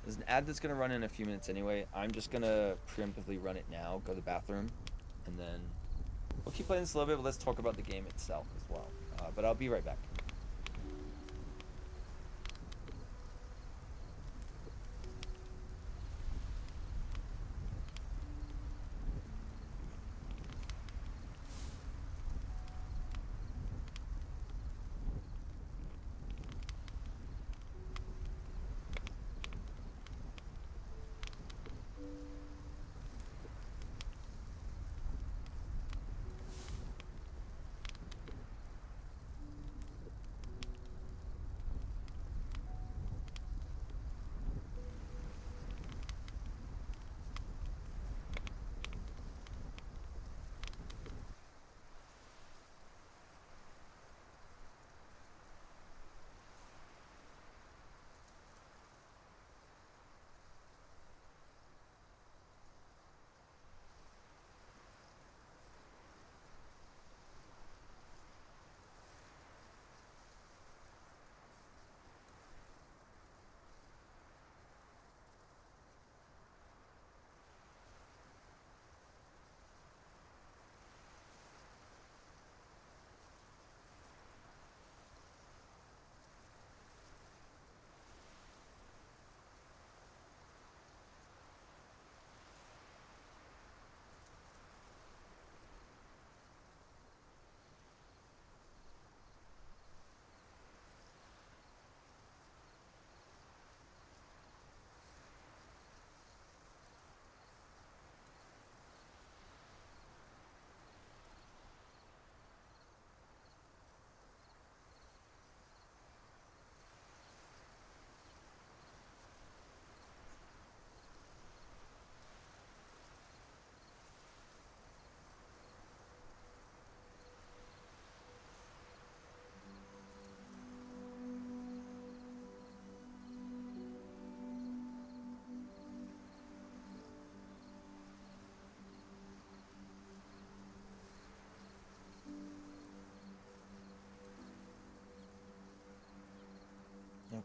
There's an ad that's gonna run in a few minutes anyway. I'm just gonna preemptively run it now, go to the bathroom, and then we'll keep playing this a little bit, but let's talk about the game itself as well. But I'll be right back.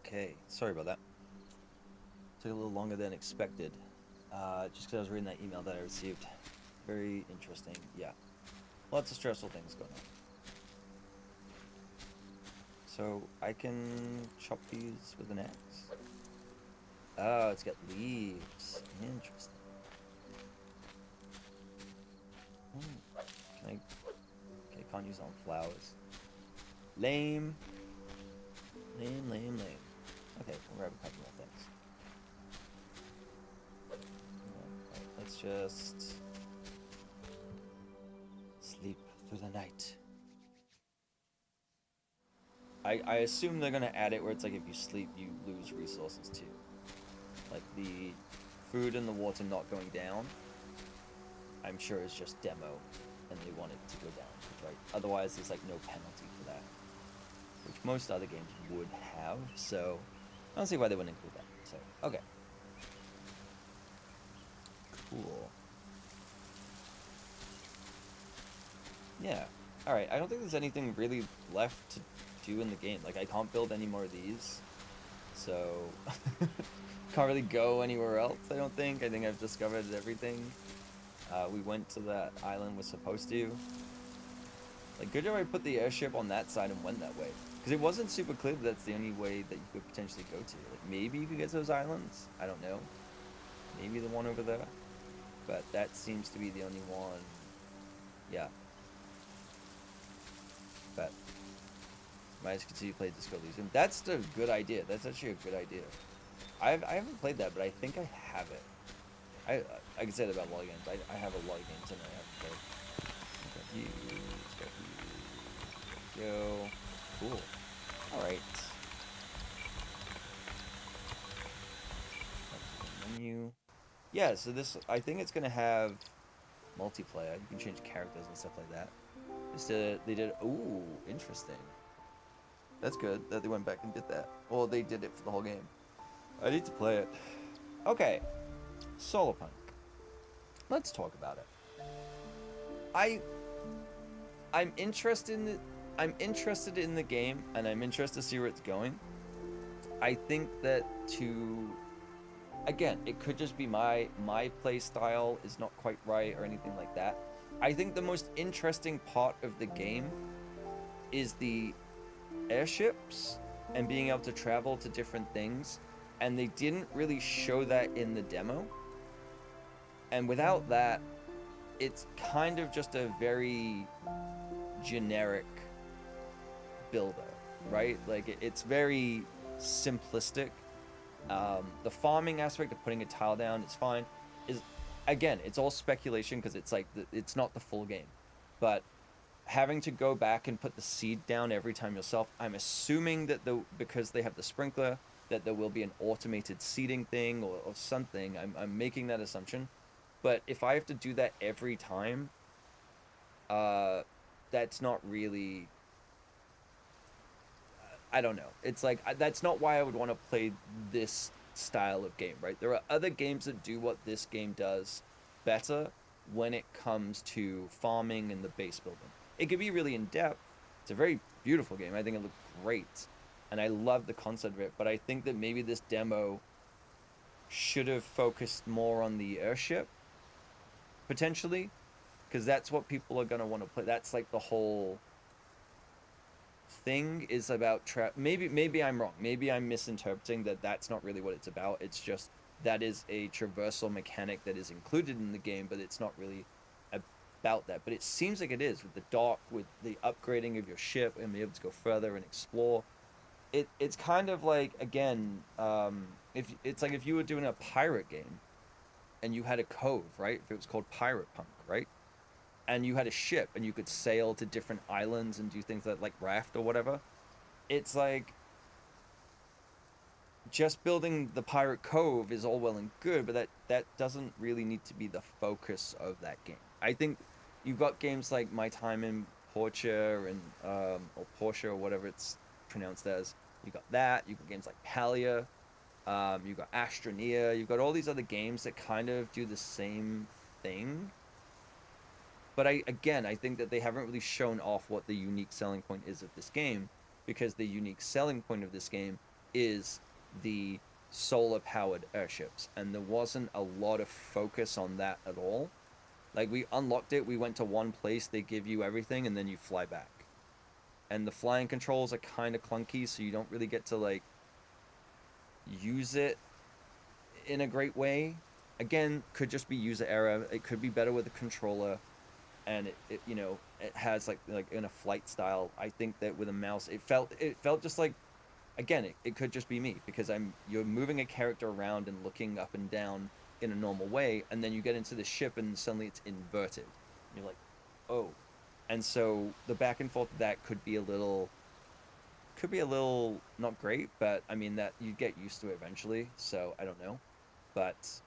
Okay, sorry about that. Took a little longer than expected. Just because I was reading that email that I received. Very interesting. Yeah. Lots of stressful things going on. So I can chop these with an axe. Oh, it's got leaves. Interesting. Can I? Okay, can't use it on flowers. Lame. Lame, lame, lame. Okay, we'll grab a couple more things. Alright, let's just sleep through the night. I assume they're gonna add it where it's like if you sleep, you lose resources too. Like the food and the water not going down, I'm sure is just demo, and they want it to go down, right? Otherwise, there's like no penalty for that, which most other games would have. So I don't see why they wouldn't include that. So okay, cool. Yeah. All right. I don't think there's anything really left to do in the game. Like I can't build any more of these, so can't really go anywhere else. I don't think. I think I've discovered everything. We went to that island we're supposed to. Like, good job I put the airship on that side and went that way. Because it wasn't super clear that that's the only way that you could potentially go to. Like, maybe you could get to those islands. I don't know. Maybe the one over there. But that seems to be the only one. Yeah. But might just continue to play Disco Elysium. That's a good idea. That's actually a good idea. I haven't played that, but I think I have it. I can say that about a lot of games. I have a lot of games in there I haven't played. Let's go here. Go. Cool. Alright. Menu. Yeah, so this, I think it's going to have multiplayer. You can change characters and stuff like that. They did, ooh, interesting. That's good that they went back and did that. Well, they did it for the whole game. I need to play it. Okay. Solarpunk. Let's talk about it. I'm interested in the game, and I'm interested to see where it's going. I think that again, it could just be my play style is not quite right or anything like that. I think the most interesting part of the game is the airships and being able to travel to different things, and they didn't really show that in the demo. And without that, it's kind of just a very generic builder, right? Like it's very simplistic. The farming aspect of putting a tile down is fine. Again, it's all speculation because it's like it's not the full game, but having to go back and put the seed down every time yourself, I'm assuming that because they have the sprinkler, that there will be an automated seeding thing or something. I'm making that assumption. But if I have to do that every time, that's not really... I don't know. It's like, that's not why I would want to play this style of game, right? There are other games that do what this game does better when it comes to farming and the base building. It could be really in-depth. It's a very beautiful game. I think it looks great. And I love the concept of it. But I think that maybe this demo should have focused more on the airship, potentially, because that's what people are going to want to play. That's like the whole thing is about maybe I'm wrong. Maybe I'm misinterpreting that that's not really what it's about. It's just that is a traversal mechanic that is included in the game, but it's not really about that. But it seems like it is with the dock, with the upgrading of your ship and be able to go further and explore. It's kind of like, again, if it's like if you were doing a pirate game and you had a cove, right? If it was called Pirate Punk, right? And you had a ship and you could sail to different islands and do things like raft or whatever. It's like just building the pirate cove is all well and good, but that doesn't really need to be the focus of that game. I think you've got games like My Time in Portia and or Portia or whatever it's pronounced as. You got that. You got games like Palia. You got Astroneer. You've got all these other games that kind of do the same thing. But I think that they haven't really shown off what the unique selling point is of this game, because the unique selling point of this game is the solar-powered airships, and there wasn't a lot of focus on that at all. Like, we unlocked it, we went to one place, they give you everything, and then you fly back. And the flying controls are kind of clunky, so you don't really get to, like, use it in a great way. Again, could just be user error. It could be better with a controller. And it has like in a flight style. I think that with a mouse, it felt just like again, it could just be me because you're moving a character around and looking up and down in a normal way, and then you get into the ship and suddenly it's inverted. You're like, oh. And so the back and forth of that could be a little not great, but I mean that you get used to it eventually, so I don't know. But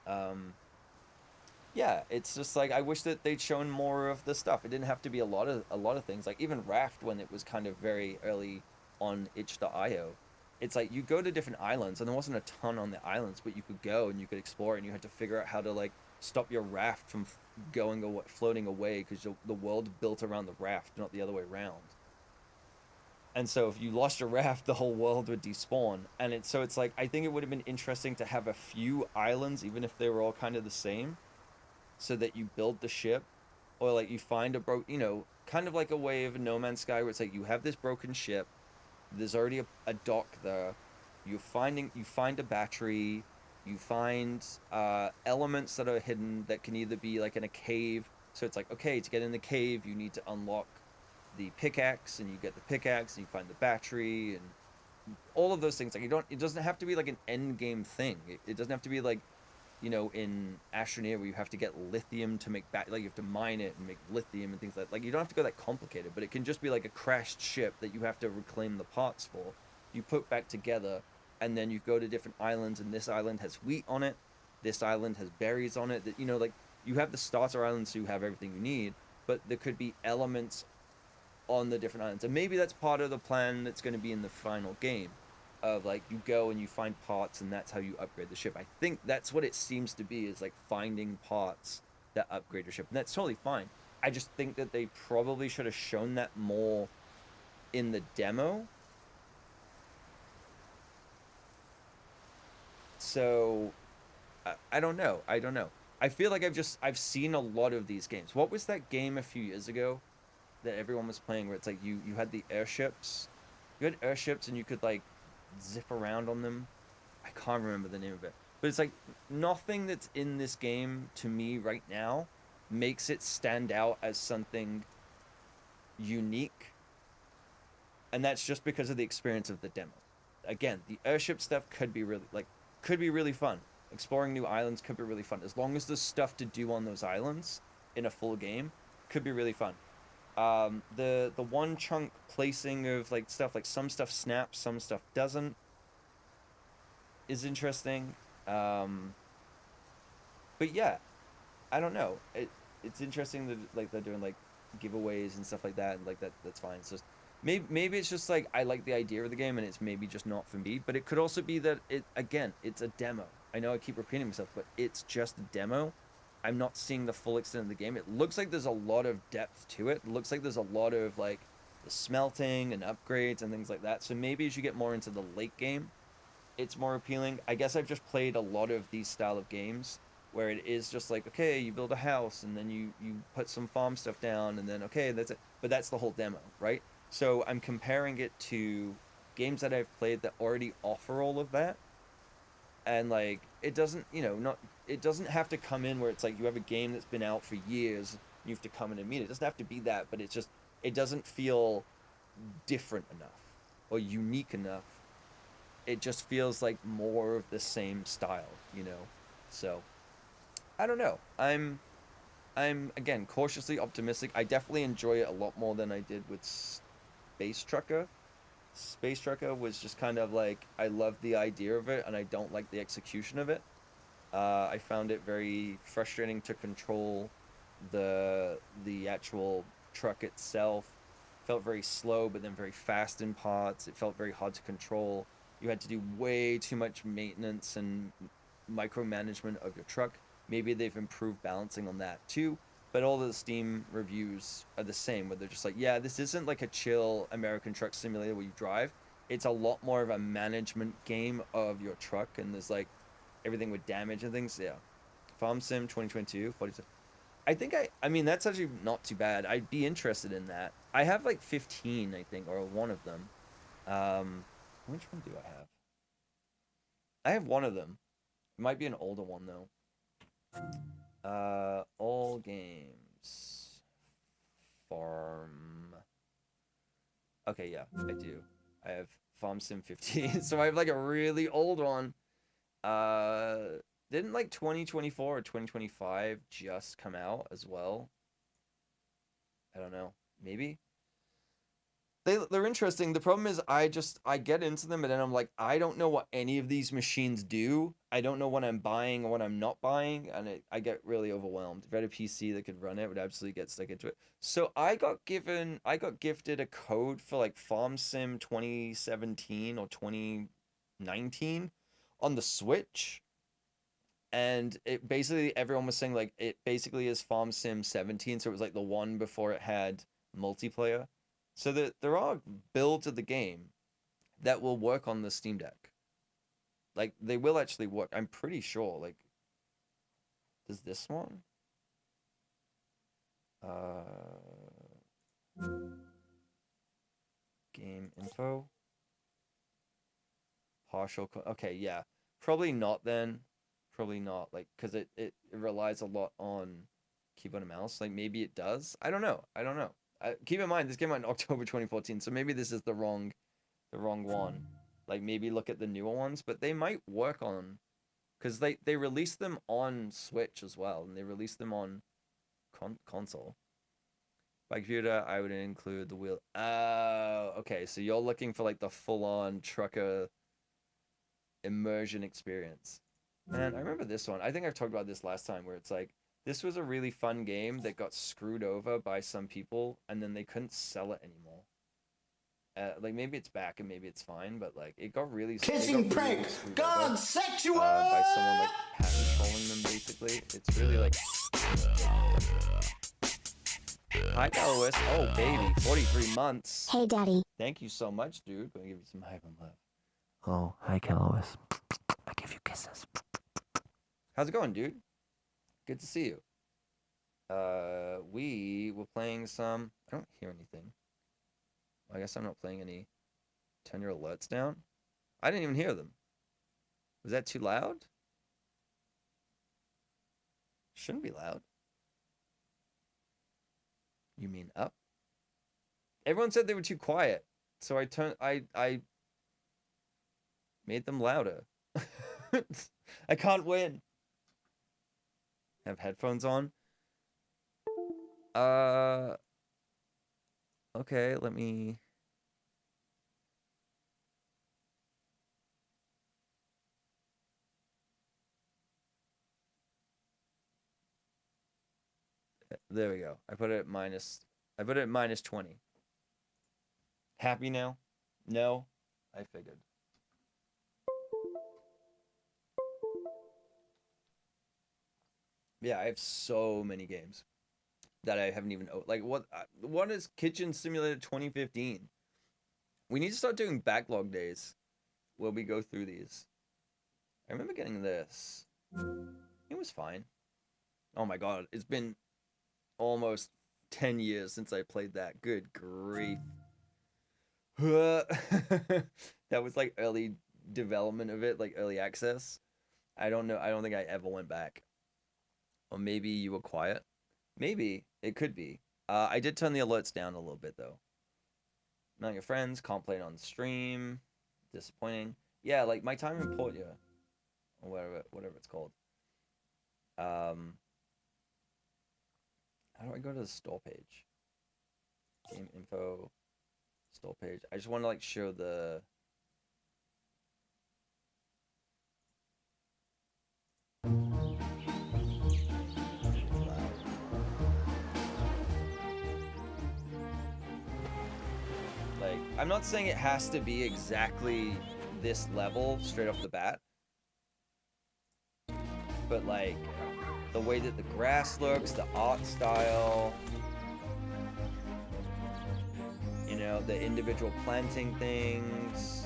yeah, it's just like I wish that they'd shown more of the stuff. It didn't have to be a lot of things. Like even Raft when it was kind of very early on itch.io. It's like you go to different islands and there wasn't a ton on the islands, but you could go and you could explore and you had to figure out how to like stop your raft from going away, floating away because the world built around the raft, not the other way around. And so if you lost your raft, the whole world would despawn. And it's like I think it would have been interesting to have a few islands, even if they were all kind of the same, so that you build the ship, or like you find kind of like a way of a No Man's Sky where it's like you have this broken ship, there's already a dock there, you find a battery, you find elements that are hidden that can either be like in a cave. So it's like okay, to get in the cave, you need to unlock the pickaxe, and you get the pickaxe, and you find the battery, and all of those things. Like it doesn't have to be like an end game thing. It doesn't have to be like in Astroneer where you have to get lithium to make like you have to mine it and make lithium and things like you don't have to go that complicated, but it can just be like a crashed ship that you have to reclaim the parts for. You put back together, and then you go to different islands, and this island has wheat on it, this island has berries on it. That like you have the starter island, so you have everything you need, but there could be elements on the different islands, and maybe that's part of the plan that's going to be in the final game of like you go and you find parts and that's how you upgrade the ship. I think that's what it seems to be, is like finding parts that upgrade your ship, and that's totally fine. I just think that they probably should have shown that more in the demo. So I don't know. I feel like I've seen a lot of these games. What was that game a few years ago that everyone was playing where it's like you had the airships, and you could like zip around on them? I can't remember the name of it, but it's like nothing that's in this game to me right now makes it stand out as something unique, and that's just because of the experience of the demo. Again, the airship stuff could be really fun. Exploring new islands could be really fun as long as there's stuff to do on those islands in a full game. Could be really fun. The one chunk placing of like stuff, like some stuff snaps, some stuff doesn't, is interesting. But yeah, I don't know. It's interesting that like they're doing like giveaways and stuff like that, and like that's fine. It's just maybe it's just like I like the idea of the game, and it's maybe just not for me. But it could also be that it's a demo. I know I keep repeating myself, but it's just a demo. I'm not seeing the full extent of the game. It looks like there's a lot of depth to it. It looks like there's a lot of like the smelting and upgrades and things like that. So maybe as you get more into the late game, it's more appealing. I guess I've just played a lot of these style of games where it is just like, okay, you build a house and then you put some farm stuff down and then okay, that's it. But that's the whole demo, right? So I'm comparing it to games that I've played that already offer all of that. And like it doesn't, not it doesn't have to come in where it's like you have a game that's been out for years, you have to come in and meet it. It doesn't have to be that, but it's just it doesn't feel different enough or unique enough. It just feels like more of the same style. So I don't know. I'm again cautiously optimistic. I definitely enjoy it a lot more than I did with Space Trucker. Space Trucker was just kind of like I love the idea of it and I don't like the execution of it. I found it very frustrating to control the actual truck itself. Felt very slow, but then very fast in parts. It felt very hard to control. You had to do way too much maintenance and micromanagement of your truck. Maybe they've improved balancing on that too. But all the Steam reviews are the same, where they're just like, yeah, this isn't like a chill American truck simulator where you drive. It's a lot more of a management game of your truck, and there's like everything with damage and things. Yeah. Farm Sim 2022, 42. I mean, that's actually not too bad. I'd be interested in that. I have like 15, I think, or one of them. Which one do I have? I have one of them. It might be an older one though. All games. Farm. Okay, yeah, I do. I have Farm Sim 15, so I have like a really old one. Didn't like 2024 or 2025 just come out as well? I don't know. Maybe. They're interesting. The problem is I get into them and then I'm like, I don't know what any of these machines do. I don't know what I'm buying or what I'm not buying, and I get really overwhelmed. If I had a PC that could run it, would absolutely get stuck into it. So I got gifted a code for like Farm Sim 2017 or 2019 on the Switch. And it basically, everyone was saying like it basically is Farm Sim 17, so it was like the one before it had multiplayer. So there are builds of the game that will work on the Steam Deck. Like, they will actually work. I'm pretty sure. Like, does this one? Game info. Partial. Okay, yeah. Probably not then. Probably not. Like, because it relies a lot on keyboard and mouse. Like, maybe it does. I don't know. Keep in mind, this came out in October 2014, so maybe this is the wrong one. Like, maybe look at the newer ones, but they might work on, because they released them on Switch as well, and they released them on console. By computer, I would include the wheel. Oh, okay, so you're looking for like the full-on trucker immersion experience. Man, I remember this one. I think I've talked about this last time, where it's like, this was a really fun game that got screwed over by some people, and then they couldn't sell it anymore. Like, maybe it's back and maybe it's fine, but like it got really Kissing prank, screwed God over, sexual by someone like patent trolling them. Basically, it's really like. Hi, Galois. Oh, baby, 43 months. Hey, Daddy. Thank you so much, dude. Gonna give you some hype and love. Oh, hi, Galois. I give you kisses. How's it going, dude? Good to see you. We were playing some. I don't hear anything. I guess I'm not playing any. Turn your alerts down. I didn't even hear them. Was that too loud? Shouldn't be loud. You mean up? Everyone said they were too quiet, so I made them louder. I can't win. Have headphones on. Okay, let me. There we go. I put it at minus 20. Happy now? No? I figured. Yeah, I have so many games that I haven't even like what is Kitchen Simulator 2015? We need to start doing backlog days where we go through these. I remember getting this. It was fine. Oh my god, it's been almost 10 years since I played that. Good grief. That was like early development of it, like early access. I don't know. I don't think I ever went back. Or maybe you were quiet. Maybe. It could be. I did turn the alerts down a little bit, though. Not your friends. Can't play it on stream. Disappointing. Yeah, like my time in Portia. Or whatever it's called. How do I go to the store page? Game info. Store page. I just want to like show the... Like, I'm not saying it has to be exactly this level straight off the bat, but like the way that the grass looks, the art style, you know, the individual planting things.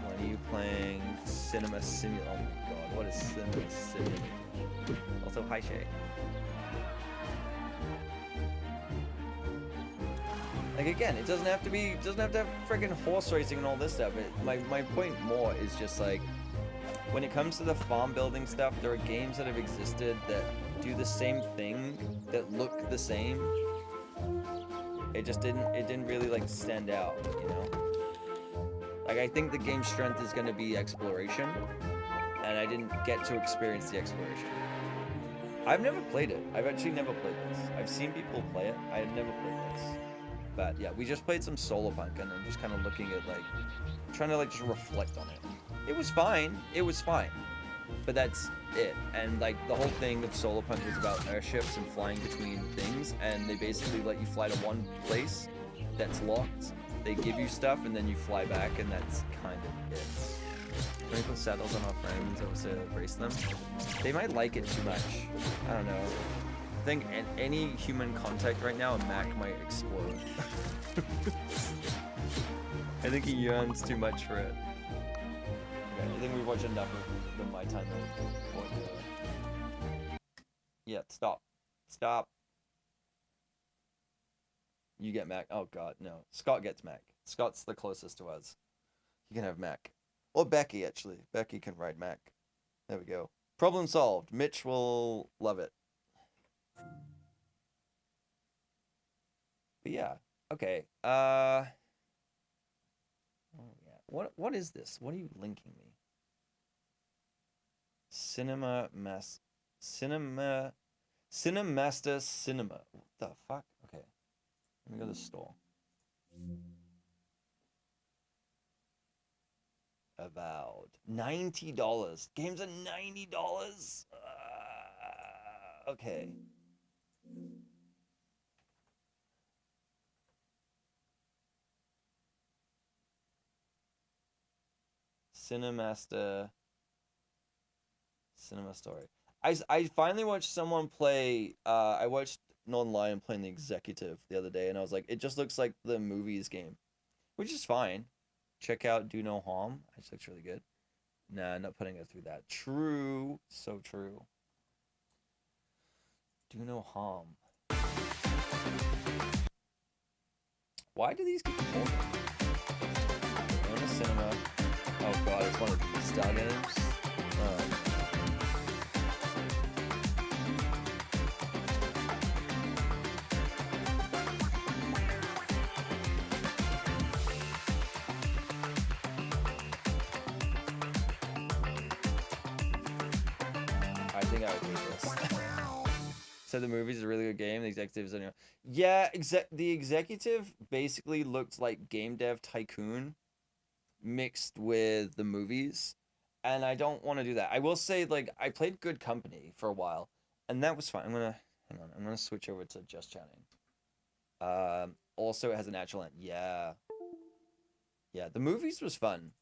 When are you playing Cinema Simulator? Oh my god, what is Cinema Simulator? Also, hi Shay. Like again, it doesn't have to have freaking horse racing and all this stuff. My point more is just like, when it comes to the farm building stuff, there are games that have existed that do the same thing, that look the same, It just didn't really like stand out, you know? Like, I think the game's strength is gonna be exploration, and I didn't get to experience the exploration. I've never played it. I've actually never played this. I've seen people play it. I have never played this. But yeah, we just played some Solarpunk, and I'm just kind of looking at like, trying to like just reflect on it. It was fine. It was fine. But that's it. And like the whole thing of Solarpunk was about airships and flying between things, and they basically let you fly to one place that's locked. They give you stuff, and then you fly back, and that's kind of it. When we put saddles on our friends, I would say embrace them. They might like it too much. I don't know. I think in any human contact right now, a Mac might explode. I think he yearns too much for it. Okay, I think we've watched enough of the My Time. Yeah, stop. Stop. You get Mac. Oh god, no. Scott gets Mac. Scott's the closest to us. You can have Mac. Or Becky, actually. Becky can ride Mac. There we go. Problem solved. Mitch will love it. But yeah. Okay. Oh yeah. What is this? What are you linking me? Cinemaster Cinema. What the fuck? Okay. Let me go to the store. Avowed. $90. Games are $90. Okay. Cinemaster. Cinema Story. I finally watched someone play. I watched Non-Lion playing The Executive the other day, and I was like, it just looks like the movies game, which is fine. Check out Do No Harm. It just looks really good. Nah, not putting it through that. True. So true. Do No Harm. Why do these keep falling? Going to cinema. Oh god, it's one of the style games. I think I would hate this. So the movie's a really good game. The Executive is on. Yeah, the Executive basically looked like Game Dev Tycoon mixed with the movies, and I don't want to do that. I will say, like, I played Good Company for a while, and that was fine. I'm gonna switch over to Just Chatting. Also, it has a natural end. Yeah, the movies was fun.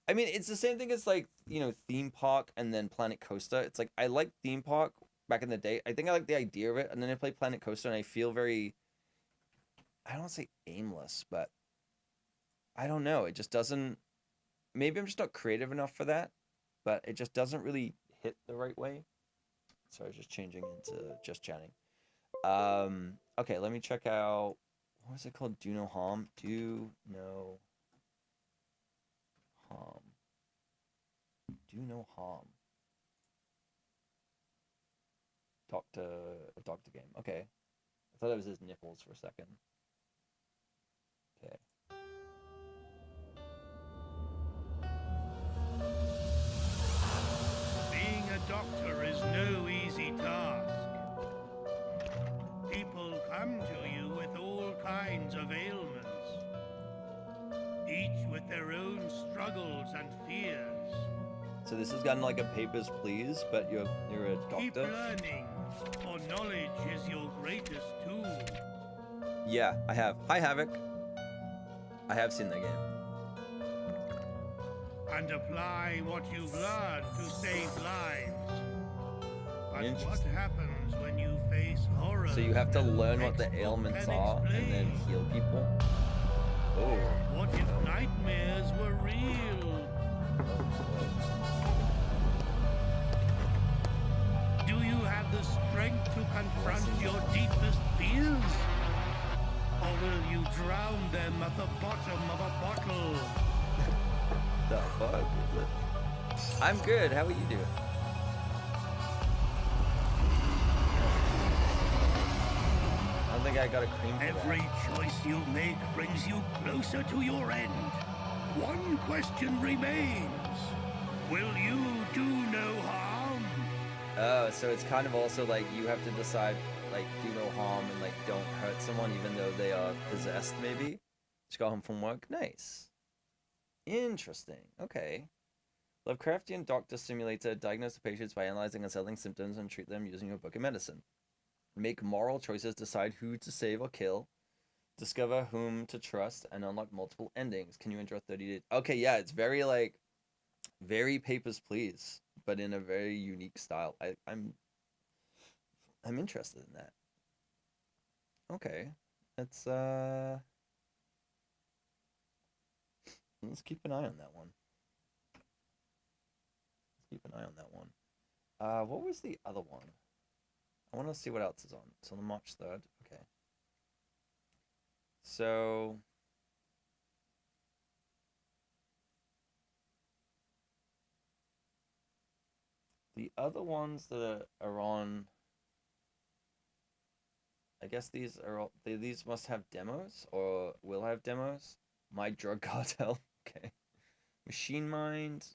I mean, it's the same thing as, like, you know, Theme Park and then Planet Coaster. It's like, I liked Theme Park back in the day. I think I like the idea of it, and then I play Planet Coaster, and I feel very, I don't want to say aimless, but I don't know. It just doesn't, maybe I'm just not creative enough for that, but it just doesn't really hit the right way. So I was just changing into Just Chatting. Okay, let me check out, what was it called? Do No Harm? Do No Harm. Do No Harm. Doctor game. Okay. I thought it was his nipples for a second. Okay. Being a doctor is no easy task. People come to you with all kinds of ailments, each with their own struggles and fears. So this has gotten like a Papers, Please, but you're a doctor. Keep learning, for knowledge is your greatest tool. Yeah, I have. Hi, Havoc. I have seen that game. And apply what you've learned to save lives. But what happens when you face horror? So you have to learn what the ailments are and then heal people? Oh. What if nightmares were real? Do you have the strength to confront your deepest fears? Or will you drown them at the bottom of a bottle? The fuck is it? I'm good. How are you doing? I don't think think I got a cream for Every that. choice you make brings you closer to your end. One question remains. Will you do no harm? Oh, so it's kind of also like you have to decide, like, do no harm and like don't hurt someone even though they are possessed, maybe? Just got home from work? Nice. Interesting. Okay. Lovecraftian doctor simulator diagnose the patients by analyzing unsettling symptoms and treat them using your book of medicine. Make moral choices, decide who to save or kill, discover whom to trust, and unlock multiple endings. Can you enjoy 30 days? Okay, yeah, it's very like very Papers, Please, but in a very unique style. I'm interested in that. Okay. Let's keep an eye on that one. Let's keep an eye on that one. What was the other one? I want to see what else is on. It's on March 3rd. Okay. So the other ones that are on, I guess these are all, these must have demos or will have demos. My Drug Cartel. Okay. Machine Mind.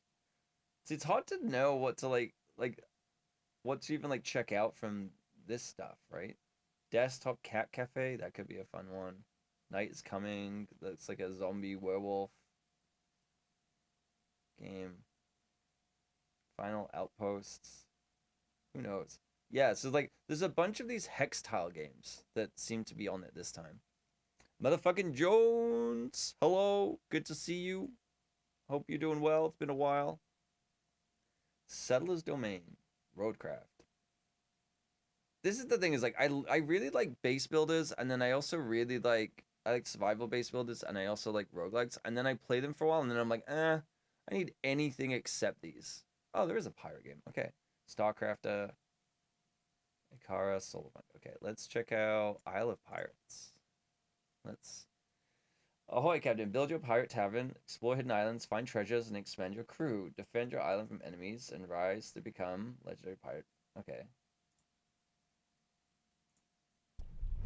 See, it's hard to know what to like what to even like check out from this stuff, right? Desktop Cat Cafe, that could be a fun one. Night is Coming, that's like a zombie werewolf game. Final Outposts. Who knows? Yeah, so like there's a bunch of these hex tile games that seem to be on it this time. Motherfucking Jones! Hello, good to see you. Hope you're doing well. It's been a while. Settler's Domain, Roadcraft. This is the thing, is like I really like base builders, and then I also really like survival base builders, and I also like roguelikes, and then I play them for a while, and then I'm like, I need anything except these. Oh, there is a pirate game. Okay. StarCrafter, Ikara, Solarpunk. Okay, let's check out Isle of Pirates. Let's... Ahoy, Captain. Build your pirate tavern, explore hidden islands, find treasures, and expand your crew. Defend your island from enemies, and rise to become legendary pirate. Okay.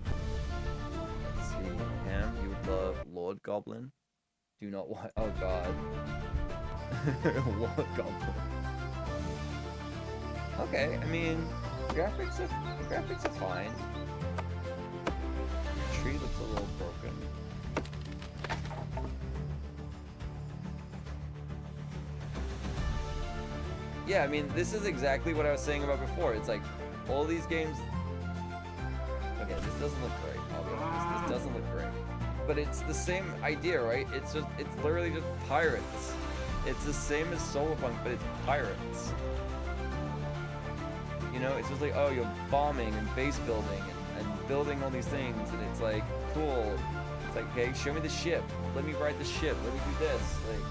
Let's see. Pam, you would love Lord Goblin. Do not want... Oh, God. Lord Goblin. Okay, I mean, the graphics are fine. The tree looks a little broken. Yeah, I mean, this is exactly what I was saying about before. It's like, all these games... Okay, this doesn't look great, I'll be honest. This doesn't look great. But it's the same idea, right? It's literally just pirates. It's the same as Solarpunk, but it's pirates. You know, it's just like, oh, you're bombing and base building and building all these things, and it's like, cool. It's like, okay, show me the ship. Let me ride the ship. Let me do this. Like,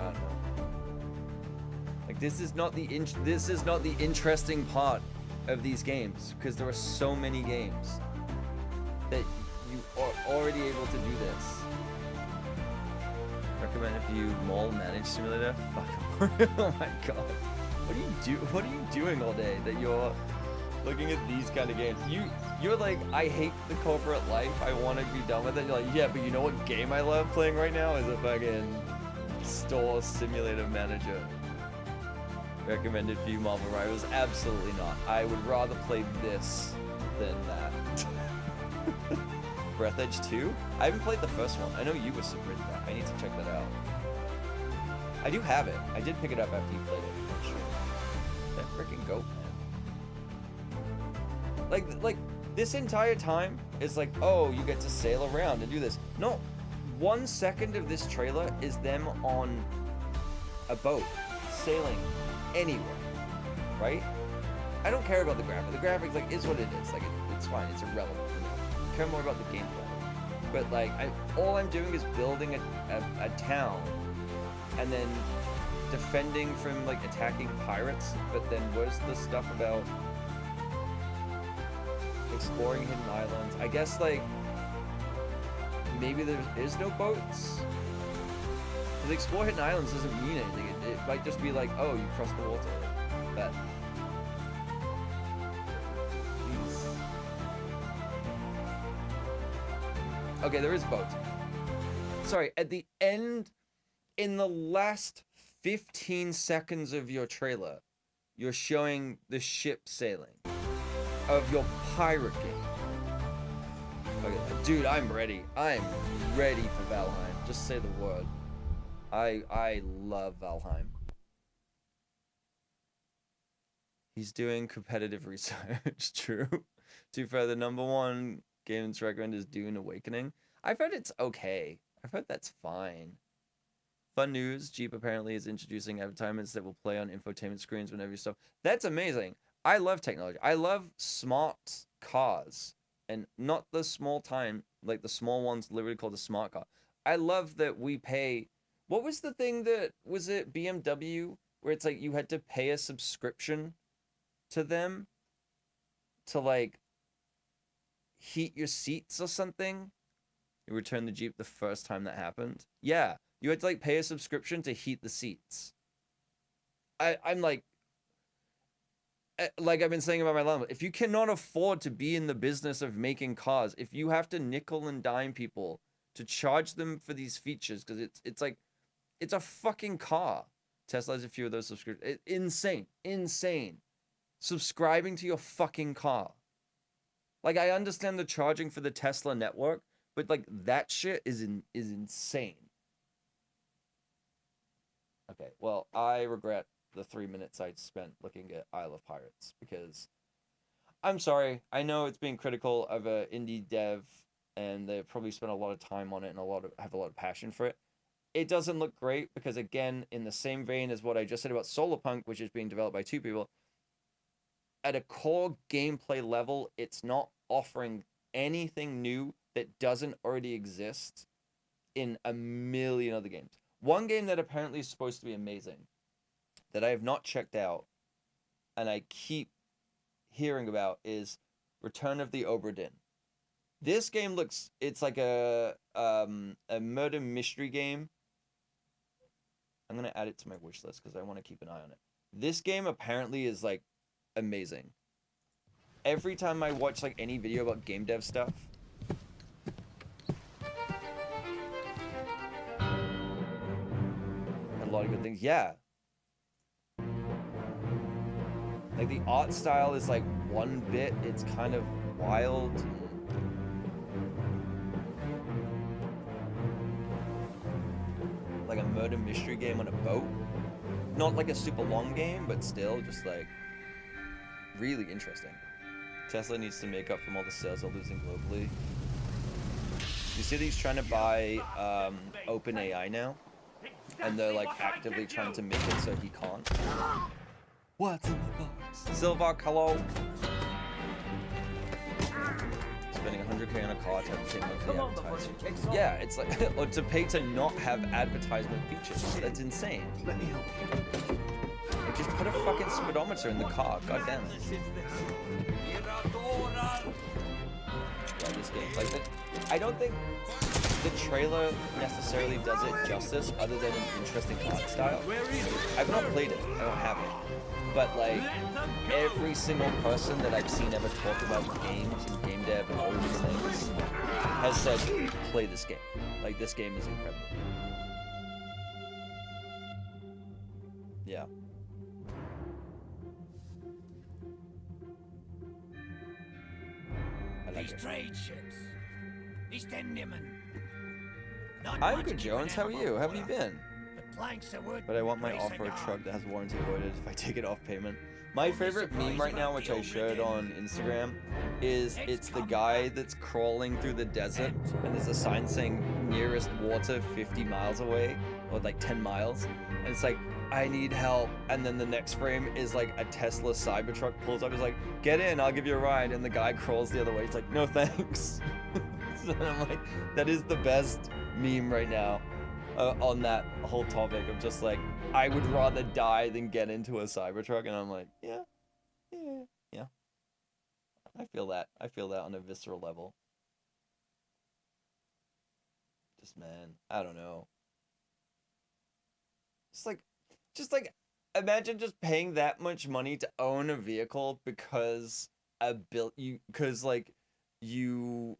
I don't know. Like, this is not the interesting part of these games, because there are so many games that you are already able to do this. Recommend if you mall manage simulator. Fuck. Oh my god. What are you doing all day that you're looking at these kind of games? You're like, I hate the corporate life. I want to be done with it. You're like, yeah, but you know what game I love playing right now is a fucking store simulator manager. Recommended for you Marvel Rivals? Absolutely not. I would rather play this than that. Breath Edge 2? I haven't played the first one. I know you were super into that. I need to check that out. I do have it. I did pick it up after you played it, for sure. That freaking goat, man. Like, this entire time is like, oh, you get to sail around and do this. No, 1 second of this trailer is them on a boat, sailing anywhere, right? I don't care about the graphics. The graphics, like, is what it is. Like, it's fine. It's irrelevant. I care more about the gameplay. But, like, all I'm doing is building a town and then defending from, like, attacking pirates. But then where's the stuff about exploring hidden islands? I guess, like, maybe there is no boats? Because explore hidden islands doesn't mean anything. It might just be like, oh, you cross the water. But Okay, there is boat. Sorry, at the end, in the last 15 seconds of your trailer, you're showing the ship sailing of your pirate game. Okay, dude, I'm ready. I'm ready for Valheim. Just say the word. I love Valheim. He's doing competitive research. True. To further, number one game to recommend is Dune Awakening. I've heard it's okay. I've heard that's fine. Fun news, Jeep apparently is introducing advertisements that will play on infotainment screens whenever you stop. That's amazing. I love technology. I love smart cars. And not the small time, like the small ones literally called a smart car. I love that we pay... What was the thing that... Was it BMW? Where it's like you had to pay a subscription to them to like heat your seats or something? You returned the Jeep the first time that happened. Yeah, you had to like pay a subscription to heat the seats. I'm like I've been saying about my landlord, if you cannot afford to be in the business of making cars, if you have to nickel and dime people to charge them for these features, because it's like it's a fucking car. Tesla has a few of those subscriptions. Insane. Subscribing to your fucking car. Like, I understand the charging for the Tesla network, but like that shit is insane. Okay, well, I regret the 3 minutes I spent looking at Isle of Pirates because I'm sorry. I know it's being critical of a indie dev, and they probably spent a lot of time on it and have a lot of passion for it. It doesn't look great because, again, in the same vein as what I just said about Solarpunk, which is being developed by two people, at a core gameplay level, it's not offering anything new that doesn't already exist in a million other games. One game that apparently is supposed to be amazing, that I have not checked out, and I keep hearing about, is Return of the Obra Dinn. This game looks, it's like a murder mystery game. I'm going to add it to my wish list because I want to keep an eye on it. This game apparently is like amazing. Every time I watch like any video about game dev stuff, a lot of good things. Yeah. Like the art style is like one bit. It's kind of wild. Like a murder mystery game on a boat. Not like a super long game, but still just like really interesting. Tesla needs to make up from all the sales they're losing globally. You see that he's trying to buy OpenAI now? And they're like actively trying to make it so he can't. What's in the box? Silvark, hello? Spending 100k on a car to have monthly advertising. Yeah, it's like, or to pay to not have advertisement features. That's insane. Let me help you. Like, just put a fucking speedometer in the car, goddamn. Yeah, this game, like, I don't think the trailer necessarily does it justice other than an interesting art style. I've not played it, I don't have it. But like, every single person that I've seen ever talk about games and game dev and all of these things has said, play this game. Like, this game is incredible. Yeah. I like These it. trade ships. These Tendiman. I'm good, Jones. How are you? How have you been? But I want my off-road truck that has warranty voided if I take it off payment. My favorite meme right now, which I shared on Instagram, is it's the guy that's crawling through the desert and there's a sign saying nearest water 50 miles away, or like 10 miles. And it's like, I need help. And then the next frame is like a Tesla Cybertruck pulls up. He's like, get in, I'll give you a ride. And the guy crawls the other way. He's like, no thanks. So I'm like, that is the best meme right now. On that whole topic of just like, I would rather die than get into a Cybertruck, and I'm like, yeah. I feel that on a visceral level. Just, man, I don't know. Just like, imagine just paying that much money to own a vehicle because you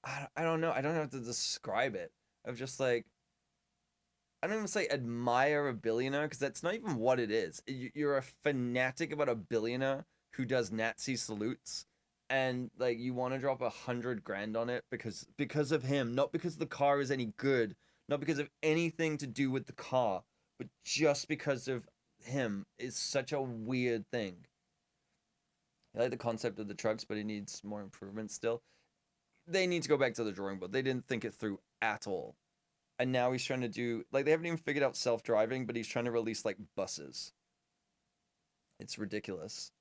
I don't know. I don't know how to describe it. Of just like I don't even say admire a billionaire because that's not even what it is. You're a fanatic about a billionaire who does Nazi salutes, and like you want to drop 100 grand on it because of him, not because the car is any good, not because of anything to do with the car, but just because of him is such a weird thing. I like the concept of the trucks, but it needs more improvement still. They need to go back to the drawing board. They didn't think it through at all. And now he's trying to do like they haven't even figured out self-driving, but he's trying to release like buses. It's ridiculous.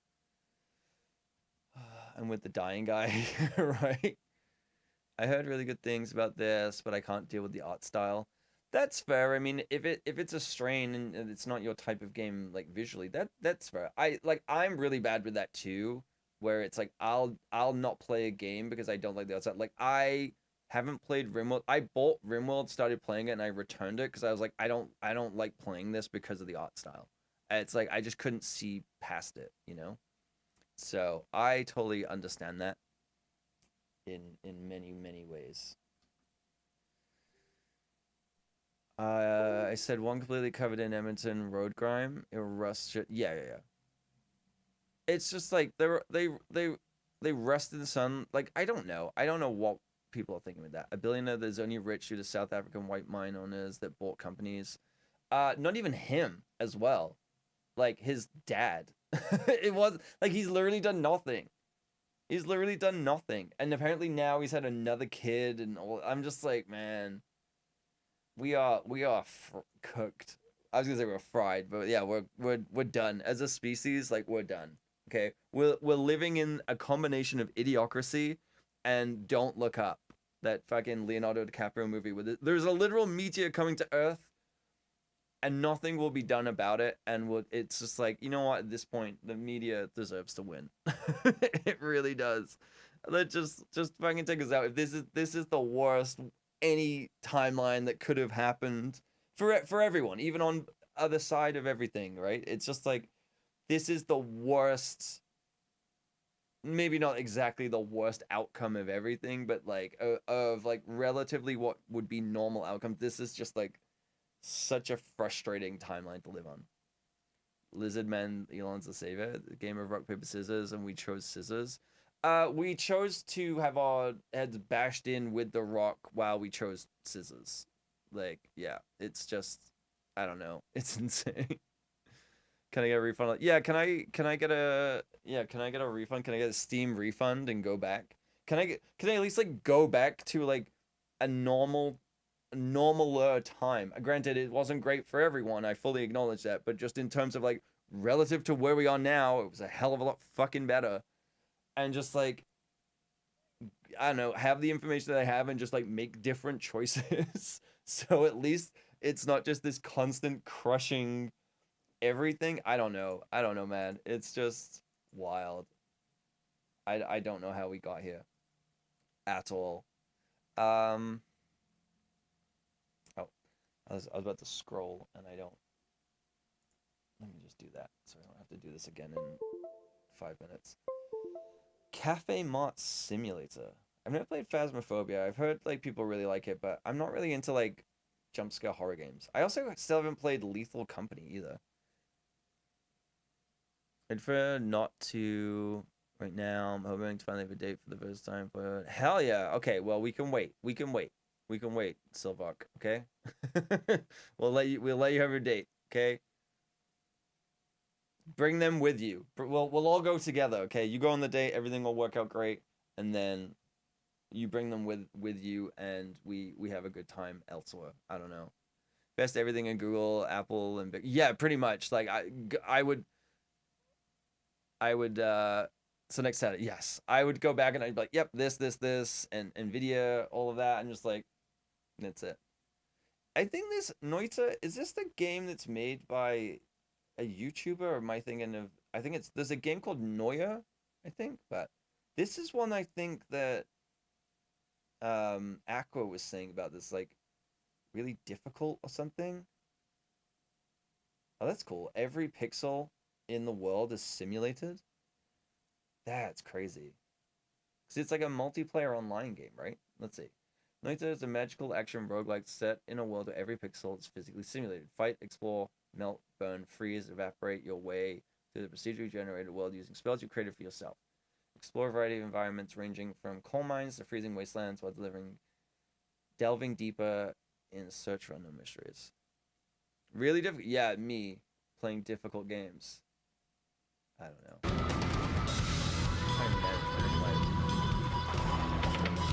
And with the dying guy, right? I heard really good things about this, but I can't deal with the art style. That's fair. I mean, if it's a strain and it's not your type of game like visually, that's fair. I'm really bad with that too, where it's like I'll not play a game because I don't like the art style. Like I haven't played RimWorld. I bought RimWorld, started playing it, and I returned it because I was like, I don't like playing this because of the art style. It's like I just couldn't see past it, you know? So I totally understand that in many, many ways. I said one completely covered in Edmonton road grime. It rust shit. Yeah, yeah, yeah. It's just like they rust in the sun. Like I don't know. I don't know what people are thinking with that. A billionaire that's only rich due to South African white mine owners that bought companies. Not even him as well. Like his dad. It was like he's literally done nothing. He's literally done nothing, and apparently now he's had another kid, and all. I'm just like, man, we are cooked. I was gonna say we're fried, but yeah, we're done as a species. Like we're done. Okay, we're living in a combination of idiocracy and Don't Look Up, that fucking Leonardo DiCaprio movie with it. There's a literal meteor coming to Earth, and nothing will be done about it. And it's just like, you know what? At this point, the media deserves to win. It really does. Let just fucking take us out. If this is the worst any timeline that could have happened for everyone, even on other side of everything, right? It's just like this is the worst. Maybe not exactly the worst outcome of everything, but like of like relatively what would be normal outcomes. This is just like such a frustrating timeline to live on. Lizardman, Elon's the savior. The game of rock paper scissors, and we chose scissors. We chose to have our heads bashed in with the rock while we chose scissors. Like, yeah, it's just, I don't know. It's insane. Can I get a refund? Yeah, can I get a refund? Can I get a Steam refund and go back? Can I at least like go back to like a normaler time? Granted, it wasn't great for everyone. I fully acknowledge that, but just in terms of like relative to where we are now, it was a hell of a lot fucking better. And just like I don't know, have the information that I have and just like make different choices. So at least it's not just this constant crushing everything. I don't know, man. It's just wild. I don't know how we got here at all. Um oh, I was about to scroll and I don't. Let me just do that so I don't have to do this again in 5 minutes. Cafe Mart Simulator. I've never played Phasmophobia. I've heard like people really like it, but I'm not really into like jump scare horror games. I also still haven't played Lethal Company either. I'd prefer not to right now. I'm hoping to finally have a date for the first time. But hell yeah. Okay, well we can wait. We can wait. We can wait, Silvark. Okay. We'll let you have your date. Okay. Bring them with you. We'll all go together. Okay. You go on the date. Everything will work out great, and then you bring them with you, and we have a good time elsewhere. I don't know. Best everything in Google, Apple, and yeah, pretty much. Like I would so next Saturday, yes, I would go back and I'd be like, yep, this, and Nvidia, all of that, and just like that's it. I think this Noita, is this the game that's made by a YouTuber, or am I thinking of? I think there's a game called Noia, I think, but this is one I think that Aqua was saying about this, like really difficult or something. Oh, that's cool. Every pixel in the world is simulated. That's crazy. Because it's like a multiplayer online game, right? Let's see. Noita is a magical action roguelike set in a world where every pixel is physically simulated. Fight, explore, melt, burn, freeze, evaporate your way through the procedurally generated world using spells you created for yourself. Explore a variety of environments ranging from coal mines to freezing wastelands while delving deeper in search for unknown mysteries. Really difficult. Yeah, me playing difficult games. I don't know.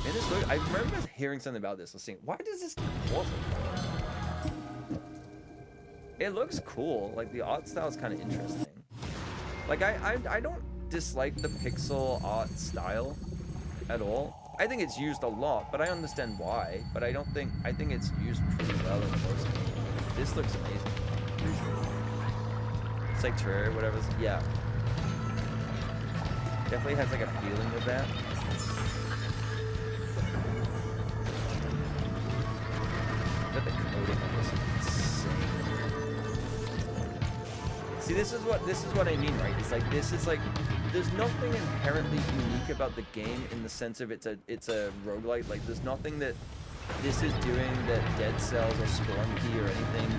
And this look, I remember hearing something about this. Listening. Why does this keep pausing? It looks cool. Like the art style is kind of interesting. Like I don't dislike the pixel art style at all. I think it's used a lot, but I understand why. But I think it's used pretty well in most games. This looks amazing. It's like Terraria, whatever. Yeah. Definitely has like a feeling of that. But the coding on this is insane. See, this is what I mean, right? It's like there's nothing inherently unique about the game in the sense of it's a roguelite. Like there's nothing that this is doing that Dead Cells or Spelunky or anything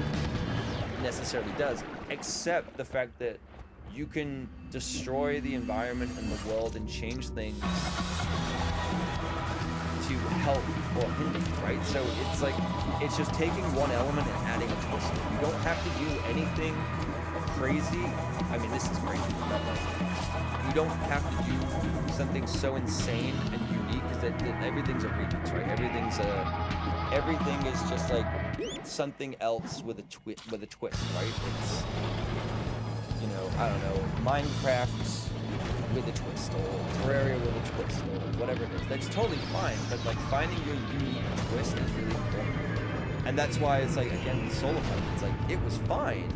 necessarily does, except the fact that you can destroy the environment and the world and change things to help or hinder, right? So it's like, it's just taking one element and adding a twist. You don't have to do anything crazy. I mean, this is crazy, but like, you don't have to do something so insane and unique that everything's a remix, right? Everything is just like something else with a twist, right? It's, you know, I don't know, Minecraft with a twist, or Terraria with a twist, or whatever it is. That's totally fine, but like finding your unique twist is really important. And that's why it's like, again, with Solar Punk, it's like, it was fine.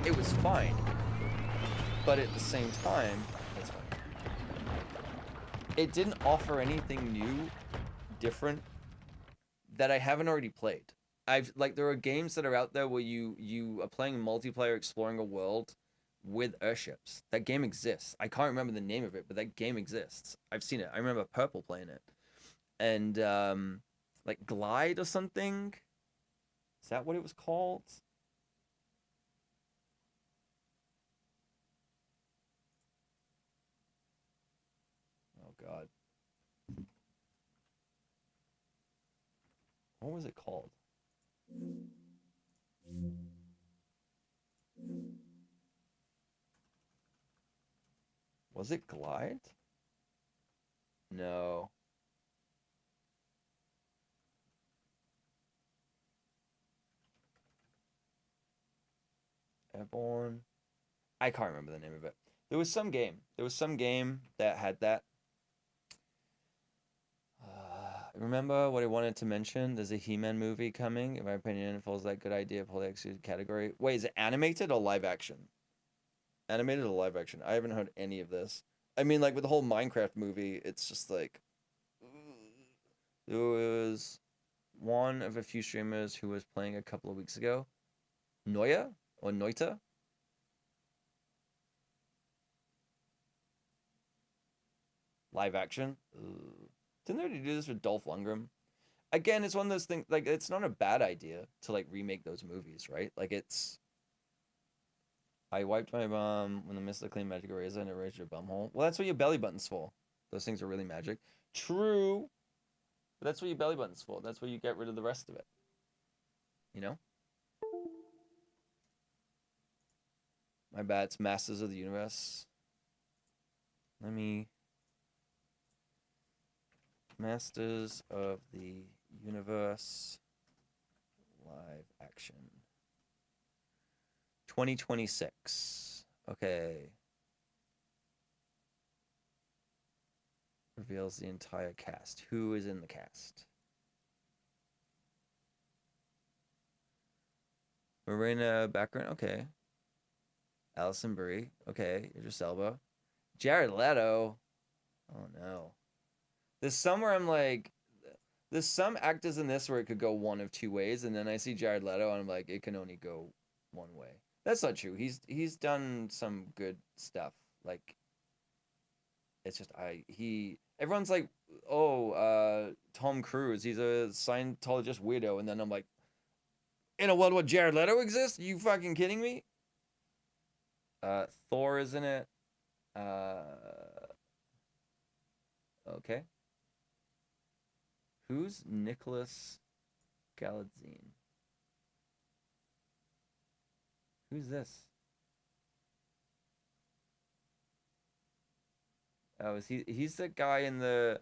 It was fine. But at the same time, it's fine. It didn't offer anything new, different, that I haven't already played. There are games that are out there where you are playing multiplayer, exploring a world with airships. That game exists. I can't remember the name of it, but that game exists. I've seen it. I remember Purple playing it. And like Glide or something. Is that what it was called? Oh God. What was it called? Was it Glide? No. Airborne. I can't remember the name of it. There was some game. That had that. Remember what I wanted to mention? There's a He-Man movie coming. In my opinion, it falls that good idea for the executed category. Wait, is it animated or live action? Animated or live action? I haven't heard any of this. I mean, like with the whole Minecraft movie, it's just like there was one of a few streamers who was playing a couple of weeks ago. Noita or Noita? Live action? Didn't they already do this with Dolph Lundgren? Again, it's one of those things, like, it's not a bad idea to, like, remake those movies, right? Like, it's... I wiped my bum when the mist of clean magic eraser and erased your bumhole. Well, that's what your belly button's for. Those things are really magic. True. But that's what your belly button's for. That's where you get rid of the rest of it. You know? My bad. It's Masters of the Universe. Let me... Masters of the Universe live action 2026. Okay. Reveals the entire cast. Who is in the cast? Marina Baccarin. Okay. Alison Brie. Okay. Idris Elba. Jared Leto. Oh no. There's some where I'm like, there's some actors in this where it could go one of two ways, and then I see Jared Leto and I'm like, it can only go one way. That's not true. He's done some good stuff. Like, it's just everyone's like, oh, Tom Cruise, he's a Scientologist weirdo, and then I'm like, in a world where Jared Leto exists, you fucking kidding me? Thor is in it. Okay. Who's Nicholas Galadzine? Who's this? Oh, he's the guy in the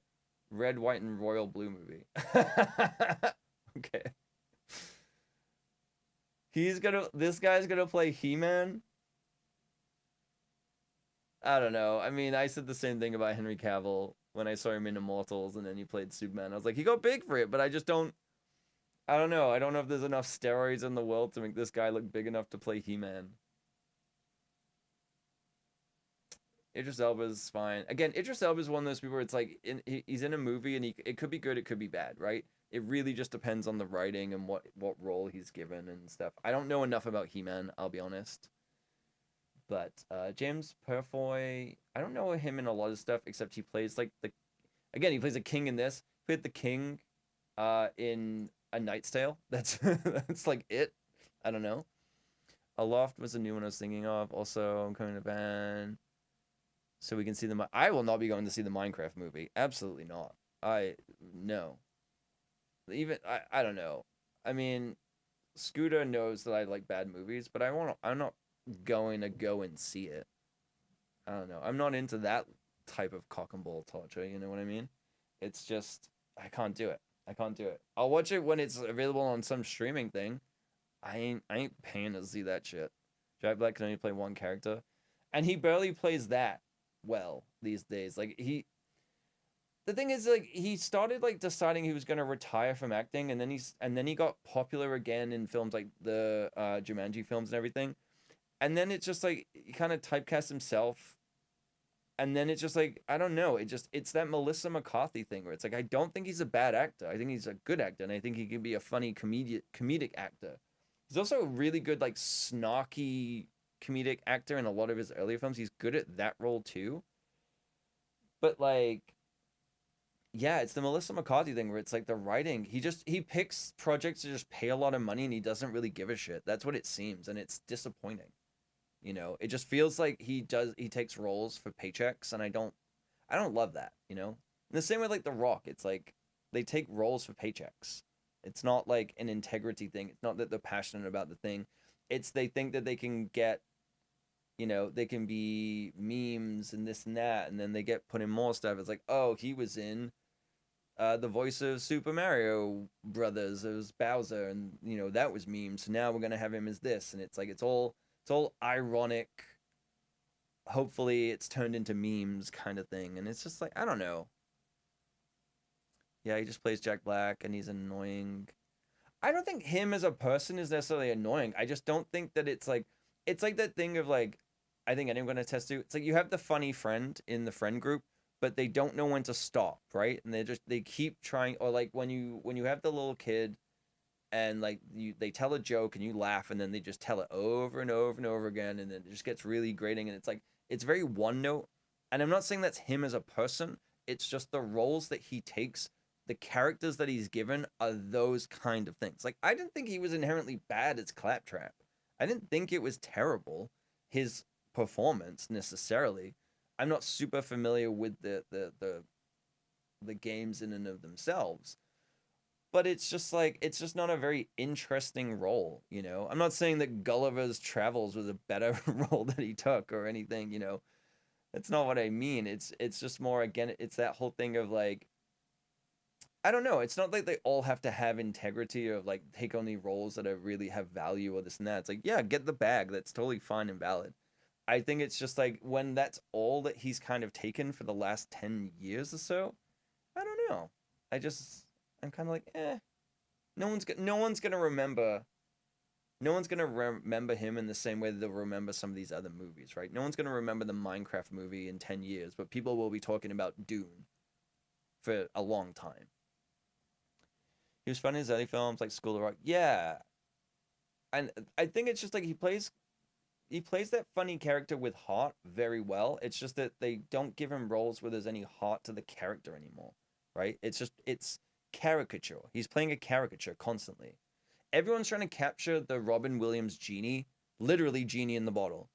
red, white, and royal blue movie. Okay. This guy's gonna play He-Man? I don't know. I mean, I said the same thing about Henry Cavill when I saw him in Immortals and then he played Superman. I was like, he got big for it, but I don't know. I don't know if there's enough steroids in the world to make this guy look big enough to play He-Man. Idris Elba's fine. Again, Idris Elba's one of those people where it's like he's in a movie and it could be good, it could be bad, right? It really just depends on the writing and what role he's given and stuff. I don't know enough about He-Man, I'll be honest. But James Purfoy, I don't know him in a lot of stuff except he plays like he plays a king in this. He played the king in A Knight's Tale. That's that's like it. I don't know. Aloft was a new one I was thinking of. Also, I'm coming to ban. So we can see the. I will not be going to see the Minecraft movie. Absolutely not. No. Even I don't know. I mean, Scooter knows that I like bad movies, but I'm not going to go and see it. I don't know. I'm not into that type of cock and ball torture. You know what I mean? It's just I can't do it. I can't do it. I'll watch it when it's available on some streaming thing. I ain't paying to see that shit. Jack Black can only play one character, and he barely plays that well these days. Like the thing is, like, he started like deciding he was gonna retire from acting, and then he got popular again in films like the Jumanji films and everything, and then it's just like he kind of typecast himself, and then it's just like I don't know, it's that Melissa McCarthy thing where it's like I don't think he's a bad actor. I think he's a good actor, and I think he can be a funny comedic actor. He's also a really good like snarky comedic actor in a lot of his earlier films. He's good at that role too. But like, yeah, it's the Melissa McCarthy thing where it's like the writing. He picks projects to just pay a lot of money and he doesn't really give a shit. That's what it seems, and it's disappointing. You know, it just feels like he takes roles for paychecks, and I don't love that. You know, in the same way like The Rock, it's like they take roles for paychecks. It's not like an integrity thing. It's not that they're passionate about the thing. It's they think that they can get, you know, they can be memes and this and that, and then they get put in more stuff. It's like, oh, he was in the voice of Super Mario Brothers. It was Bowser, and you know that was memes. So now we're gonna have him as this, and it's like it's all ironic. Hopefully, it's turned into memes kind of thing, and it's just like I don't know. Yeah, he just plays Jack Black, and he's annoying. I don't think him as a person is necessarily annoying. I just don't think that it's like that thing of like I think anyone can attest to. It's like you have the funny friend in the friend group, but they don't know when to stop, right? And they keep trying, or like when you have the little kid and like they tell a joke and you laugh and then they just tell it over and over and over again, and then it just gets really grating, and it's like it's very one note. And I'm not saying that's him as a person. It's just the roles that he takes, the characters that he's given are those kind of things. Like I didn't think he was inherently bad as Claptrap. I didn't think it was terrible, his performance necessarily. I'm not super familiar with the games in and of themselves, but it's just like it's just not a very interesting role, you know. I'm not saying that Gulliver's Travels was a better role that he took or anything, you know. That's not what I mean. It's just more again, it's that whole thing of like I don't know. It's not like they all have to have integrity or like take only roles that are really have value or this and that. It's like, yeah, get the bag. That's totally fine and valid. I think it's just like when that's all that he's kind of taken for the last 10 years or so. I don't know. I'm kind of like, no one's gonna remember. No one's gonna remember him in the same way that they'll remember some of these other movies, right? No one's gonna remember the Minecraft movie in 10 years, but people will be talking about Dune for a long time. He was fun in his early films like School of Rock. Yeah. And I think it's just like he plays he plays that funny character with heart very well. It's just that they don't give him roles where there's any heart to the character anymore, right? It's caricature. He's playing a caricature constantly. Everyone's trying to capture the Robin Williams genie, literally genie in the bottle,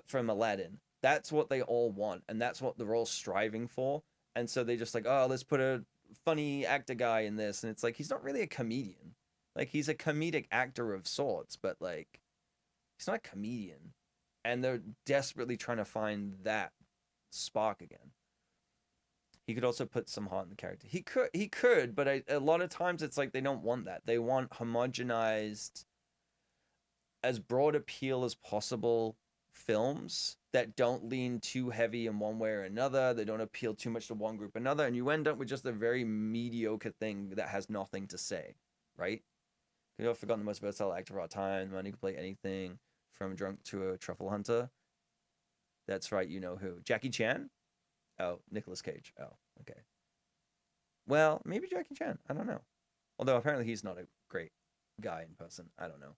from Aladdin. That's what they all want, and that's what they're all striving for. And so they just like, oh, let's put a funny actor guy in this, and it's like he's not really a comedian. Like he's a comedic actor of sorts, but like he's not a comedian. And they're desperately trying to find that spark again. He could also put some heart in the character. He could, but a lot of times it's like they don't want that. They want homogenized, as broad appeal as possible films that don't lean too heavy in one way or another. They don't appeal too much to one group or another, and you end up with just a very mediocre thing that has nothing to say, right? I've forgotten the most versatile actor of our time. The man who can play anything from drunk to a truffle hunter. That's right, you know who. Jackie Chan? Oh, Nicolas Cage. Oh, okay. Well, maybe Jackie Chan. I don't know. Although apparently he's not a great guy in person. I don't know.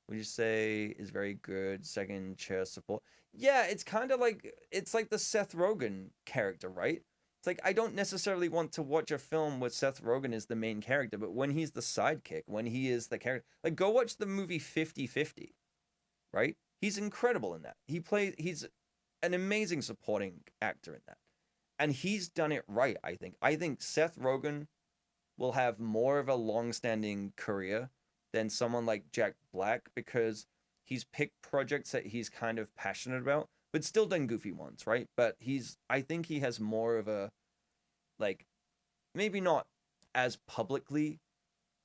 Would you say is very good second chair support? Yeah, it's kind of like, it's like the Seth Rogen character, right? It's like, I don't necessarily want to watch a film where Seth Rogen is the main character, but when he's the sidekick, when he is the character, like go watch the movie 50-50, right? He's incredible in that. He's an amazing supporting actor in that. And he's done it right, I think. I think Seth Rogen will have more of a long-standing career than someone like Jack Black, because he's picked projects that he's kind of passionate about, but still done goofy ones, right? But I think he has more of a, like, maybe not as publicly,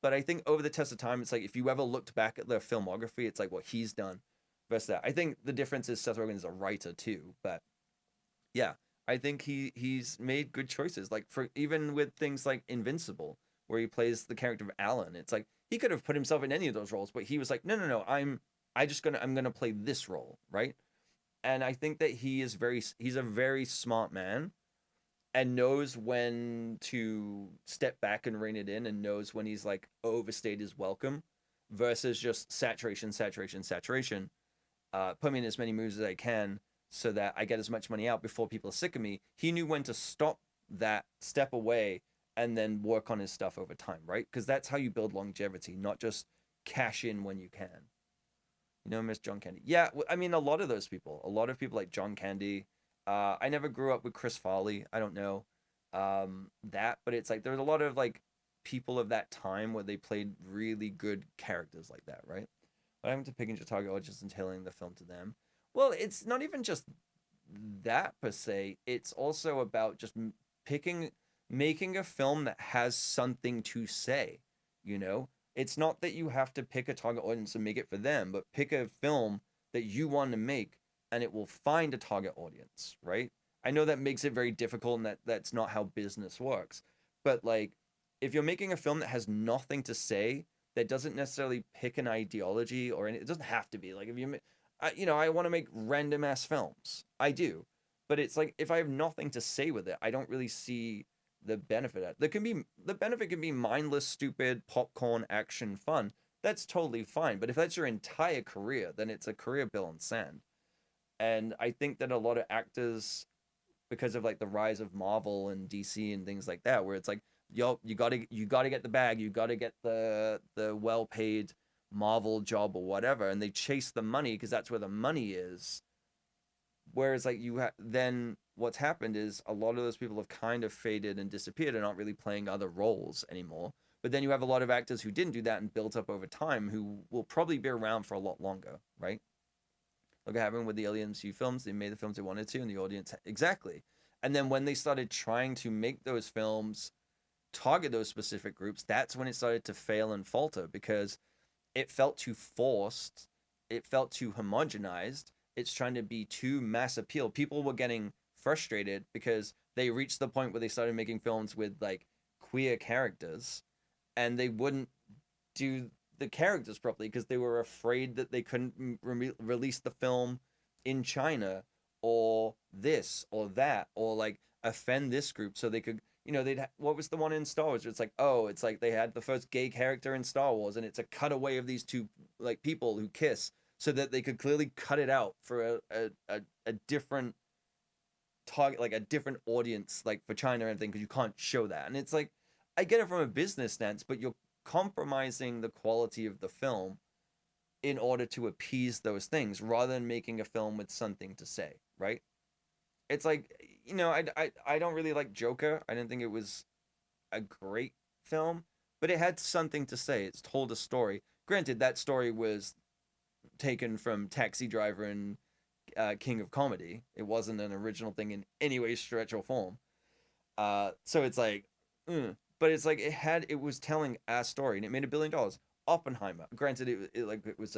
but I think over the test of time, it's like if you ever looked back at their filmography, it's like what he's done versus that. I think the difference is Seth Rogen is a writer too, but yeah, I think he's made good choices. Like for even with things like Invincible, where he plays the character of Alan, it's like he could have put himself in any of those roles, but he was like, no, I'm gonna play this role, right? And I think that he's a very smart man, and knows when to step back and rein it in, and knows when he's like overstayed his welcome, versus just saturation. Put me in as many movies as I can so that I get as much money out before people are sick of me. He knew when to stop that, step away, and then work on his stuff over time, right? Because that's how you build longevity, not just cash in when you can. You know, Miss John Candy. Yeah, I mean, a lot of people like John Candy. I never grew up with Chris Farley. I don't know that, but it's like there's a lot of like people of that time where they played really good characters like that, right? But having to pick into target audience and tailoring the film to them. Well, it's not even just that per se. It's also about just making a film that has something to say, you know? It's not that you have to pick a target audience and make it for them, but pick a film that you want to make and it will find a target audience, right? I know that makes it very difficult, and that's not how business works. But like, if you're making a film that has nothing to say, that doesn't necessarily pick an ideology or it doesn't have to be like, if you, I want to make random ass films. I do, but it's like if I have nothing to say with it, I don't really see the benefit. The benefit can be mindless, stupid, popcorn action fun. That's totally fine. But if that's your entire career, then it's a career built on sand. And I think that a lot of actors, because of like the rise of Marvel and DC and things like that, where it's like, yo, you gotta get the bag, you gotta get the well-paid Marvel job or whatever, and they chase the money because that's where the money is. Whereas like then what's happened is a lot of those people have kind of faded and disappeared and aren't really playing other roles anymore. But then you have a lot of actors who didn't do that and built up over time, who will probably be around for a lot longer, right? Look what happened with the early MCU films. They made the films they wanted to, and the audience, exactly. And then when they started trying to make those films target those specific groups, that's when it started to fail and falter, because it felt too forced, it felt too homogenized, it's trying to be too mass appeal. People were getting frustrated because they reached the point where they started making films with like queer characters, and they wouldn't do the characters properly because they were afraid that they couldn't release the film in China or this or that, or like offend this group, so they could, what was the one in Star Wars? It's like they had the first gay character in Star Wars, and it's a cutaway of these two like people who kiss, so that they could clearly cut it out for a different target, like a different audience, like for China and everything, because you can't show that. And it's like, I get it from a business stance, but you're compromising the quality of the film in order to appease those things rather than making a film with something to say, right? It's like, I don't really like Joker. I didn't think it was a great film, but it had something to say. It's told a story. Granted, that story was taken from Taxi Driver and King of Comedy. It wasn't an original thing in any way, stretch, or form. So it's like, but it's like it was telling a story, and it made $1 billion. Oppenheimer, granted, it was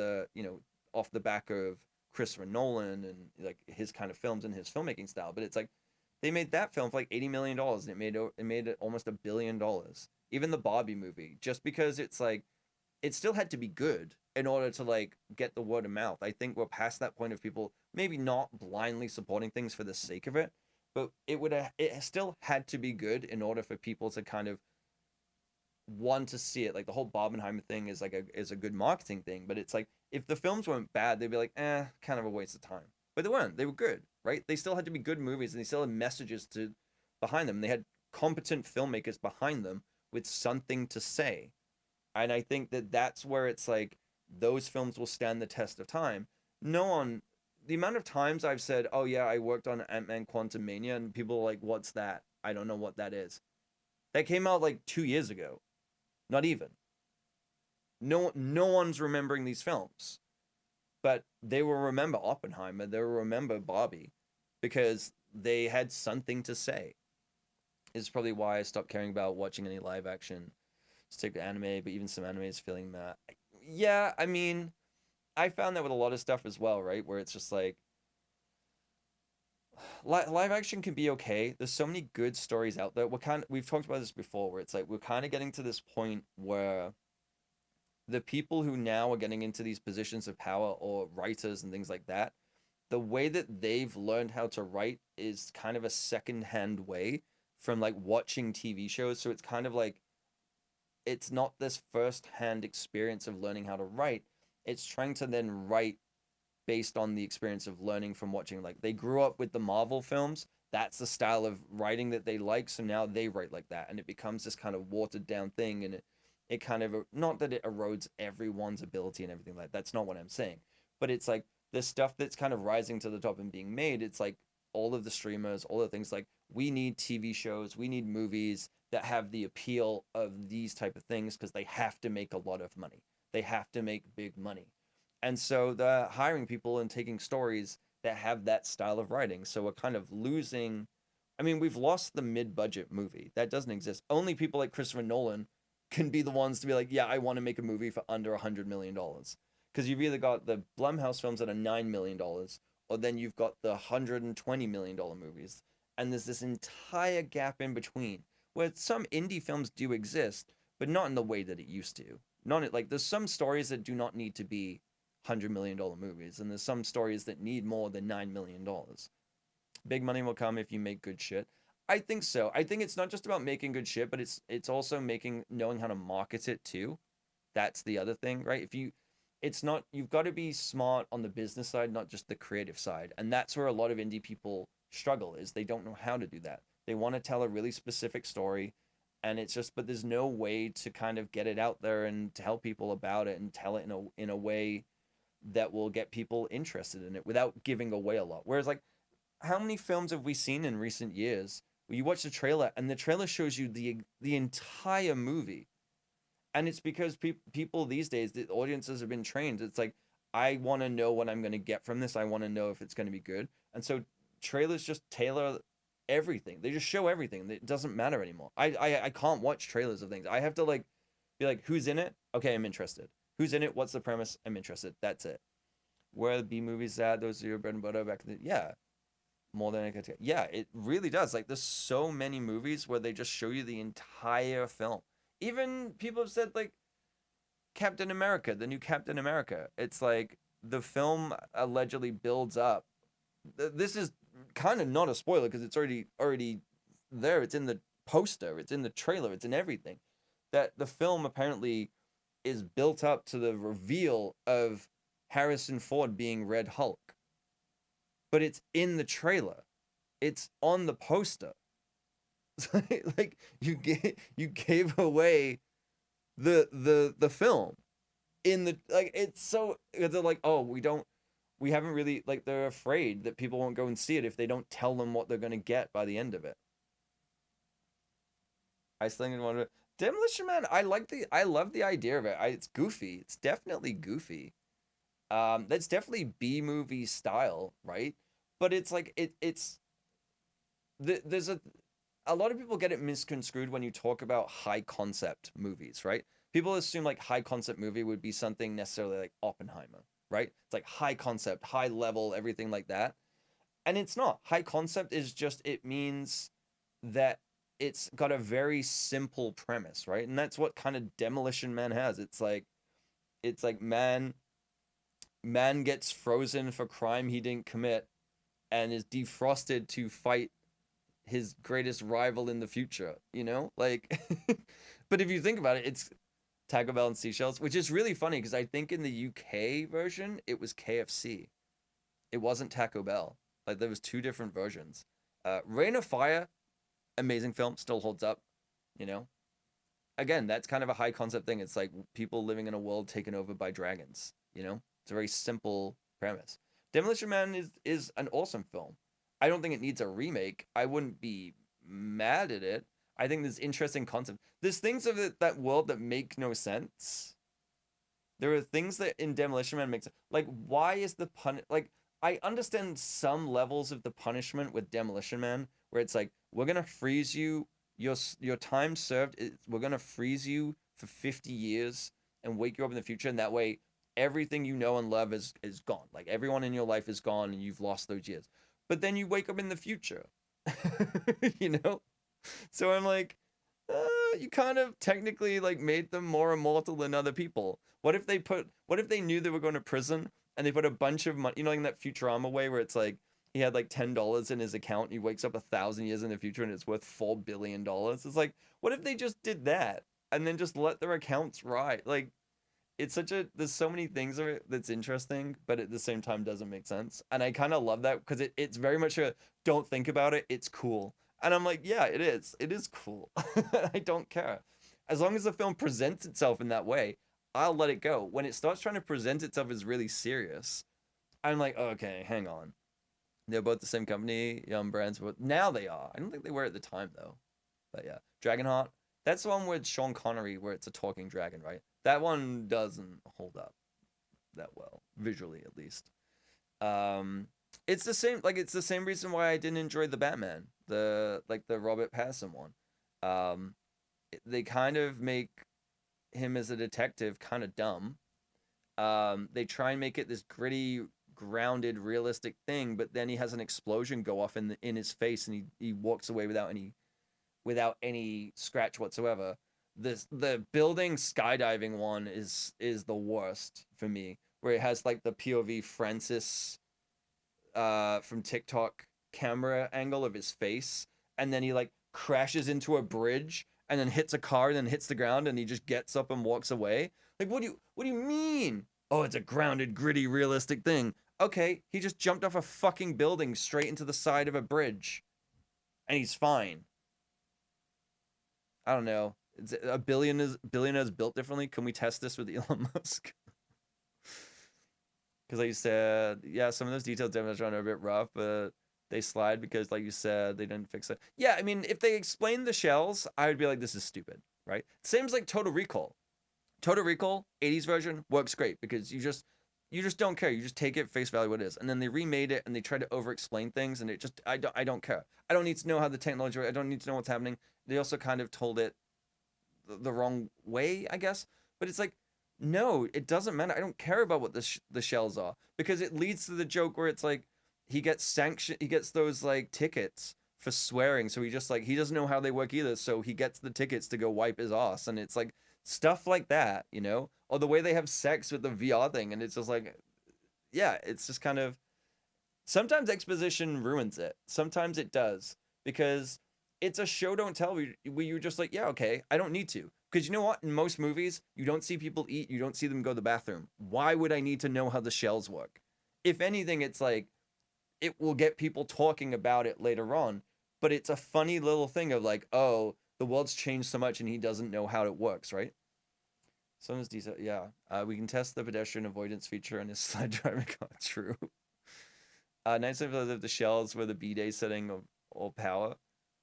off the back of Christopher Nolan and like his kind of films and his filmmaking style, but it's like they made that film for like $80 million, and it made almost $1 billion. Even the Barbie movie, just because it's like it still had to be good in order to like get the word of mouth. I think we're past that point of people maybe not blindly supporting things for the sake of it, but it still had to be good in order for people to kind of want to see it. Like the whole Barbenheimer thing is like is a good marketing thing, but it's like if the films weren't bad, they'd be like, kind of a waste of time. But they weren't. They were good, right? They still had to be good movies, and they still had messages behind them. They had competent filmmakers behind them with something to say. And I think that's where it's like those films will stand the test of time. The amount of times I've said, oh yeah, I worked on Ant-Man Quantumania, and people are like, what's that? I don't know what that is. That came out like 2 years ago. Not even. No one's remembering these films. But they will remember Oppenheimer, they will remember Barbie, because they had something to say. This is probably why I stopped caring about watching any live action. Stick to anime, but even some anime is feeling that. Yeah, I mean, I found that with a lot of stuff as well, right? Where it's just like, live action can be okay. There's so many good stories out there. We've talked about this before, where it's like we're kind of getting to this point where the people who now are getting into these positions of power, or writers and things like that, the way that they've learned how to write is kind of a second-hand way from like watching TV shows. So it's kind of like it's not this first-hand experience of learning how to write. It's trying to then write based on the experience of learning from watching. Like they grew up with the Marvel films. That's the style of writing that they like. So now they write like that, and it becomes this kind of watered down thing. And it kind of, not that it erodes everyone's ability and everything like that. That's not what I'm saying. But it's like the stuff that's kind of rising to the top and being made. It's like all of the streamers, all the things, like we need TV shows, we need movies that have the appeal of these type of things, because they have to make a lot of money. They have to make big money. And so the hiring people and taking stories that have that style of writing. So we're kind of losing, I mean, we've lost the mid-budget movie. That doesn't exist. Only people like Christopher Nolan can be the ones to be like, yeah, I want to make a movie for under $100 million. Because you've either got the Blumhouse films that are $9 million, or then you've got the $120 million movies. And there's this entire gap in between, where some indie films do exist, but not in the way that it used to. Like there's some stories that do not need to be $100 million movies, and there's some stories that need more than $9 million. Big money will come if you make good shit. I think so. I think it's not just about making good shit, but it's also knowing how to market it too. That's the other thing, right? You've got to be smart on the business side, not just the creative side. And that's where a lot of indie people struggle, is they don't know how to do that. They want to tell a really specific story, and but there's no way to kind of get it out there and tell people about it and tell it in a way that will get people interested in it without giving away a lot. Whereas like, how many films have we seen in recent years where you watch the trailer and the trailer shows you the entire movie? And it's because people these days, the audiences have been trained. It's like, I want to know what I'm going to get from this. I want to know if it's going to be good. And so trailers just tailor everything. They just show everything. It doesn't matter anymore. I can't watch trailers of things. I have to like be like, who's in it? Okay, I'm interested. Who's in it? What's the premise? I'm interested. That's it. Where are the B movies at? Those are your bread and butter back in the... Yeah. More than I could take. Yeah, it really does. Like, there's so many movies where they just show you the entire film. Even people have said, like, Captain America, the new Captain America. It's like, the film allegedly builds up. This is kind of not a spoiler, because it's already there. It's in the poster. It's in the trailer. It's in everything. That the film apparently is built up to the reveal of Harrison Ford being Red Hulk, but it's in the trailer. It's on the poster. Like you gave away the film in the like. It's so they're like, oh, we haven't really, like, they're afraid that people won't go and see it if they don't tell them what they're gonna get by the end of it. I still think one of Demolition Man. I love the idea of it. It's goofy. It's definitely goofy. That's definitely B movie style, right? But it's like there's a lot of people get it misconstrued when you talk about high concept movies, right? People assume like high concept movie would be something necessarily like Oppenheimer, right? It's like high concept, high level, everything like that. And it's not. High concept is just, it means that it's got a very simple premise, right? And that's what kind of Demolition Man has. It's like man gets frozen for crime he didn't commit and is defrosted to fight his greatest rival in the future, you know? Like but if you think about it, it's Taco Bell and seashells, which is really funny because I think in the UK version it was KFC. It wasn't Taco Bell. Like there was two different versions. Reign of Fire, amazing film, still holds up, you know? Again, that's kind of a high concept thing. It's like people living in a world taken over by dragons, you know? It's a very simple premise. Demolition Man is an awesome film. I don't think it needs a remake. I wouldn't be mad at it. I think there's interesting concept. There's things of that world that make no sense. There are things that in Demolition Man makes, like, why is the like, I understand some levels of the punishment with Demolition Man where it's like, we're gonna freeze you, your time served, we're gonna freeze you for 50 years and wake you up in the future, and that way everything you know and love is gone. Like everyone in your life is gone and you've lost those years. But then you wake up in the future, you know? So I'm like, you kind of technically like made them more immortal than other people. What if they knew they were going to prison and they put a bunch of money, you know, like in that Futurama way where it's like, he had like $10 in his account and he wakes up 1,000 years in the future and it's worth $4 billion. It's like, what if they just did that and then just let their accounts ride? Like, it's there's so many things of it that's interesting, but at the same time doesn't make sense. And I kind of love that because it's very much a don't think about it, it's cool. And I'm like, yeah, it is cool. I don't care. As long as the film presents itself in that way, I'll let it go. When it starts trying to present itself as really serious, I'm like, okay, hang on. They're both the same company, Yum Brands, but now they are. I don't think they were at the time though. But yeah, Dragonheart. That's the one with Sean Connery where it's a talking dragon, right? That one doesn't hold up that well, visually at least. It's the same reason why I didn't enjoy the Batman, the Robert Pattinson one. They kind of make him as a detective kind of dumb. They try and make it this gritty, grounded, realistic thing, but then he has an explosion go off in his face and he walks away without any scratch whatsoever. The building skydiving one is the worst for me, where it has like the POV Francis from TikTok camera angle of his face, and then he like crashes into a bridge and then hits a car and then hits the ground and he just gets up and walks away. Like, what do you mean? Oh, it's a grounded, gritty, realistic thing. Okay, he just jumped off a fucking building straight into the side of a bridge and he's fine. I don't know. Is a billionaires built differently? Can we test this with Elon Musk? Because like you said, yeah, some of those details demonstrated are a bit rough, but they slide because, like you said, they didn't fix it. Yeah, I mean, if they explained the shells, I would be like, this is stupid, right? Same as like Total Recall. Total Recall, 80s version, works great because you just don't care. You just take it face value what it is. And then they remade it and they tried to over-explain things, and it just, I don't care. I don't need to know how the technology, I don't need to know what's happening. They also kind of told it the wrong way, I guess. But it's like, no, it doesn't matter. I don't care about what the shells are, because it leads to the joke where it's like he gets those like tickets for swearing, so he doesn't know how they work either, so he gets the tickets to go wipe his ass, and it's like stuff like that, you know? Or the way they have sex with the VR thing, and it's just like, yeah, it's just kind of, sometimes exposition ruins it. Sometimes it does, because it's a show don't tell where you're just like, yeah, okay, I don't need to. Because you know what? In most movies, you don't see people eat, you don't see them go to the bathroom. Why would I need to know how the shells work? If anything, it's like it will get people talking about it later on, but it's a funny little thing of like, oh, the world's changed so much and he doesn't know how it works, right? Someone's detail, yeah. We can test the pedestrian avoidance feature on his sled driving car. True. Nice of the shells were the B-day setting of all power.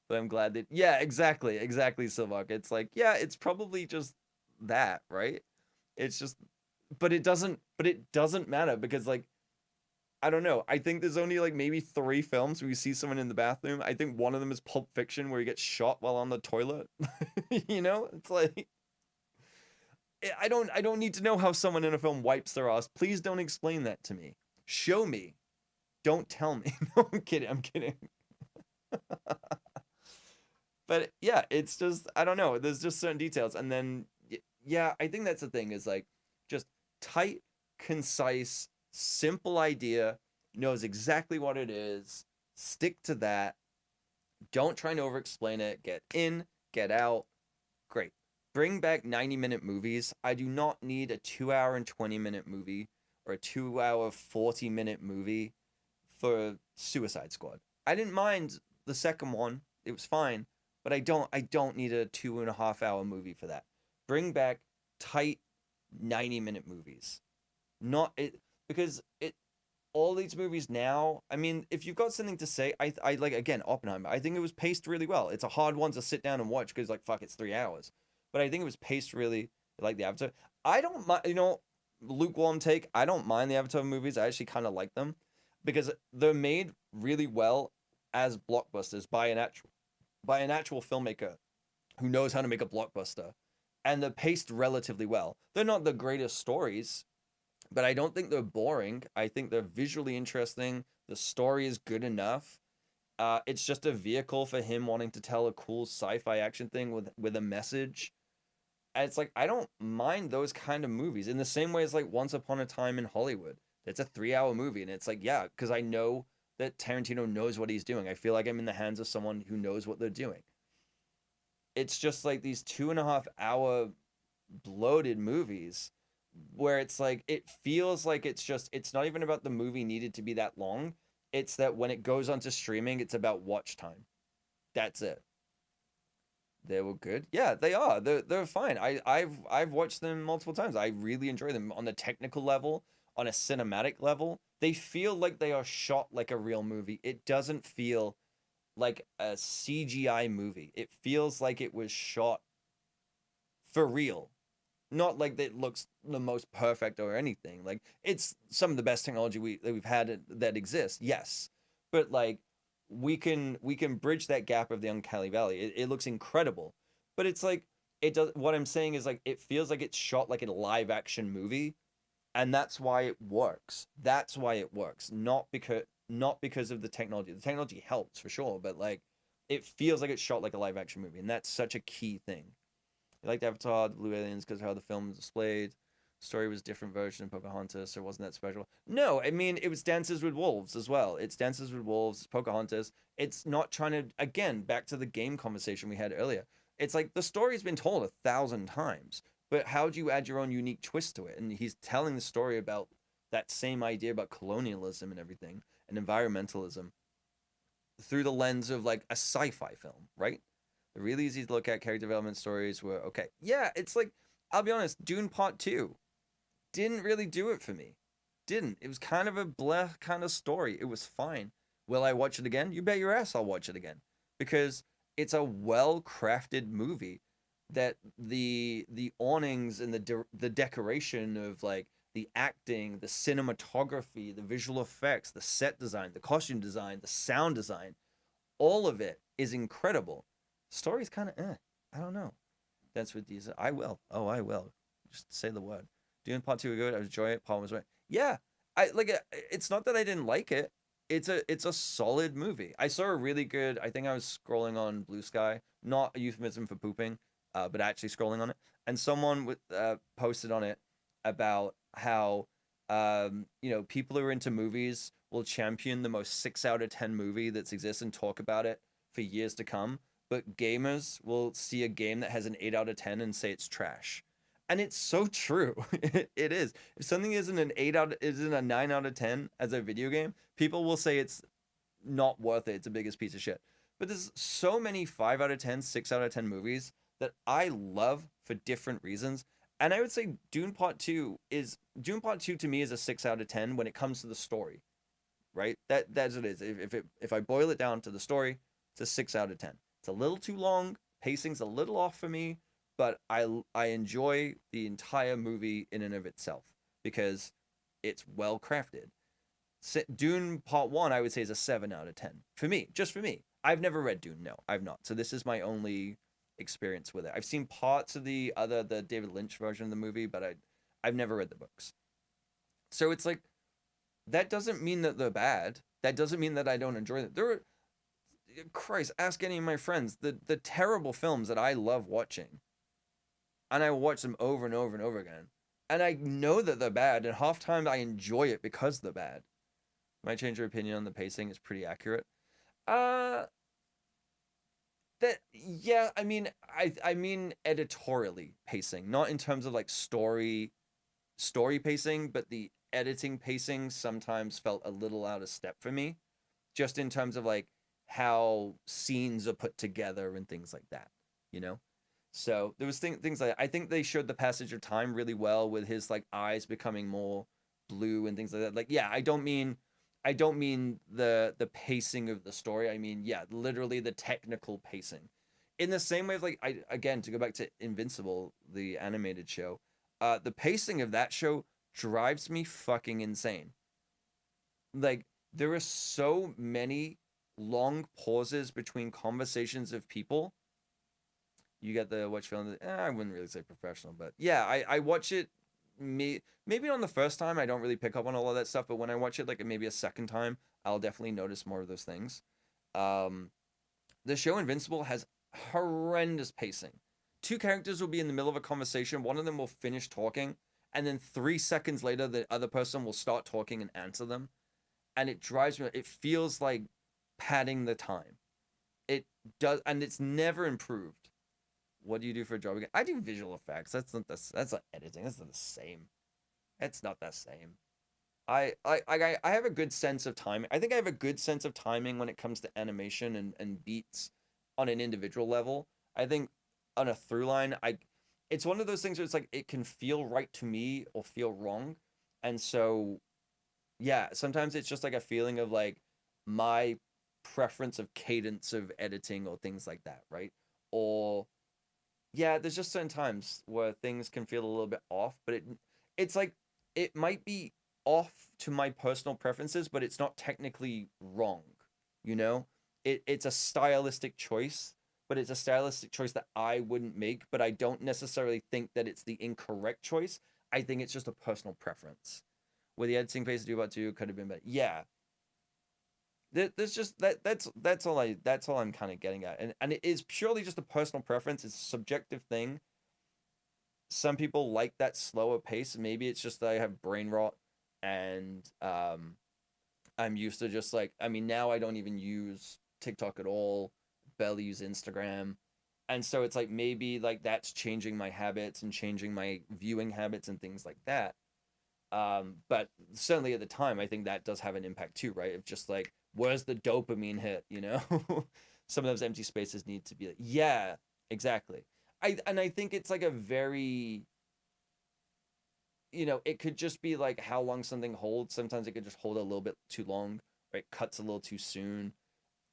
But I'm glad that, yeah, exactly, Silvok. It's like, yeah, it's probably just that, right? It's just, but it doesn't matter because like, I don't know. I think there's only like maybe 3 films where you see someone in the bathroom. I think one of them is Pulp Fiction where he gets shot while on the toilet. You know, it's like, I don't need to know how someone in a film wipes their ass. Please don't explain that to me. Show me. Don't tell me. No, I'm kidding. But yeah, it's just, I don't know. There's just certain details. And then, yeah, I think that's the thing is like just tight, concise, simple idea, knows exactly what it is. Stick to that. Don't try and over explain it. Get in, get out. Great. Bring back 90-minute movies. I do not need a 2-hour and 20-minute movie or a 2-hour 40-minute movie for Suicide Squad. I didn't mind the second one. It was fine. But I don't need a 2.5-hour movie for that. Bring back tight 90-minute movies. Not it because it all these movies now, I mean, if you've got something to say, I like again Oppenheimer. I think it was paced really well. It's a hard one to sit down and watch because like fuck, it's 3 hours. But I think it was paced really like the Avatar. I don't mind, lukewarm take. I don't mind the Avatar movies. I actually kind of like them because they're made really well as blockbusters by an actual filmmaker who knows how to make a blockbuster, and they're paced relatively well. They're not the greatest stories, but I don't think they're boring. I think they're visually interesting. The story is good enough. It's just a vehicle for him wanting to tell a cool sci-fi action thing with a message. And it's like I don't mind those kind of movies in the same way as like Once Upon a Time in Hollywood. It's a 3-hour movie, and it's like yeah, because I know that Tarantino knows what he's doing. I feel like I'm in the hands of someone who knows what they're doing. It's just like these 2.5-hour bloated movies where it's like it feels like it's not even about the movie needed to be that long. It's that when it goes onto streaming, it's about watch time. That's it. They were good. Yeah, they are. They're fine. I've watched them multiple times. I really enjoy them on the technical level, on a cinematic level. They feel like they are shot like a real movie. It doesn't feel like a CGI movie. It feels like it was shot for real. Not like it looks the most perfect or anything. Like it's some of the best technology we've had that exists. Yes. But like we can bridge that gap of the uncanny valley. It looks incredible. But it's like it does what I'm saying is like it feels like it's shot like a live action movie. And that's why it works. That's why it works. Not because of the technology. The technology helps for sure, but like it feels like it's shot like a live action movie, and that's such a key thing. I liked Avatar, the Blue Aliens, because of how the film was displayed. Story was a different version of Pocahontas, so it wasn't that special. No, I mean it was Dances with Wolves as well. It's Dances with Wolves, it's Pocahontas. It's not trying to again back to the game conversation we had earlier. It's like the story's been told 1,000 times. But how do you add your own unique twist to it? And he's telling the story about that same idea about colonialism and everything and environmentalism through the lens of like a sci-fi film, right? They're really easy to look at. Character development stories were okay. Yeah, it's like, I'll be honest, Dune Part 2 didn't really do it for me. Didn't. It was kind of a blah kind of story. It was fine. Will I watch it again? You bet your ass I'll watch it again. Because it's a well-crafted movie that the awnings and the decoration of like the acting, the cinematography, the visual effects, the set design, the costume design, the sound design, all of it is incredible. Story's kind of I don't know. That's what these I will. Oh, I will. Just say the word. Doing Part 2 good. I enjoy it. Paul was right. Yeah. I like it. It's not that I didn't like it. It's a solid movie. I saw a really good, I think I was scrolling on Blue Sky, not a euphemism for pooping. But actually scrolling on it, and someone posted on it about how people who are into movies will champion the most 6 out of 10 movie that's exists and talk about it for years to come. but gamers will see a game that has an 8 out of 10 and say it's trash. And it's so true. It is. If something isn't a 9 out of 10 as a video game, people will say it's not worth it. It's the biggest piece of shit. But there's so many 5 out of 10, 6 out of 10 movies that I love for different reasons. And I would say Dune Part 2 to me is a 6 out of 10 when it comes to the story. Right? That's what it is. If I boil it down to the story, it's a 6 out of 10. It's a little too long, pacing's a little off for me, but I enjoy the entire movie in and of itself because it's well crafted. Dune Part 1 I would say is a 7 out of 10 for me, just for me. I've never read Dune, no, I've not. So this is my only experience with it. I've seen parts of the David Lynch version of the movie, but I've never read the books. So it's like, that doesn't mean that they're bad. That doesn't mean that I don't enjoy them. There are, Christ, ask any of my friends, the terrible films that I love watching, and I watch them over and over and over again, and I know that they're bad, and half time I enjoy it because they're bad. My change of opinion on the pacing is pretty accurate. I mean editorially pacing, not in terms of like story pacing, but the editing pacing sometimes felt a little out of step for me, just in terms of like how scenes are put together and things like that, you know? So there was things like, I think they showed the passage of time really well with his like eyes becoming more blue and things like that. Like, yeah, I don't mean the pacing of the story. I mean, yeah, literally the technical pacing. In the same way of like, again, to go back to Invincible, the animated show, the pacing of that show drives me fucking insane. Like, there are so many long pauses between conversations of people. You get the watch film. I wouldn't really say professional, but yeah, I watch it. Maybe on the first time I don't really pick up on all of that stuff, but when I watch it like maybe a second time, I'll definitely notice more of those things. The show Invincible has horrendous pacing. Two characters will be in the middle of a conversation. One of them will finish talking, and then 3 seconds later, the other person will start talking and answer them. And it drives me, it feels like padding the time. It does, and it's never improved. What do you do for a job again? I do visual effects. That's not editing. That's not the same. It's not the same. I have a good sense of timing. I think I have a good sense of timing when it comes to animation and beats on an individual level. I think on a through line, it's one of those things where it's like it can feel right to me or feel wrong. And so yeah, sometimes it's just like a feeling of like my preference of cadence of editing or things like that, right? Or yeah, there's just certain times where things can feel a little bit off, but it's like it might be off to my personal preferences, but it's not technically wrong, you know? It's a stylistic choice, but it's a stylistic choice that I wouldn't make, but I don't necessarily think that it's the incorrect choice. I think it's just a personal preference. Where the editing pace of Dune Part 2 could have been better. Yeah. There's just that's all I'm kind of getting at. And it is purely just a personal preference. It's a subjective thing. Some people like that slower pace. Maybe it's just that I have brain rot and I'm used to just like, I mean, now I don't even use TikTok at all, barely use Instagram. And so it's like maybe like that's changing my habits and changing my viewing habits and things like that. But certainly at the time, I think that does have an impact too, right? Of just like, where's the dopamine hit, you know? Some of those empty spaces need to be like, yeah, exactly. I think it's like a very, you know, it could just be like how long something holds. Sometimes it could just hold a little bit too long, right? Cuts a little too soon.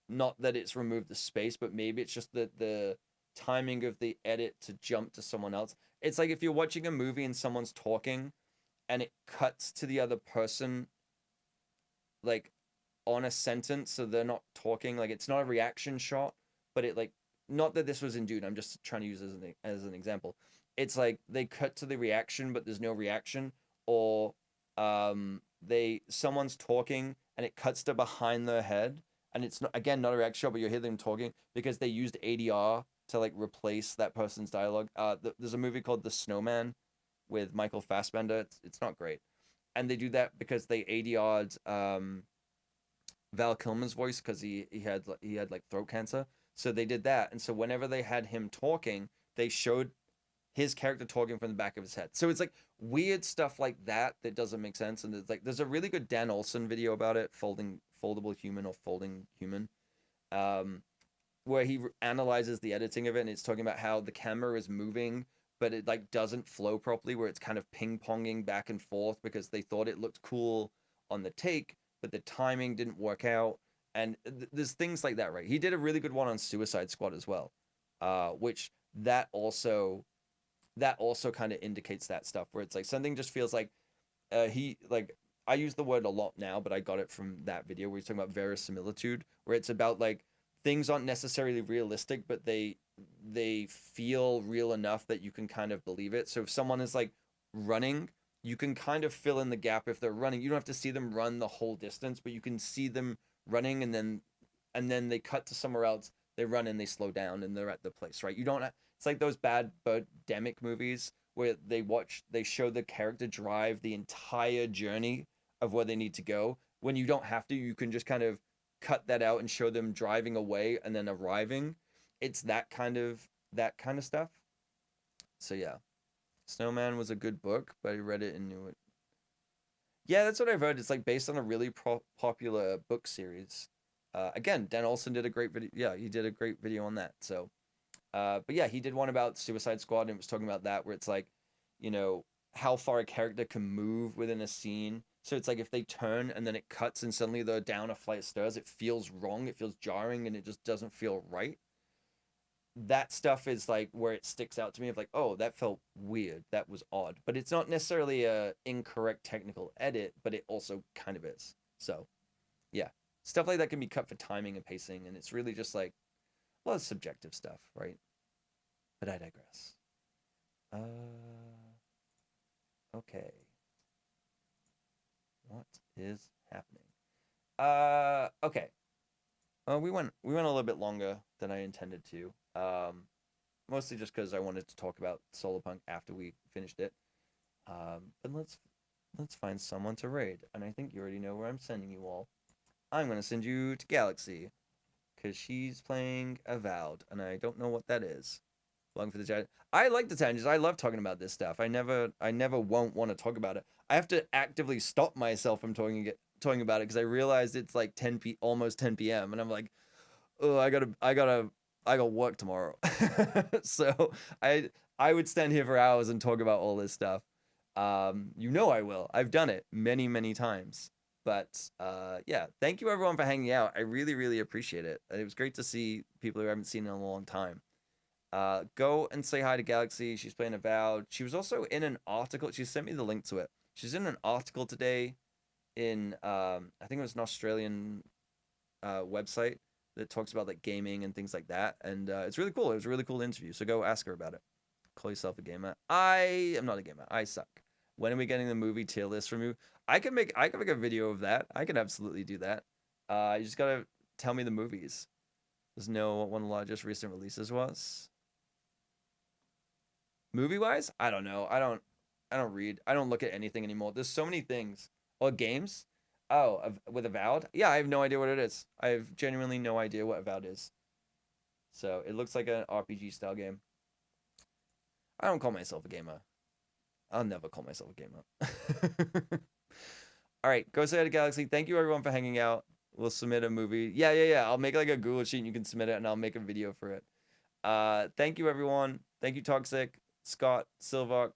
Not that it's removed the space, but maybe it's just the timing of the edit to jump to someone else. It's like if you're watching a movie and someone's talking and it cuts to the other person like on a sentence, so they're not talking, like it's not a reaction shot, but it like, not that this was in Dune, I'm just trying to use it as an example. It's like they cut to the reaction but there's no reaction, or someone's talking and it cuts to behind their head and it's not, again, not a reaction shot, but you hear them talking because they used ADR to like replace that person's dialogue. There's a movie called The Snowman with Michael Fassbender. It's not great, and they do that because they ADR'd Val Kilmer's voice because he had like throat cancer. So they did that, and so whenever they had him talking, they showed his character talking from the back of his head. So it's like weird stuff like that that doesn't make sense. And there's a really good Dan Olson video about it, foldable human or folding human, where he analyzes the editing of it, and it's talking about how the camera is moving, but it like doesn't flow properly, where it's kind of ping ponging back and forth because they thought it looked cool on the take, but the timing didn't work out. And there's things like that, right? He did a really good one on Suicide Squad as well, which that also kind of indicates that stuff where it's like something just feels like he like I use the word a lot now, but I got it from that video where he's talking about verisimilitude, where it's about like things aren't necessarily realistic, but they feel real enough that you can kind of believe it. So if someone is like running, you can kind of fill in the gap if they're running. You don't have to see them run the whole distance, but you can see them running, and then they cut to somewhere else. They run and they slow down and they're at the place, right? You don't it's like those bad Birdemic movies where they show the character drive the entire journey of where they need to go. When you don't have to, you can just kind of cut that out and show them driving away and then arriving. It's that kind of stuff. So yeah, Snowman was a good book, but I read it and knew it. Yeah, that's what I've heard. It's like based on a really popular book series. Again, Dan Olson did a great video. Yeah, he did a great video on that. So, but yeah, he did one about Suicide Squad, and it was talking about that, where it's like, you know, how far a character can move within a scene. So it's like if they turn and then it cuts and suddenly they're down a flight of stairs, it feels wrong, it feels jarring, and it just doesn't feel right. That stuff is like where it sticks out to me of like, oh, that felt weird, that was odd. But it's not necessarily a incorrect technical edit, but it also kind of is. So yeah, stuff like that can be cut for timing and pacing, and it's really just like a lot of subjective stuff, right? But I digress. Okay. What is happening? Okay. We went a little bit longer than I intended to. Mostly just because I wanted to talk about Solarpunk after we finished it. But let's find someone to raid, and I think you already know where I'm sending you all. I'm gonna send you to Galaxy, because she's playing Avowed, and I don't know what that is. Long for the chat. I like the tangents. I love talking about this stuff. I never won't want to talk about it. I have to actively stop myself from talking about it because I realized it's like almost 10 p.m. and I'm like, oh, I gotta work tomorrow. So I would stand here for hours and talk about all this stuff. You know I will. I've done it many times. But yeah, thank you everyone for hanging out. I really appreciate it. It was great to see people who I haven't seen in a long time. Go and say hi to Galaxy. She's playing Avowed. She was also in an article. She sent me the link to it. She's in an article today in I think it was an Australian website that talks about like gaming and things like that. And it's really cool. It was a really cool interview. So go ask her about it. Call yourself a gamer. I am not a gamer. I suck. When are we getting the movie tier list from you? I can make a video of that. I can absolutely do that. You just gotta tell me the movies. Does know what one of the largest recent releases was? Movie wise, I don't know. I don't read. I don't look at anything anymore. There's so many things. Or games. Oh, with Avowed? Yeah, I have no idea what it is. I have genuinely no idea what Avowed is. So it looks like an RPG style game. I don't call myself a gamer. I'll never call myself a gamer. All right, go say hi to Galaxy. Thank you everyone for hanging out. We'll submit a movie. Yeah. I'll make like a Google sheet and you can submit it and I'll make a video for it. Thank you everyone. Thank you Toxic, Scott, Silvok,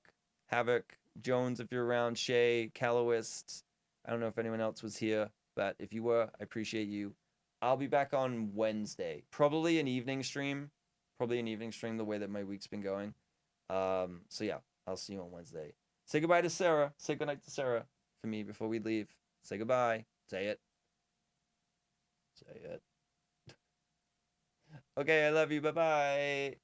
Havoc, Jones if you're around, Shay, Callowist. I don't know if anyone else was here, but if you were, I appreciate you. I'll be back on Wednesday. Probably an evening stream. The way that my week's been going. So yeah, I'll see you on Wednesday. Say goodbye to Sarah. Say goodnight to Sarah for me before we leave. Say goodbye. Say it. Say it. Okay, I love you. Bye-bye.